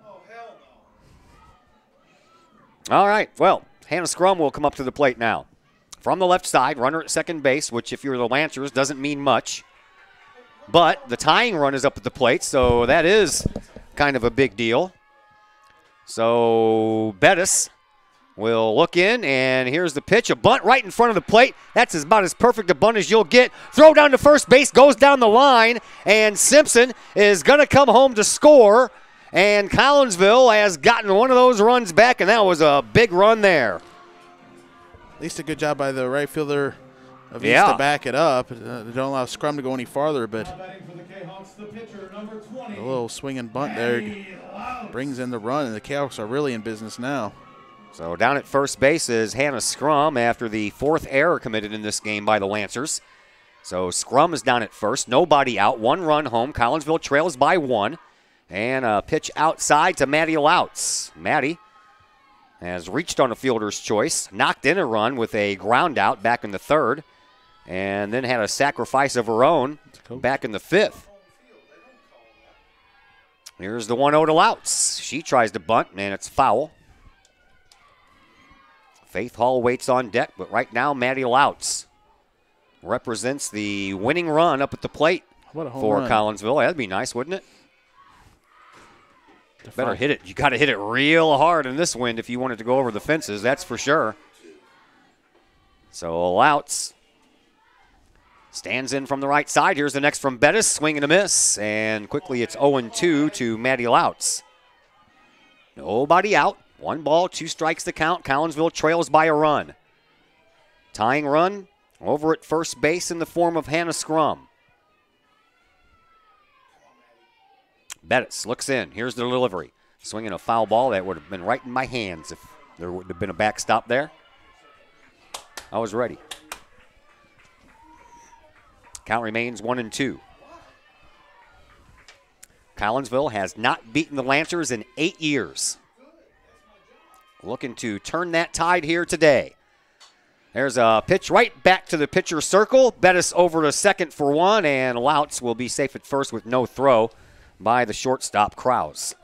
Oh, hell no. All right, well, Hannah Scrum will come up to the plate now. From the left side, runner at second base, which if you're the Lancers doesn't mean much. But the tying run is up at the plate, so that is kind of a big deal. So Bettis will look in, and here's the pitch. A bunt right in front of the plate. That's about as perfect a bunt as you'll get. Throw down to first base, goes down the line, and Simpson is going to come home to score. And Collinsville has gotten one of those runs back, and that was a big run there. At least a good job by the right fielder of East to back it up. They don't allow Scrum to go any farther, but a little swing and bunt there brings in the run, and the Kahawks are really in business now. So down at first base is Hannah Scrum after the 4th error committed in this game by the Lancers. So Scrum is down at first, nobody out, 1 run home. Collinsville trails by 1. And a pitch outside to Maddie Louts. Maddie has reached on a fielder's choice, knocked in a run with a ground out back in the 3rd, and then had a sacrifice of her own back in the 5th. Here's the 1-0 to Louts. She tries to bunt, and it's foul. Faith Hall waits on deck, but right now Maddie Louts represents the winning run up at the plate What a home for run. Collinsville. That'd be nice, wouldn't it? Better hit it. You got to hit it real hard in this wind if you want it to go over the fences, that's for sure. So Louts stands in from the right side. Here's the next from Bettis, swing and a miss, and quickly it's 0-2 to Maddie Louts. Nobody out. 1 ball, 2 strikes to count. Collinsville trails by a run. Tying run over at first base in the form of Hannah Scrum. Bettis looks in. Here's the delivery. Swinging a foul ball that would have been right in my hands if there would have been a backstop there. I was ready. Count remains 1-2. Collinsville has not beaten the Lancers in 8 years. Looking to turn that tide here today. There's a pitch right back to the pitcher's circle. Bettis over to second for 1, and Louts will be safe at first with no throw by the shortstop, Krause.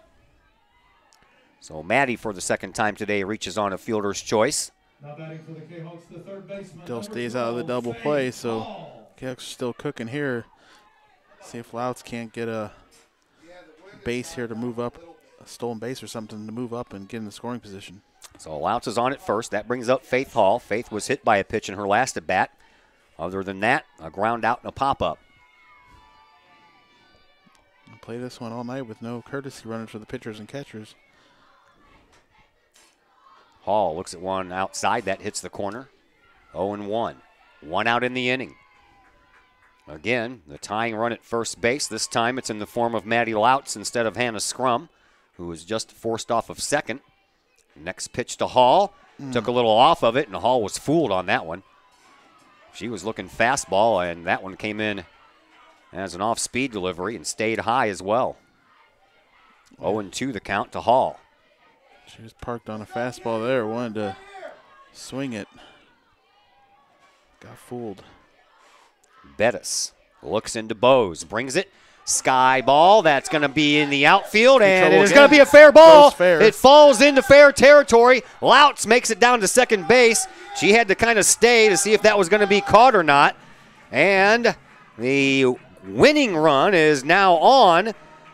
So Maddie, for the second time today, reaches on a fielder's choice. Now batting for the Kahokes, the third baseman. Still stays out of the double play, so Kahokes still cooking here. See if Louts can't get a base here to move up, a stolen base or something to move up and get in the scoring position. So Louts is on at first. That brings up Faith Hall. Faith was hit by a pitch in her last at bat. Other than that, a ground out and a pop-up. Play this one all night with no courtesy runners for the pitchers and catchers. Hall looks at one outside. That hits the corner. 0-1. 1 out in the inning. Again, the tying run at first base. This time it's in the form of Maddie Louts instead of Hannah Scrum, who was just forced off of second. Next pitch to Hall. Took a little off of it, and Hall was fooled on that one. She was looking fastball, and that one came in as an off-speed delivery and stayed high as well. 0-2 the count to Hall. She was parked on a fastball there, wanted to swing it. Got fooled. Bettis looks into Bose, brings it. Sky ball, that's going to be in the outfield, and it's going to be a fair ball. Fair. It falls into fair territory. Louts makes it down to second base. She had to kind of stay to see if that was going to be caught or not. And the winning run is now on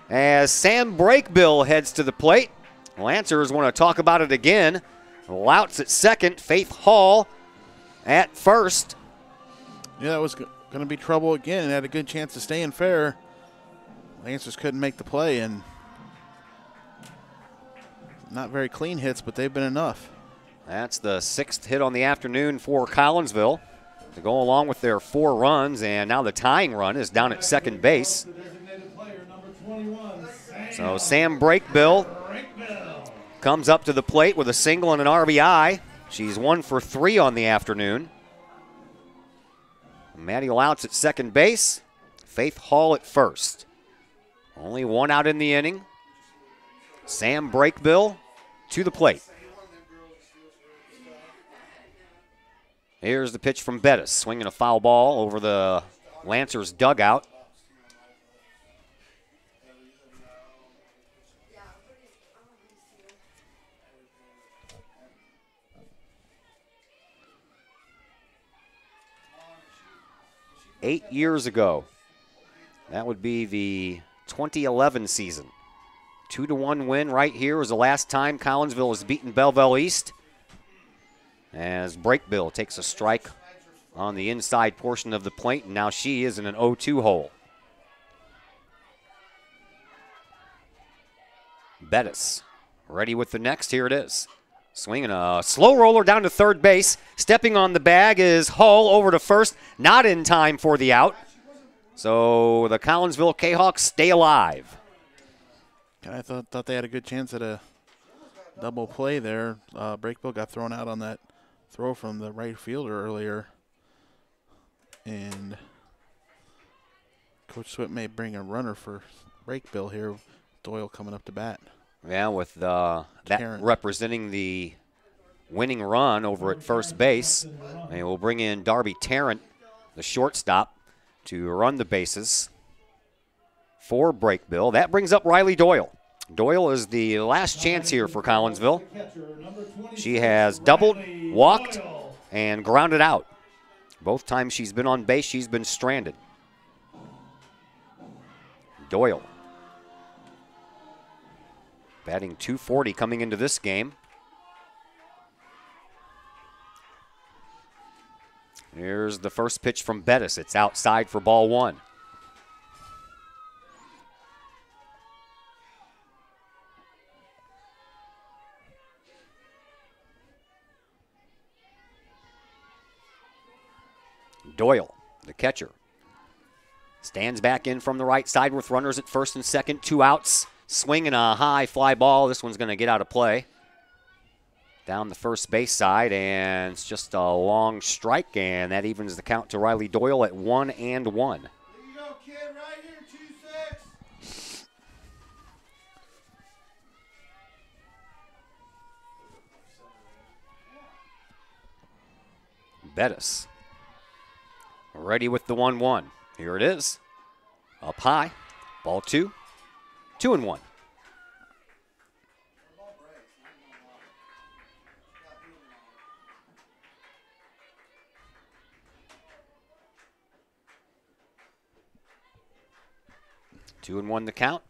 as Sam Brakebill heads to the plate. Lancers want to talk about it again. Louts at second, Faith Hall at first. Yeah, that was going to be trouble again and had a good chance to stay in fair. Lancers couldn't make the play, and not very clean hits, but they've been enough. That's the 6th hit on the afternoon for Collinsville to go along with their 4 runs, and now the tying run is down at second base. So Sam Brakebill comes up to the plate with a single and an RBI. She's 1 for 3 on the afternoon. Maddie Louts at second base, Faith Hall at first. Only 1 out in the inning. Sam Brakebill to the plate. Here's the pitch from Bettis, swinging a foul ball over the Lancers dugout. Eight years ago, that would be the 2011 season. 2-1 win right here was the last time Collinsville has beaten Belleville East. As Brakebill takes a strike on the inside portion of the plate, and now she is in an 0-2 hole. Bettis ready with the next. Here it is. Swinging a slow roller down to third base. Stepping on the bag is Hull over to first. Not in time for the out. So the Collinsville Kahawks stay alive. I thought they had a good chance at a double play there. Brakebill got thrown out on that throw from the right fielder earlier. And Coach Swift may bring a runner for Brakebill here. Doyle coming up to bat. Yeah, with that representing the winning run over at first base. And we'll bring in Darby Tarrant, the shortstop, to run the bases for Brakebill. That brings up Riley Doyle. Doyle is the last chance here for Collinsville. She has doubled, walked, and grounded out. Both times she's been on base, she's been stranded. Doyle. Batting .240 coming into this game. Here's the first pitch from Bettis. It's outside for ball one. Doyle, the catcher, stands back in from the right side with runners at first and second, 2 outs. Swinging a high fly ball. This one's going to get out of play. Down the first base side, and it's just a long strike, and that evens the count to Riley Doyle at 1-1. There you go, kid, right here, 2-6. Bettis ready with the 1-1. Here it is. Up high. Ball 2. 2-1. 2-1 the count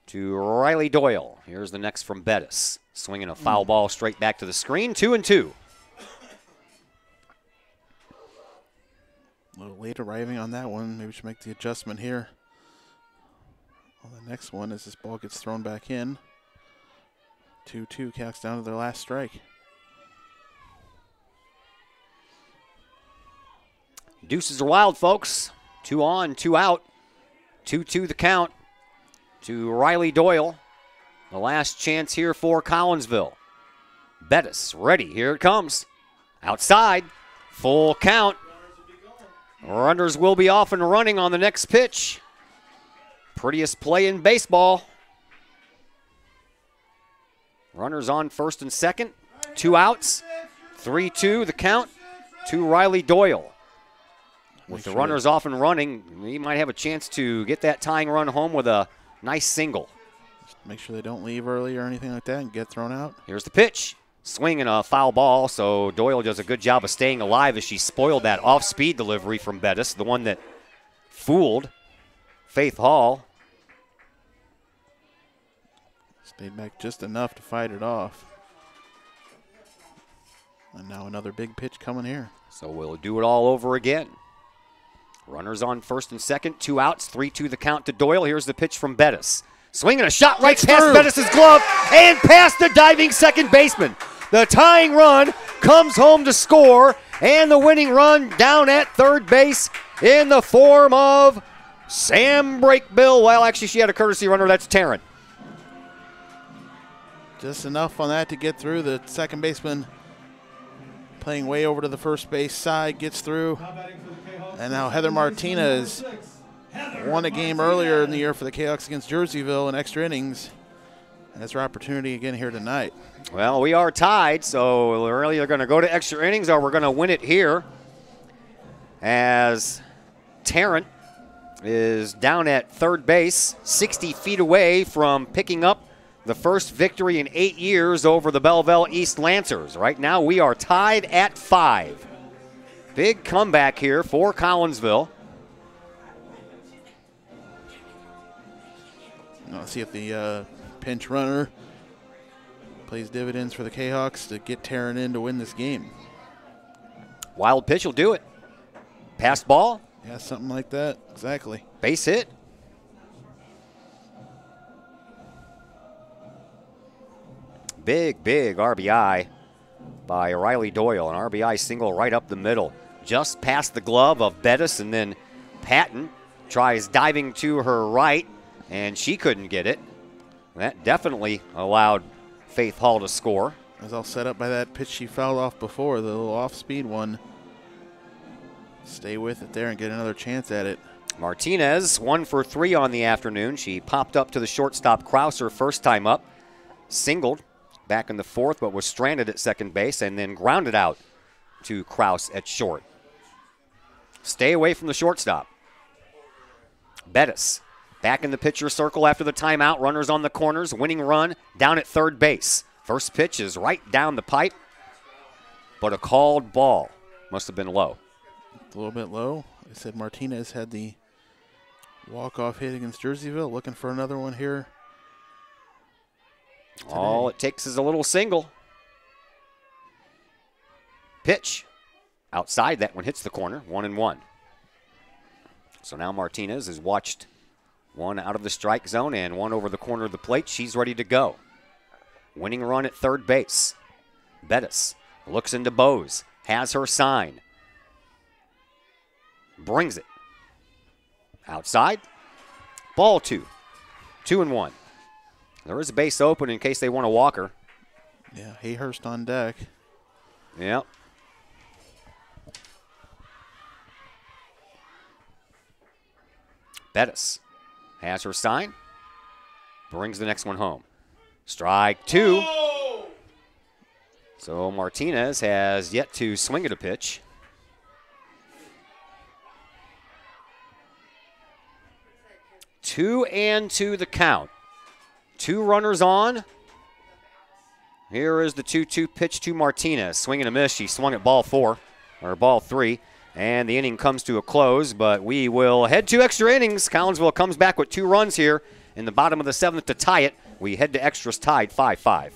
to Riley Doyle. Here's the next from Bettis. Swinging a foul ball straight back to the screen. 2-2. A little late arriving on that one. Maybe we should make the adjustment here. On the next one as this ball gets thrown back in. 2-2, Canucks down to their last strike. Deuces are wild, folks. 2 on, 2 out. 2-2 the count to Riley Doyle. The last chance here for Collinsville. Bettis ready. Here it comes. Outside. Full count. Runners will be off and running on the next pitch. Prettiest play in baseball. Runners on first and second. 2 outs. 3-2 the count to Riley Doyle. With the runners off and running, he might have a chance to get that tying run home with a nice single. Make sure they don't leave early or anything like that and get thrown out. Here's the pitch. Swinging a foul ball, so Doyle does a good job of staying alive as she spoiled that off-speed delivery from Bettis, the one that fooled Faith Hall. Stayed back just enough to fight it off. And now another big pitch coming here. So we'll do it all over again. Runners on first and second, 2 outs, 3-2 the count to Doyle. Here's the pitch from Bettis. Swinging a shot right past Bettis' glove and past the diving second baseman. The tying run comes home to score, and the winning run down at third base in the form of Sam Brakebill. Well, actually, she had a courtesy runner. That's Tarrant. Just enough on that to get through. The second baseman playing way over to the first base side, gets through. And now Heather Martinez won a game earlier in the year for the Kahoks against Jerseyville in extra innings. And that's her opportunity again here tonight. Well, we are tied, so we're really going to go to extra innings or we're going to win it here. As Tarrant is down at third base, 60 feet away from picking up the first victory in 8 years over the Belleville East Lancers. Right now we are tied at 5. Big comeback here for Collinsville. Let's see if the pinch runner plays dividends for the Kahoks to get Tarrant in to win this game. Wild pitch will do it. Passed ball. Yeah, something like that. Exactly. Base hit. Big RBI by Riley Doyle. An RBI single right up the middle. Just past the glove of Bettis, and then Patton tries diving to her right, and she couldn't get it. That definitely allowed Faith Hall to score. It was all set up by that pitch she fouled off before, the little off-speed one. Stay with it there and get another chance at it. Martinez, 1 for 3 on the afternoon. She popped up to the shortstop Krauser first time up. Singled back in the fourth, but was stranded at second base and then grounded out to Kraus at short. Stay away from the shortstop. Bettis Back in the pitcher circle after the timeout. Runners on the corners. Winning run down at third base. First pitch is right down the pipe, but a called ball. Must have been low. A little bit low. I said Martinez had the walk-off hit against Jerseyville. Looking for another one here today. All it takes is a little single. Pitch. Outside, that one hits the corner. 1-1. So now Martinez has watched one out of the strike zone and one over the corner of the plate. She's ready to go. Winning run at third base. Bettis looks into Bose. Has her sign. Brings it. Outside. Ball 2. 2-1. There is a base open in case they want a walker. Yeah, Hayhurst on deck. Yep. Bettis has her sign. Brings the next one home. Strike 2. So Martinez has yet to swing at a pitch. Two and 2 the count. 2 runners on. Here is the 2-2 pitch to Martinez. Swing and a miss. She swung at ball 4, or ball 3. And the inning comes to a close, but we will head to extra innings. Collinsville comes back with 2 runs here in the bottom of the 7th to tie it. We head to extras tied 5-5.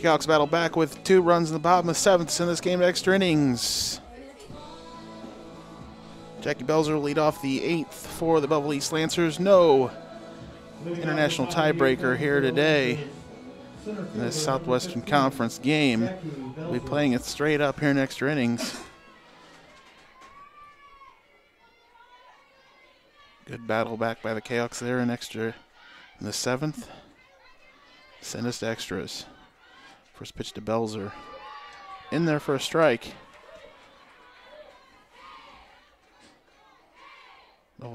Kahoks battle back with 2 runs in the bottom of the 7th in this game, extra innings. Jackie Belzer will lead off the 8th for the Belleville East Lancers. No international tiebreaker here today in this Southwestern Conference game. We'll be playing it straight up here in extra innings. Good battle back by the Kahoks there in the 7th. Send us to extras. First pitch to Belzer. In there for a strike.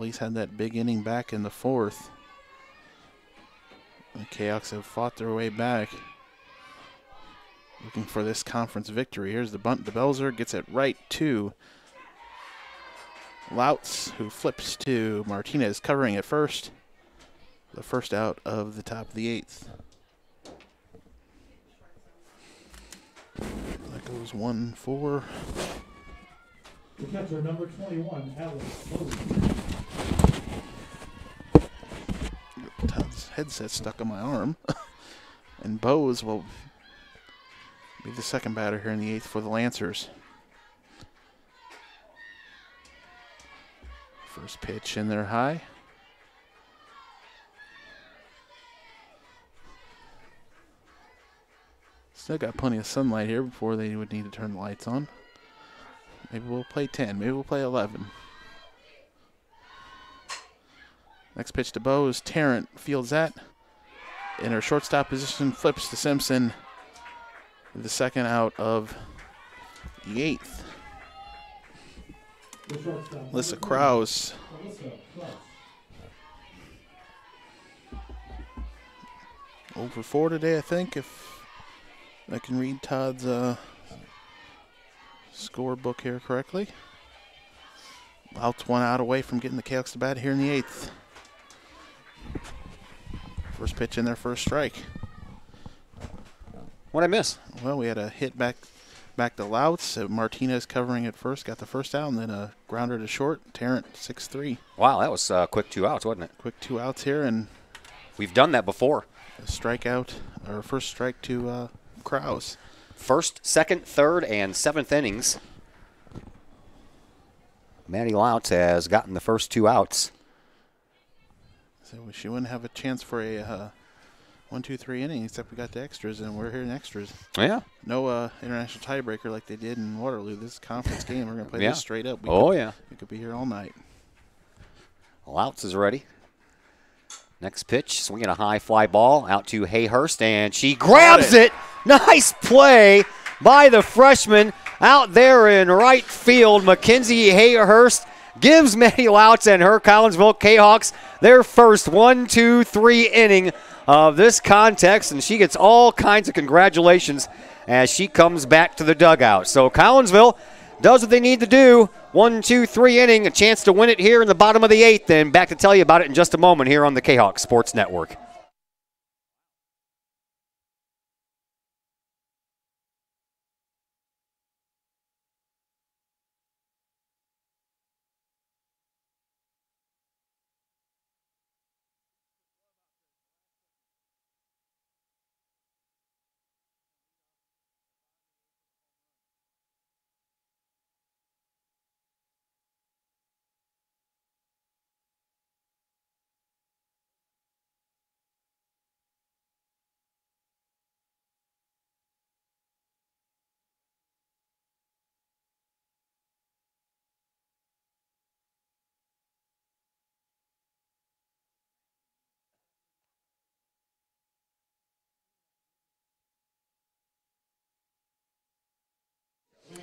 He's had that big inning back in the 4th. The Kahoks have fought their way back, looking for this conference victory. Here's the bunt to Belzer. Gets it right to Lautz, who flips to Martinez, covering at first. The first out of the top of the 8th. That goes 1-4. The catcher, number 21, Alex Bose. Todd's headset stuck on my arm. And Bose will be the second batter here in the 8th for the Lancers. First pitch in there high. Still got plenty of sunlight here before they would need to turn the lights on. Maybe we'll play 10. Maybe we'll play 11. Next pitch to Bose. Tarrant fields that. In her shortstop position, flips to Simpson with the second out of the 8th. Alyssa Krause over 4 today, I think, if I can read Todd's scorebook here correctly. Louts 1 out away from getting the Kahoks to bat here in the 8th. First pitch in their first strike. What'd I miss? Well, we had a hit back to Louts. Martinez covering at first, got the first out, and then a grounder to short. Tarrant 6-3. Wow, that was quick 2 outs, wasn't it? Quick 2 outs here, and we've done that before. a strikeout, or first strike to Krause. First, second, third, and 7th innings. Maddie Louts has gotten the first 2 outs. So she wouldn't have a chance for a 1-2-3 inning, except we got the extras, and we're here in extras. Yeah. No international tiebreaker like they did in Waterloo. This is a conference game. We're going to play this straight up. Yeah. We could be here all night. Louts is ready. Next pitch, swinging a high fly ball out to Hayhurst, and she grabs it. Nice play by the freshman out there in right field. Mackenzie Hayhurst gives Maddie Louts and her Collinsville Kahawks their first 1-2-3 inning of this contest, and she gets all kinds of congratulations as she comes back to the dugout. So Collinsville does what they need to do. 1-2-3 inning, a chance to win it here in the bottom of the 8th, and back to tell you about it in just a moment here on the Kahok Sports Network.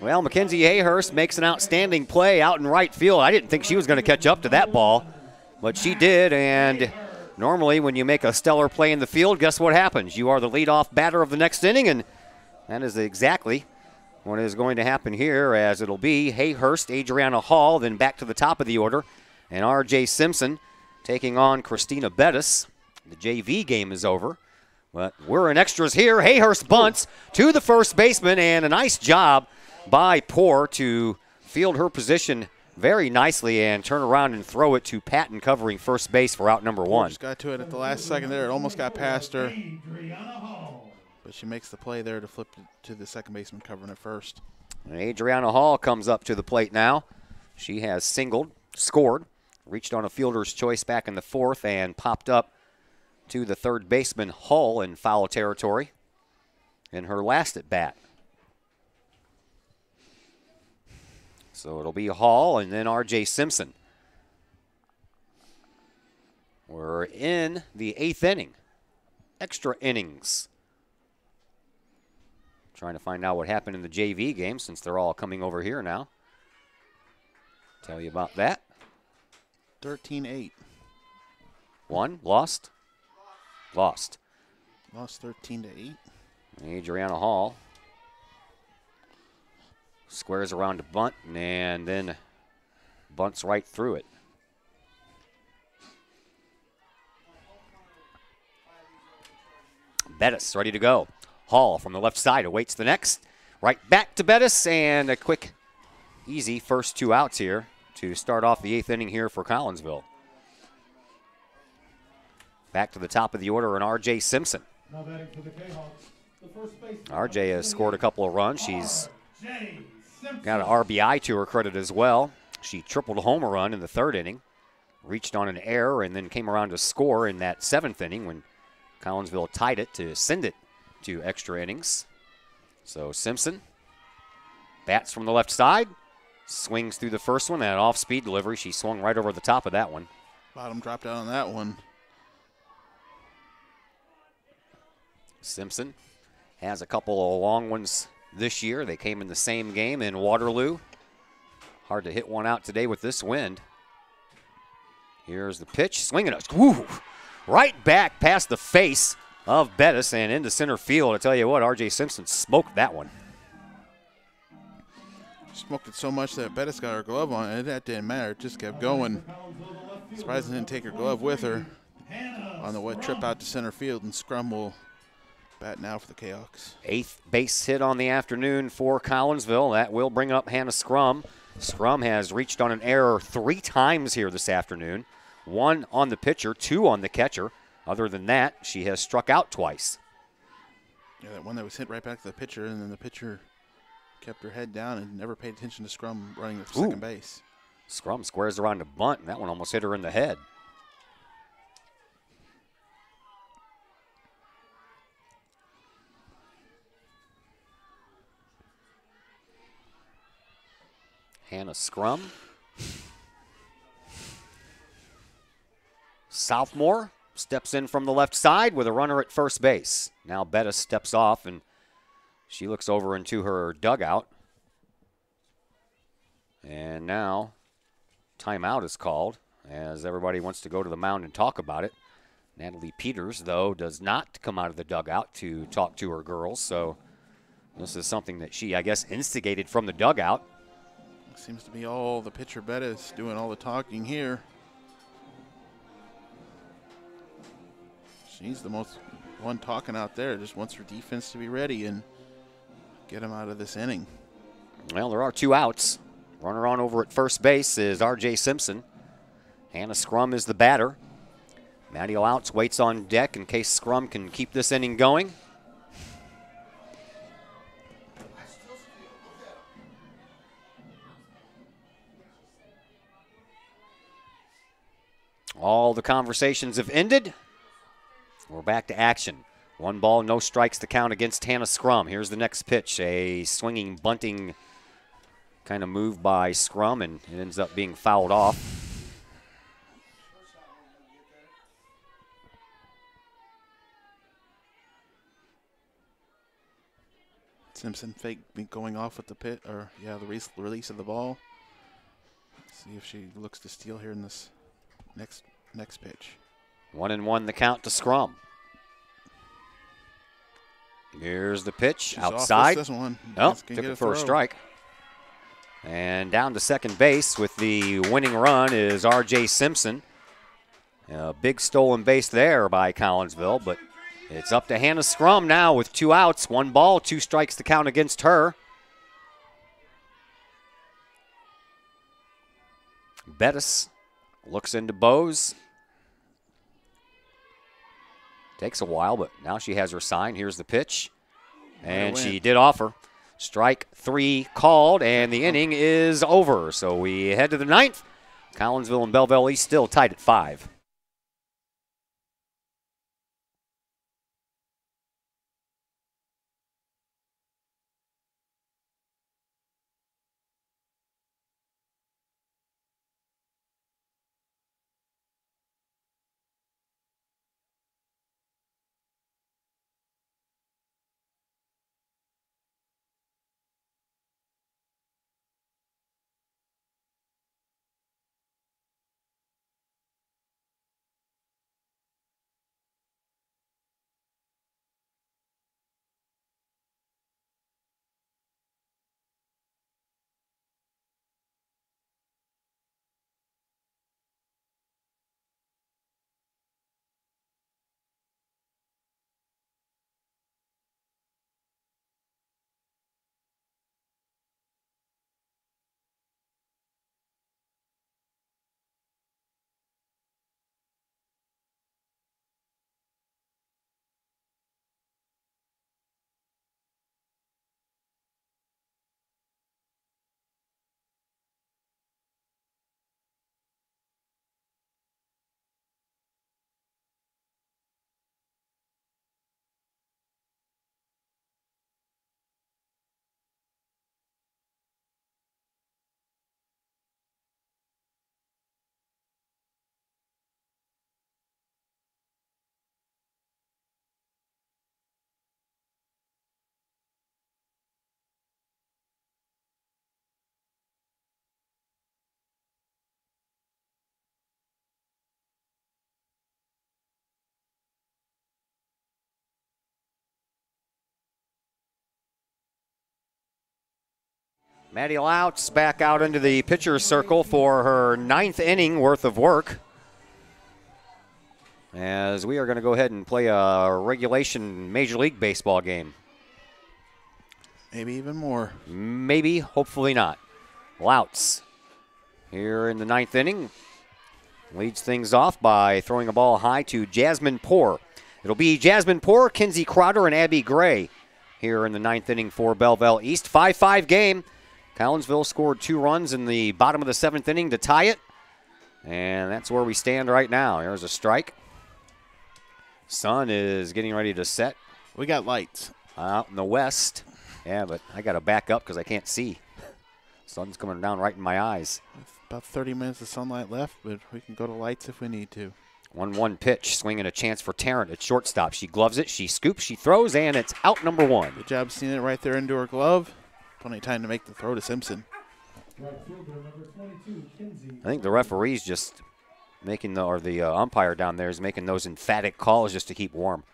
Well, Mackenzie Hayhurst makes an outstanding play out in right field. I didn't think she was going to catch up to that ball, but she did, and normally when you make a stellar play in the field, guess what happens? You are the leadoff batter of the next inning, and that is exactly what is going to happen here, as it'll be Hayhurst, Adriana Hall, then back to the top of the order, and R.J. Simpson taking on Christina Bettis. The JV game is over, but we're in extras here. Hayhurst bunts to the first baseman, and a nice job by Poor to field her position very nicely and turn around and throw it to Patton covering first base for out number 1. Just got to it at the last second there. It almost got past her. But she makes the play there to flip to the second baseman covering it first. And Adriana Hall comes up to the plate now. She has singled, scored, reached on a fielder's choice back in the 4th, and popped up to the third baseman Hull in foul territory in her last at bat. So it'll be Hall and then R.J. Simpson. We're in the 8th inning. Extra innings. Trying to find out what happened in the JV game since they're all coming over here now. Tell you about that. 13-8. Won, lost? Lost. Lost 13-8. Adriana Hall squares around to bunt and then bunts right through it. Bettis ready to go. Hall from the left side awaits the next. Right back to Bettis, and a quick, easy first 2 outs here to start off the 8th inning here for Collinsville. Back to the top of the order, and R.J. Simpson. Now batting for the Kahawks, the first baseman. R.J. has scored a couple of runs. She's got an RBI to her credit as well. She tripled a home run in the 3rd inning, reached on an error, and then came around to score in that 7th inning when Collinsville tied it to send it to extra innings. So Simpson bats from the left side, swings through the first one, that off-speed delivery. She swung right over the top of that one. Bottom dropped out on that one. Simpson has a couple of long ones this year. They came in the same game in Waterloo. Hard to hit one out today with this wind. Here's the pitch, swinging it, right back past the face of Bettis and into center field. I tell you what, R.J. Simpson smoked that one. Smoked it so much that Bettis got her glove on, and that didn't matter. It just kept going. Surprised didn't take her glove with her on the trip out to center field, and Scrum will bat now for the Kahoks. 8th base hit on the afternoon for Collinsville. That will bring up Hannah Scrum. Scrum has reached on an error 3 times here this afternoon. 1 on the pitcher, 2 on the catcher. Other than that, she has struck out twice. Yeah, that one that was hit right back to the pitcher, and then the pitcher kept her head down and never paid attention to Scrum running the second base. Scrum squares around a bunt, and that one almost hit her in the head. Hannah Scrum. Sophomore steps in from the left side with a runner at first base. Now Bettis steps off, and she looks over into her dugout. And now timeout is called as everybody wants to go to the mound and talk about it. Natalie Peters, though, does not come out of the dugout to talk to her girls. So this is something that she, I guess, instigated from the dugout. Seems to be all the pitcher Bettis doing all the talking here. She's the most one talking out there. Just wants her defense to be ready and get them out of this inning. Well, there are 2 outs. Runner on over at first base is R.J. Simpson. Hannah Scrum is the batter. Maddie Louts waits on deck in case Scrum can keep this inning going. All the conversations have ended. We're back to action. 1 ball, no strikes to count against Hannah Scrum. Here's the next pitch, a swinging, bunting kind of move by Scrum, and it ends up being fouled off. Simpson fake going off with the the release of the ball. See if she looks to steal here in this next pitch. 1-1 the count to Scrum. Here's the pitch. She's outside. This one. Nope, took it for a strike. And down to second base with the winning run is R.J. Simpson. A big stolen base there by Collinsville, but it's up to Hannah Scrum now with 2 outs, 1 ball, 2 strikes to count against her. Bettis looks into Bose. Takes a while, but now she has her sign. Here's the pitch. And she did offer. Strike 3 called, and the inning is over. So we head to the 9th. Collinsville and Belleville East still tied at 5. Maddie Louts back out into the pitcher's circle for her 9th inning worth of work. As we are going to go ahead and play a regulation Major League Baseball game. Maybe even more. Maybe, hopefully not. Louts here in the 9th inning leads things off by throwing a ball high to Jasmine Poor. It'll be Jasmine Poor, Kinsey Crowder, and Abby Gray here in the 9th inning for Belleville East. 5-5 game. Collinsville scored 2 runs in the bottom of the 7th inning to tie it. And that's where we stand right now. Here's a strike. Sun is getting ready to set. We got lights. Out in the west. Yeah, but I got to back up because I can't see. Sun's coming down right in my eyes. About 30 minutes of sunlight left, but we can go to lights if we need to. 1-1 pitch, swinging a chance for Tarrant at shortstop. She gloves it, she scoops, she throws, and it's out number 1. Good job seeing it right there into her glove. Plenty of time to make the throw to Simpson. Right fielder, number 22, Kinsey. I think the referee's just making the umpire down there is making those emphatic calls just to keep warm.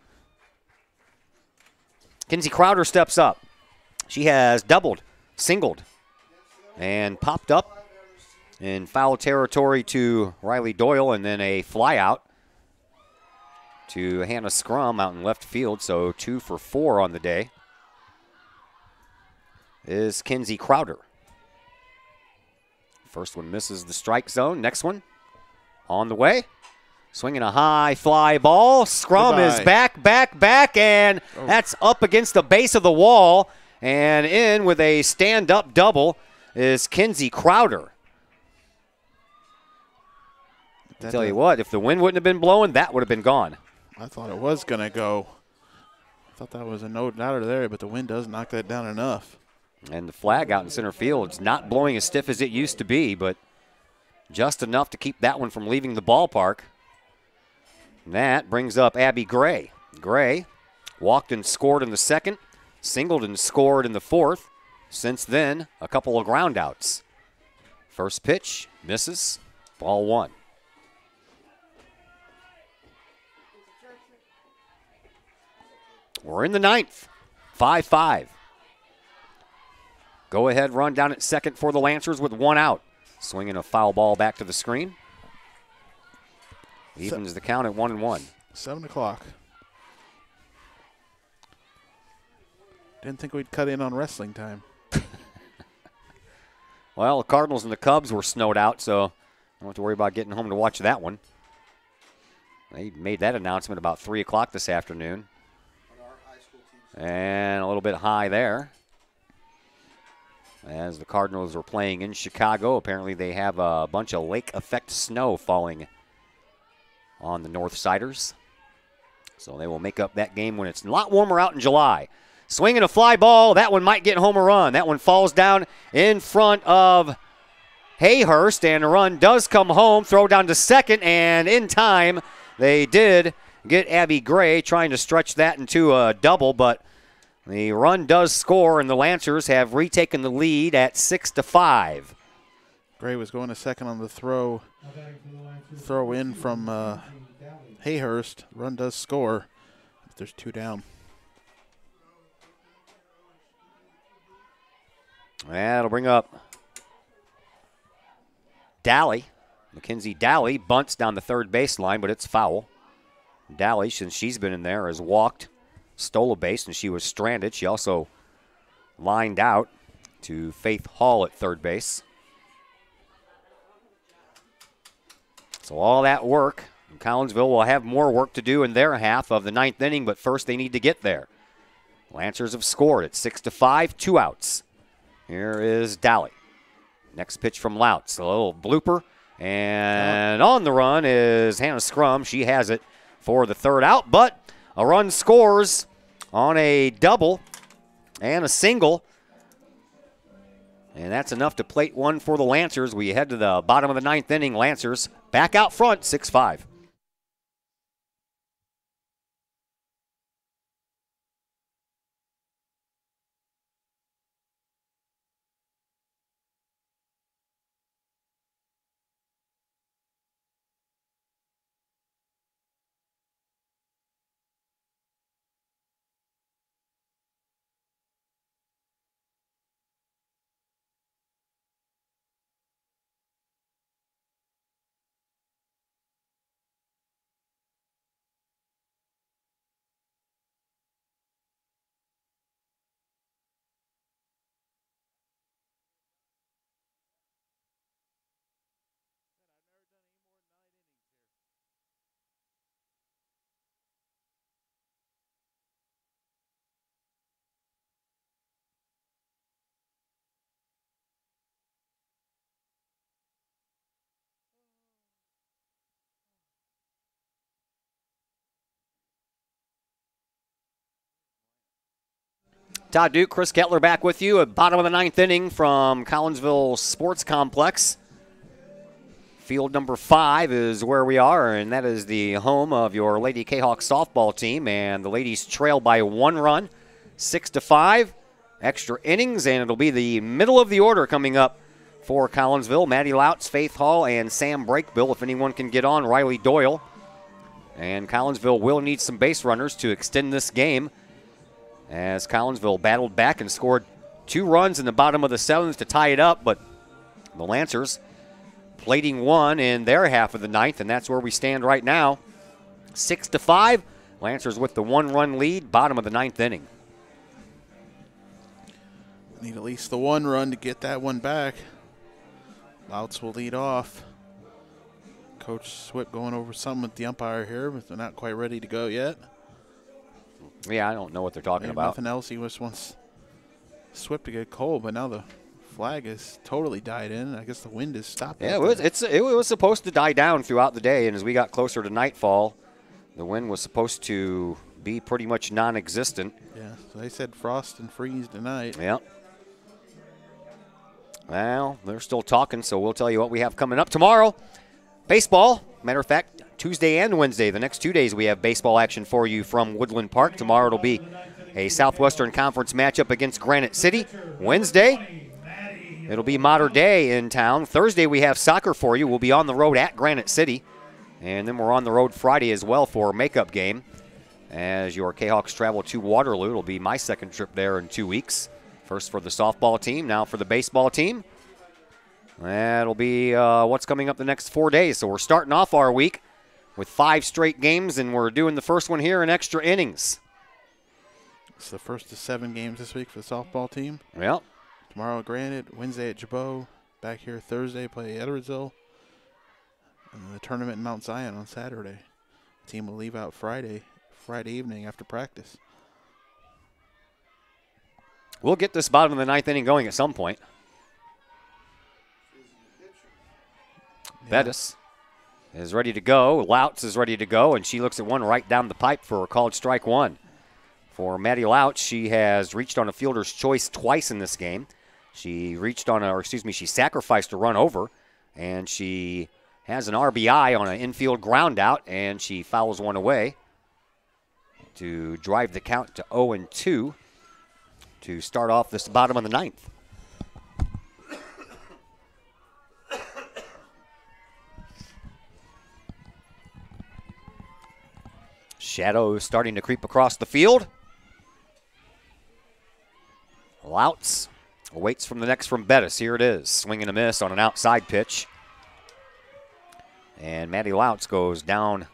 Kinsey Crowder steps up. She has doubled, singled, and popped up in foul territory to Riley Doyle, and then a fly out to Hannah Scrum out in left field. So 2 for 4 on the day is Kinsey Crowder. First one misses the strike zone. Next one on the way. Swinging a high fly ball. Scrum is back, and that's up against the base of the wall. And in with a stand-up double is Kinsey Crowder. I tell you what, if the wind wouldn't have been blowing, that would have been gone. I thought it was going to go. I thought that was a no-doubter there, but the wind does knock that down enough. And the flag out in center field, it's not blowing as stiff as it used to be, but just enough to keep that one from leaving the ballpark. And that brings up Abby Gray. Gray walked and scored in the 2nd, singled and scored in the 4th. Since then, a couple of groundouts. First pitch, misses, ball 1. We're in the 9th, 5-5. Go ahead run down at 2nd for the Lancers with 1 out. Swinging a foul ball back to the screen. Evens the count at 1-1. 7 o'clock. Didn't think we'd cut in on wrestling time. Well, the Cardinals and the Cubs were snowed out, so I don't have to worry about getting home to watch that one. They made that announcement about 3 o'clock this afternoon. And a little bit high there. As the Cardinals were playing in Chicago, apparently they have a bunch of lake effect snow falling on the North Siders. So they will make up that game when it's a lot warmer out in July. Swinging a fly ball, that one might get home a run. That one falls down in front of Hayhurst, and a run does come home. Throw down to 2nd, and in time they did get Abby Gray trying to stretch that into a double, but the run does score, and the Lancers have retaken the lead at 6-5. Gray was going to 2nd on the throw in from Hayhurst. Run does score, but there's 2 down. That'll bring up Daly. Mackenzie Daly bunts down the 3rd baseline, but it's foul. Daly, since she's been in there, has walked, stole a base, and she was stranded. She also lined out to Faith Hall at 3rd base. So all that work, Collinsville will have more work to do in their half of the 9th inning, but first they need to get there. Lancers have scored at 6-5, 2 outs. Here is Daly. Next pitch from Louts, a little blooper, and on the run is Hannah Scrum. She has it for the 3rd out, but a run scores on a double and a single. And that's enough to plate one for the Lancers. We head to the bottom of the 9th inning. Lancers back out front, 6-5. Todd Duke, Chris Kettler back with you at bottom of the 9th inning from Collinsville Sports Complex. Field number 5 is where we are, and that is the home of your Lady Kahok softball team. And the ladies trail by 1 run, 6-5. Extra innings, and it'll be the middle of the order coming up for Collinsville. Maddie Louts, Faith Hall, and Sam Brakebill. If anyone can get on, Riley Doyle. And Collinsville will need some base runners to extend this game, as Collinsville battled back and scored 2 runs in the bottom of the 7th to tie it up, but the Lancers plating 1 in their half of the 9th, and that's where we stand right now. 6-5. Lancers with the 1-run lead, bottom of the 9th inning. Need at least the 1 run to get that one back. Louts will lead off. Coach Swip going over something with the umpire here, but they're not quite ready to go yet. Yeah, I don't know what they're talking about. Nothing else. He just wants Swip to get cold, but now the flag is totally died in. I guess the wind has stopped. Yeah, it was supposed to die down throughout the day, and as we got closer to nightfall, the wind was supposed to be pretty much non-existent. Yeah, so they said frost and freeze tonight. Yeah. Well, they're still talking, so we'll tell you what we have coming up tomorrow. Baseball, matter of fact, Tuesday and Wednesday. The next 2 days we have baseball action for you from Woodland Park. Tomorrow it'll be a Southwestern Conference matchup against Granite City. Wednesday, it'll be Mater Dei in town. Thursday we have soccer for you. We'll be on the road at Granite City. And then we're on the road Friday as well for a makeup game. As your Kahawks travel to Waterloo, it'll be my second trip there in 2 weeks. First for the softball team, now for the baseball team. That'll be what's coming up the next 4 days. So we're starting off our week with 5 straight games, and we're doing the first one here in extra innings. It's the first of 7 games this week for the softball team. Yep. Tomorrow at Granite, Wednesday at Jabot, back here Thursday, play Edwardsville, and then the tournament in Mount Zion on Saturday. The team will leave out Friday evening after practice. We'll get this bottom of the 9th inning going at some point. Yeah. Bettis is ready to go. Louts is ready to go, and she looks at one right down the pipe for a called strike 1. For Maddie Louts, she has reached on a fielder's choice twice in this game. She sacrificed a run over, and she has an RBI on an infield ground out, and she fouls one away to drive the count to 0-2 to start off this bottom of the 9th. Shadows starting to creep across the field. Louts awaits from the next from Bettis. Here it is. Swing and a miss on an outside pitch. And Maddie Louts goes down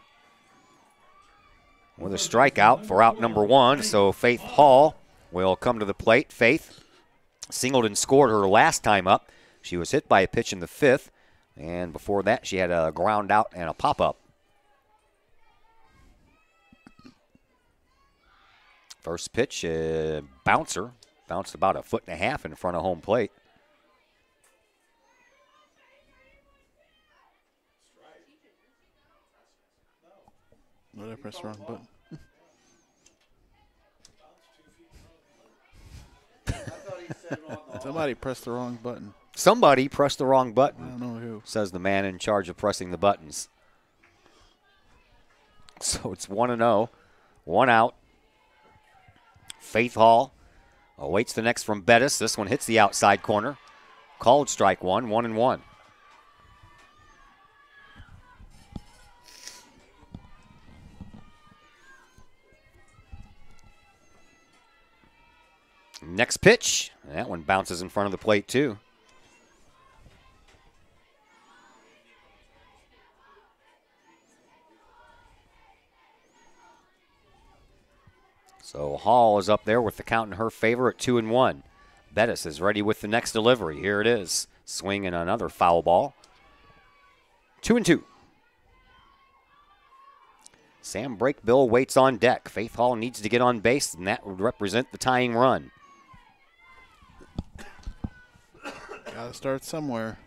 with a strikeout for out number 1. So Faith Hall will come to the plate. Faith singled and scored her last time up. She was hit by a pitch in the 5th. And before that, she had a ground out and a pop-up. First pitch, bouncer. Bounced about 1.5 feet in front of home plate. Did I press the wrong button? Somebody pressed the wrong button. Somebody pressed the wrong button. I don't know who. Says the man in charge of pressing the buttons. So it's 1-0, 1 out. Faith Hall awaits the next from Bettis. This one hits the outside corner. Called strike 1, 1-1. Next pitch. That one bounces in front of the plate, too. So Hall is up there with the count in her favor at 2-1. Bettis is ready with the next delivery. Here it is. Swing and another foul ball. 2-2. Sam Brakebill waits on deck. Faith Hall needs to get on base, and that would represent the tying run. Got to start somewhere.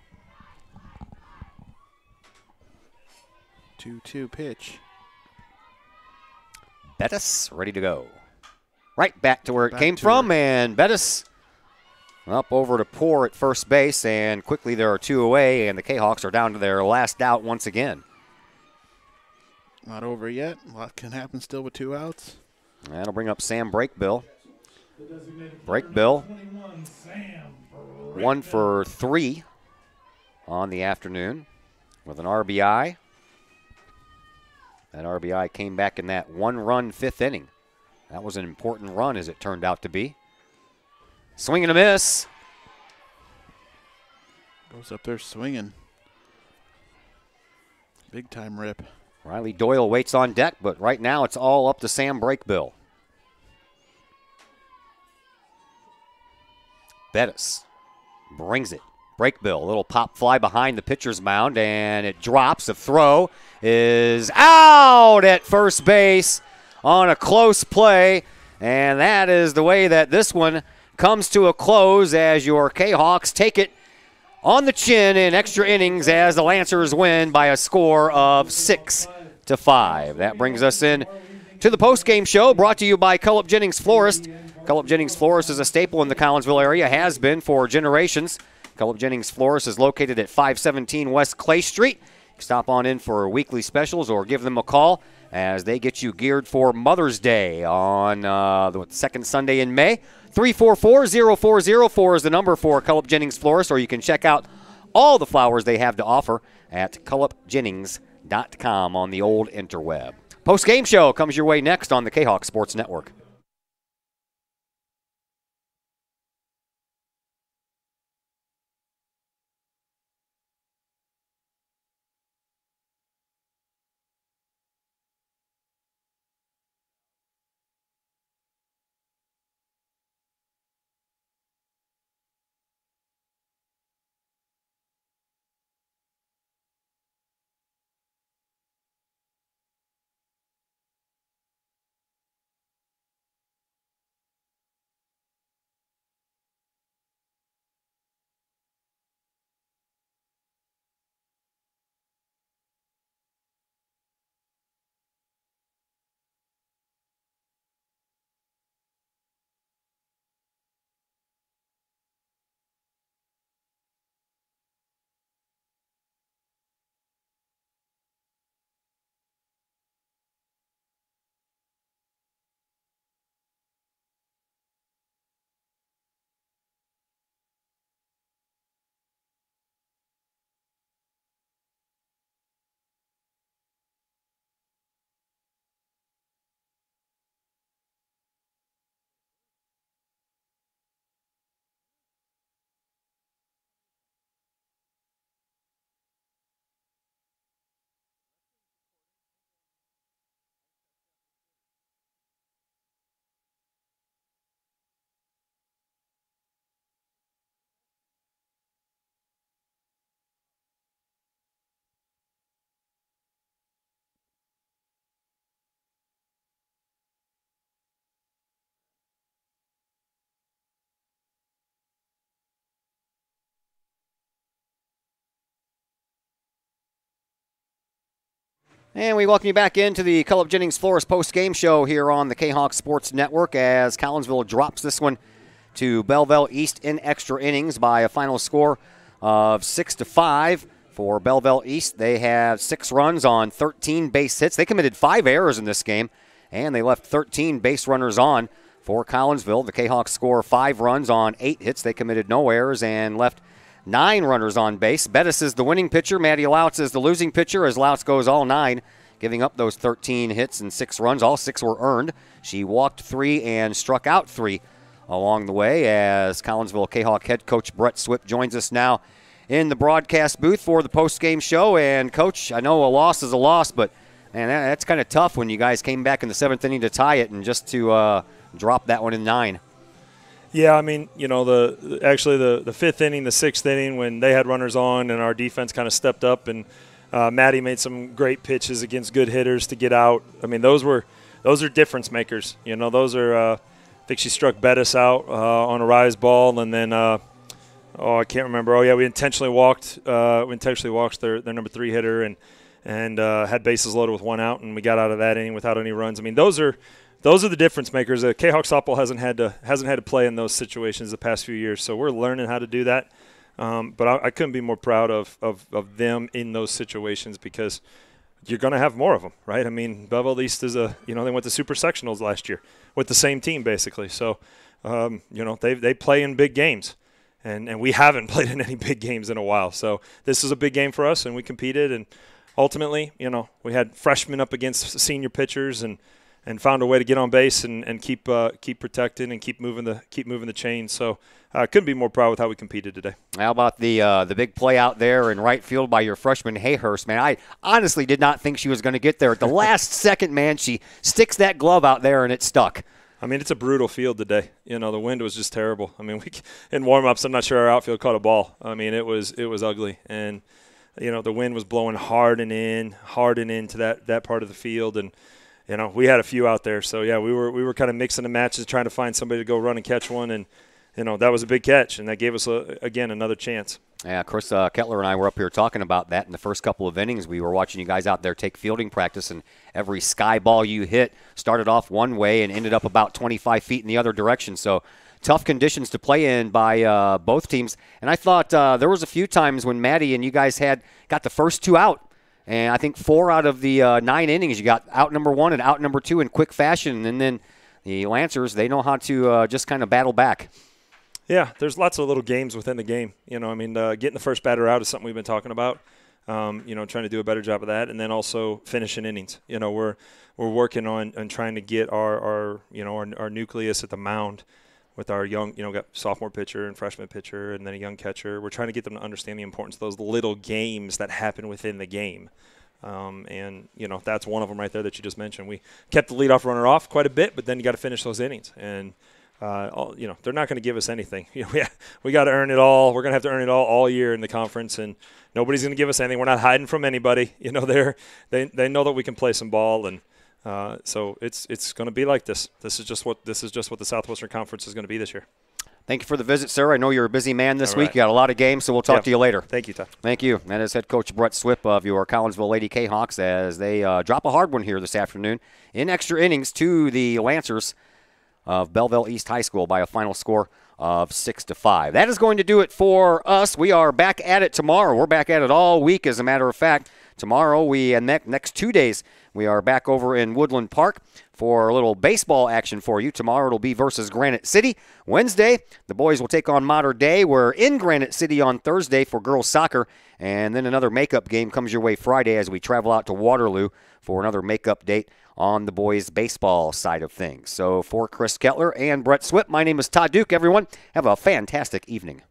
2-2 pitch. Bettis ready to go. right back to where it came from, and Bettis up over to Poor at first base, and quickly there are 2 away, and the Kahawks are down to their last out once again. Not over yet. A lot can happen still with 2 outs. That'll bring up Sam Brakebill. Brakebill, 1 for 3 on the afternoon with an RBI. That RBI came back in that 1-run 5th inning. That was an important run, as it turned out to be. Swing and a miss. Goes up there swinging. Big time rip. Riley Doyle waits on deck, but right now it's all up to Sam Brakebill. Bettis brings it. Brakebill, a little pop fly behind the pitcher's mound, and it drops. The throw is out at first base on a close play, and that is the way that this one comes to a close as your Kahawks take it on the chin in extra innings as the Lancers win by a score of 6-5. That brings us in to the post-game show brought to you by Cullip Jennings Florist. Cullip Jennings Florist is a staple in the Collinsville area, has been for generations. Cullip Jennings Florist is located at 517 West Clay Street. Stop on in for weekly specials or give them a call as they get you geared for Mother's Day on the second Sunday in May. 344-0404 is the number for Cullip Jennings Florist, or you can check out all the flowers they have to offer at cullipjennings.com on the old interweb. Post-game show comes your way next on the Kahok Sports Network. And we welcome you back into the Cullip Jennings Florist post-game show here on the Kahawk Sports Network as Collinsville drops this one to Belleville East in extra innings by a final score of 6-5. For Belleville East, they have 6 runs on 13 base hits. They committed 5 errors in this game, and they left 13 base runners on. For Collinsville, the Kahawks score 5 runs on 8 hits. They committed no errors and left 9 runners on base. Bettis is the winning pitcher. Matty Lautz is the losing pitcher as Lautz goes all 9, giving up those 13 hits and 6 runs. All 6 were earned. She walked 3 and struck out 3 along the way as Collinsville Kahawk head coach Brett Swip joins us now in the broadcast booth for the post-game show. And, Coach, I know a loss is a loss, but, man, that's kind of tough when you guys came back in the 7th inning to tie it and just to drop that one in 9. Yeah, I mean, you know, the 5th inning, the 6th inning, when they had runners on and our defense kind of stepped up and Maddie made some great pitches against good hitters to get out. I mean, those are difference makers. You know, those are I think she struck Bettis out on a rise ball, and then I can't remember. Oh yeah, we intentionally walked their number 3 hitter, and and had bases loaded with 1 out, and we got out of that inning without any runs. I mean, those are the difference makers. Kahok softball hasn't had to play in those situations the past few years, so we're learning how to do that. But I couldn't be more proud of them in those situations, because you're going to have more of them, right? I mean, Belleville East is they went to super sectionals last year with the same team basically. So, they play in big games, and we haven't played in any big games in a while. So this is a big game for us, and we competed, and ultimately, we had freshmen up against senior pitchers, and found a way to get on base and keep protecting and keep moving the chain. So I couldn't be more proud with how we competed today. How about the big play out there in right field by your freshman Hayhurst, man? I honestly did not think she was going to get there. At the last second, man, she sticks that glove out there and it stuck. I mean, it's a brutal field today. The wind was just terrible. I mean, in warm-ups, I'm not sure our outfield caught a ball. I mean, it was ugly. And, the wind was blowing hard and into that part of the field. And, we had a few out there. So, yeah, we were kind of mixing the matches, trying to find somebody to go run and catch one. And, that was a big catch, and that gave us, again, another chance. Yeah, Chris Kettler and I were up here talking about that in the first couple of innings. We were watching you guys out there take fielding practice, and every sky ball you hit started off one way and ended up about 25 feet in the other direction. So tough conditions to play in by both teams. And I thought there was a few times when Maddie and you guys got the first 2 out. And I think 4 out of the 9 innings, you got out number 1 and out number 2 in quick fashion. And then the Lancers, they know how to just kind of battle back. Yeah, there's lots of little games within the game. Getting the first batter out is something we've been talking about. Trying to do a better job of that, and then also finishing innings. We're working on trying to get our nucleus at the mound with our young, got sophomore pitcher and freshman pitcher, and then a young catcher. We're trying to get them to understand the importance of those little games that happen within the game. That's one of them right there that you just mentioned. We kept the leadoff runner off quite a bit, but then you got to finish those innings. And they're not going to give us anything. We got to earn it all. We're going to have to earn it all year in the conference, and nobody's going to give us anything. We're not hiding from anybody. They know that we can play some ball, and so it's going to be like this. This is just what the Southwestern Conference is going to be this year. Thank you for the visit, sir. I know you're a busy man this All week. right. You got a lot of games, so we'll talk to you later. Thank you, Todd. Thank you. That is head coach Brett Swip of your Collinsville Lady Kahawks as they drop a hard one here this afternoon in extra innings to the Lancers of Belleville East High School by a final score of 6-5. That is going to do it for us. We are back at it tomorrow. We're back at it all week, as a matter of fact. Tomorrow, and next 2 days, we are back over in Woodland Park for a little baseball action for you. Tomorrow it'll be versus Granite City. Wednesday, the boys will take on Mater Dei. We're in Granite City on Thursday for girls soccer, and then another makeup game comes your way Friday as we travel out to Waterloo for another makeup date on the boys' baseball side of things. So for Chris Kettler and Brett Swip, my name is Todd Duke. Everyone, have a fantastic evening.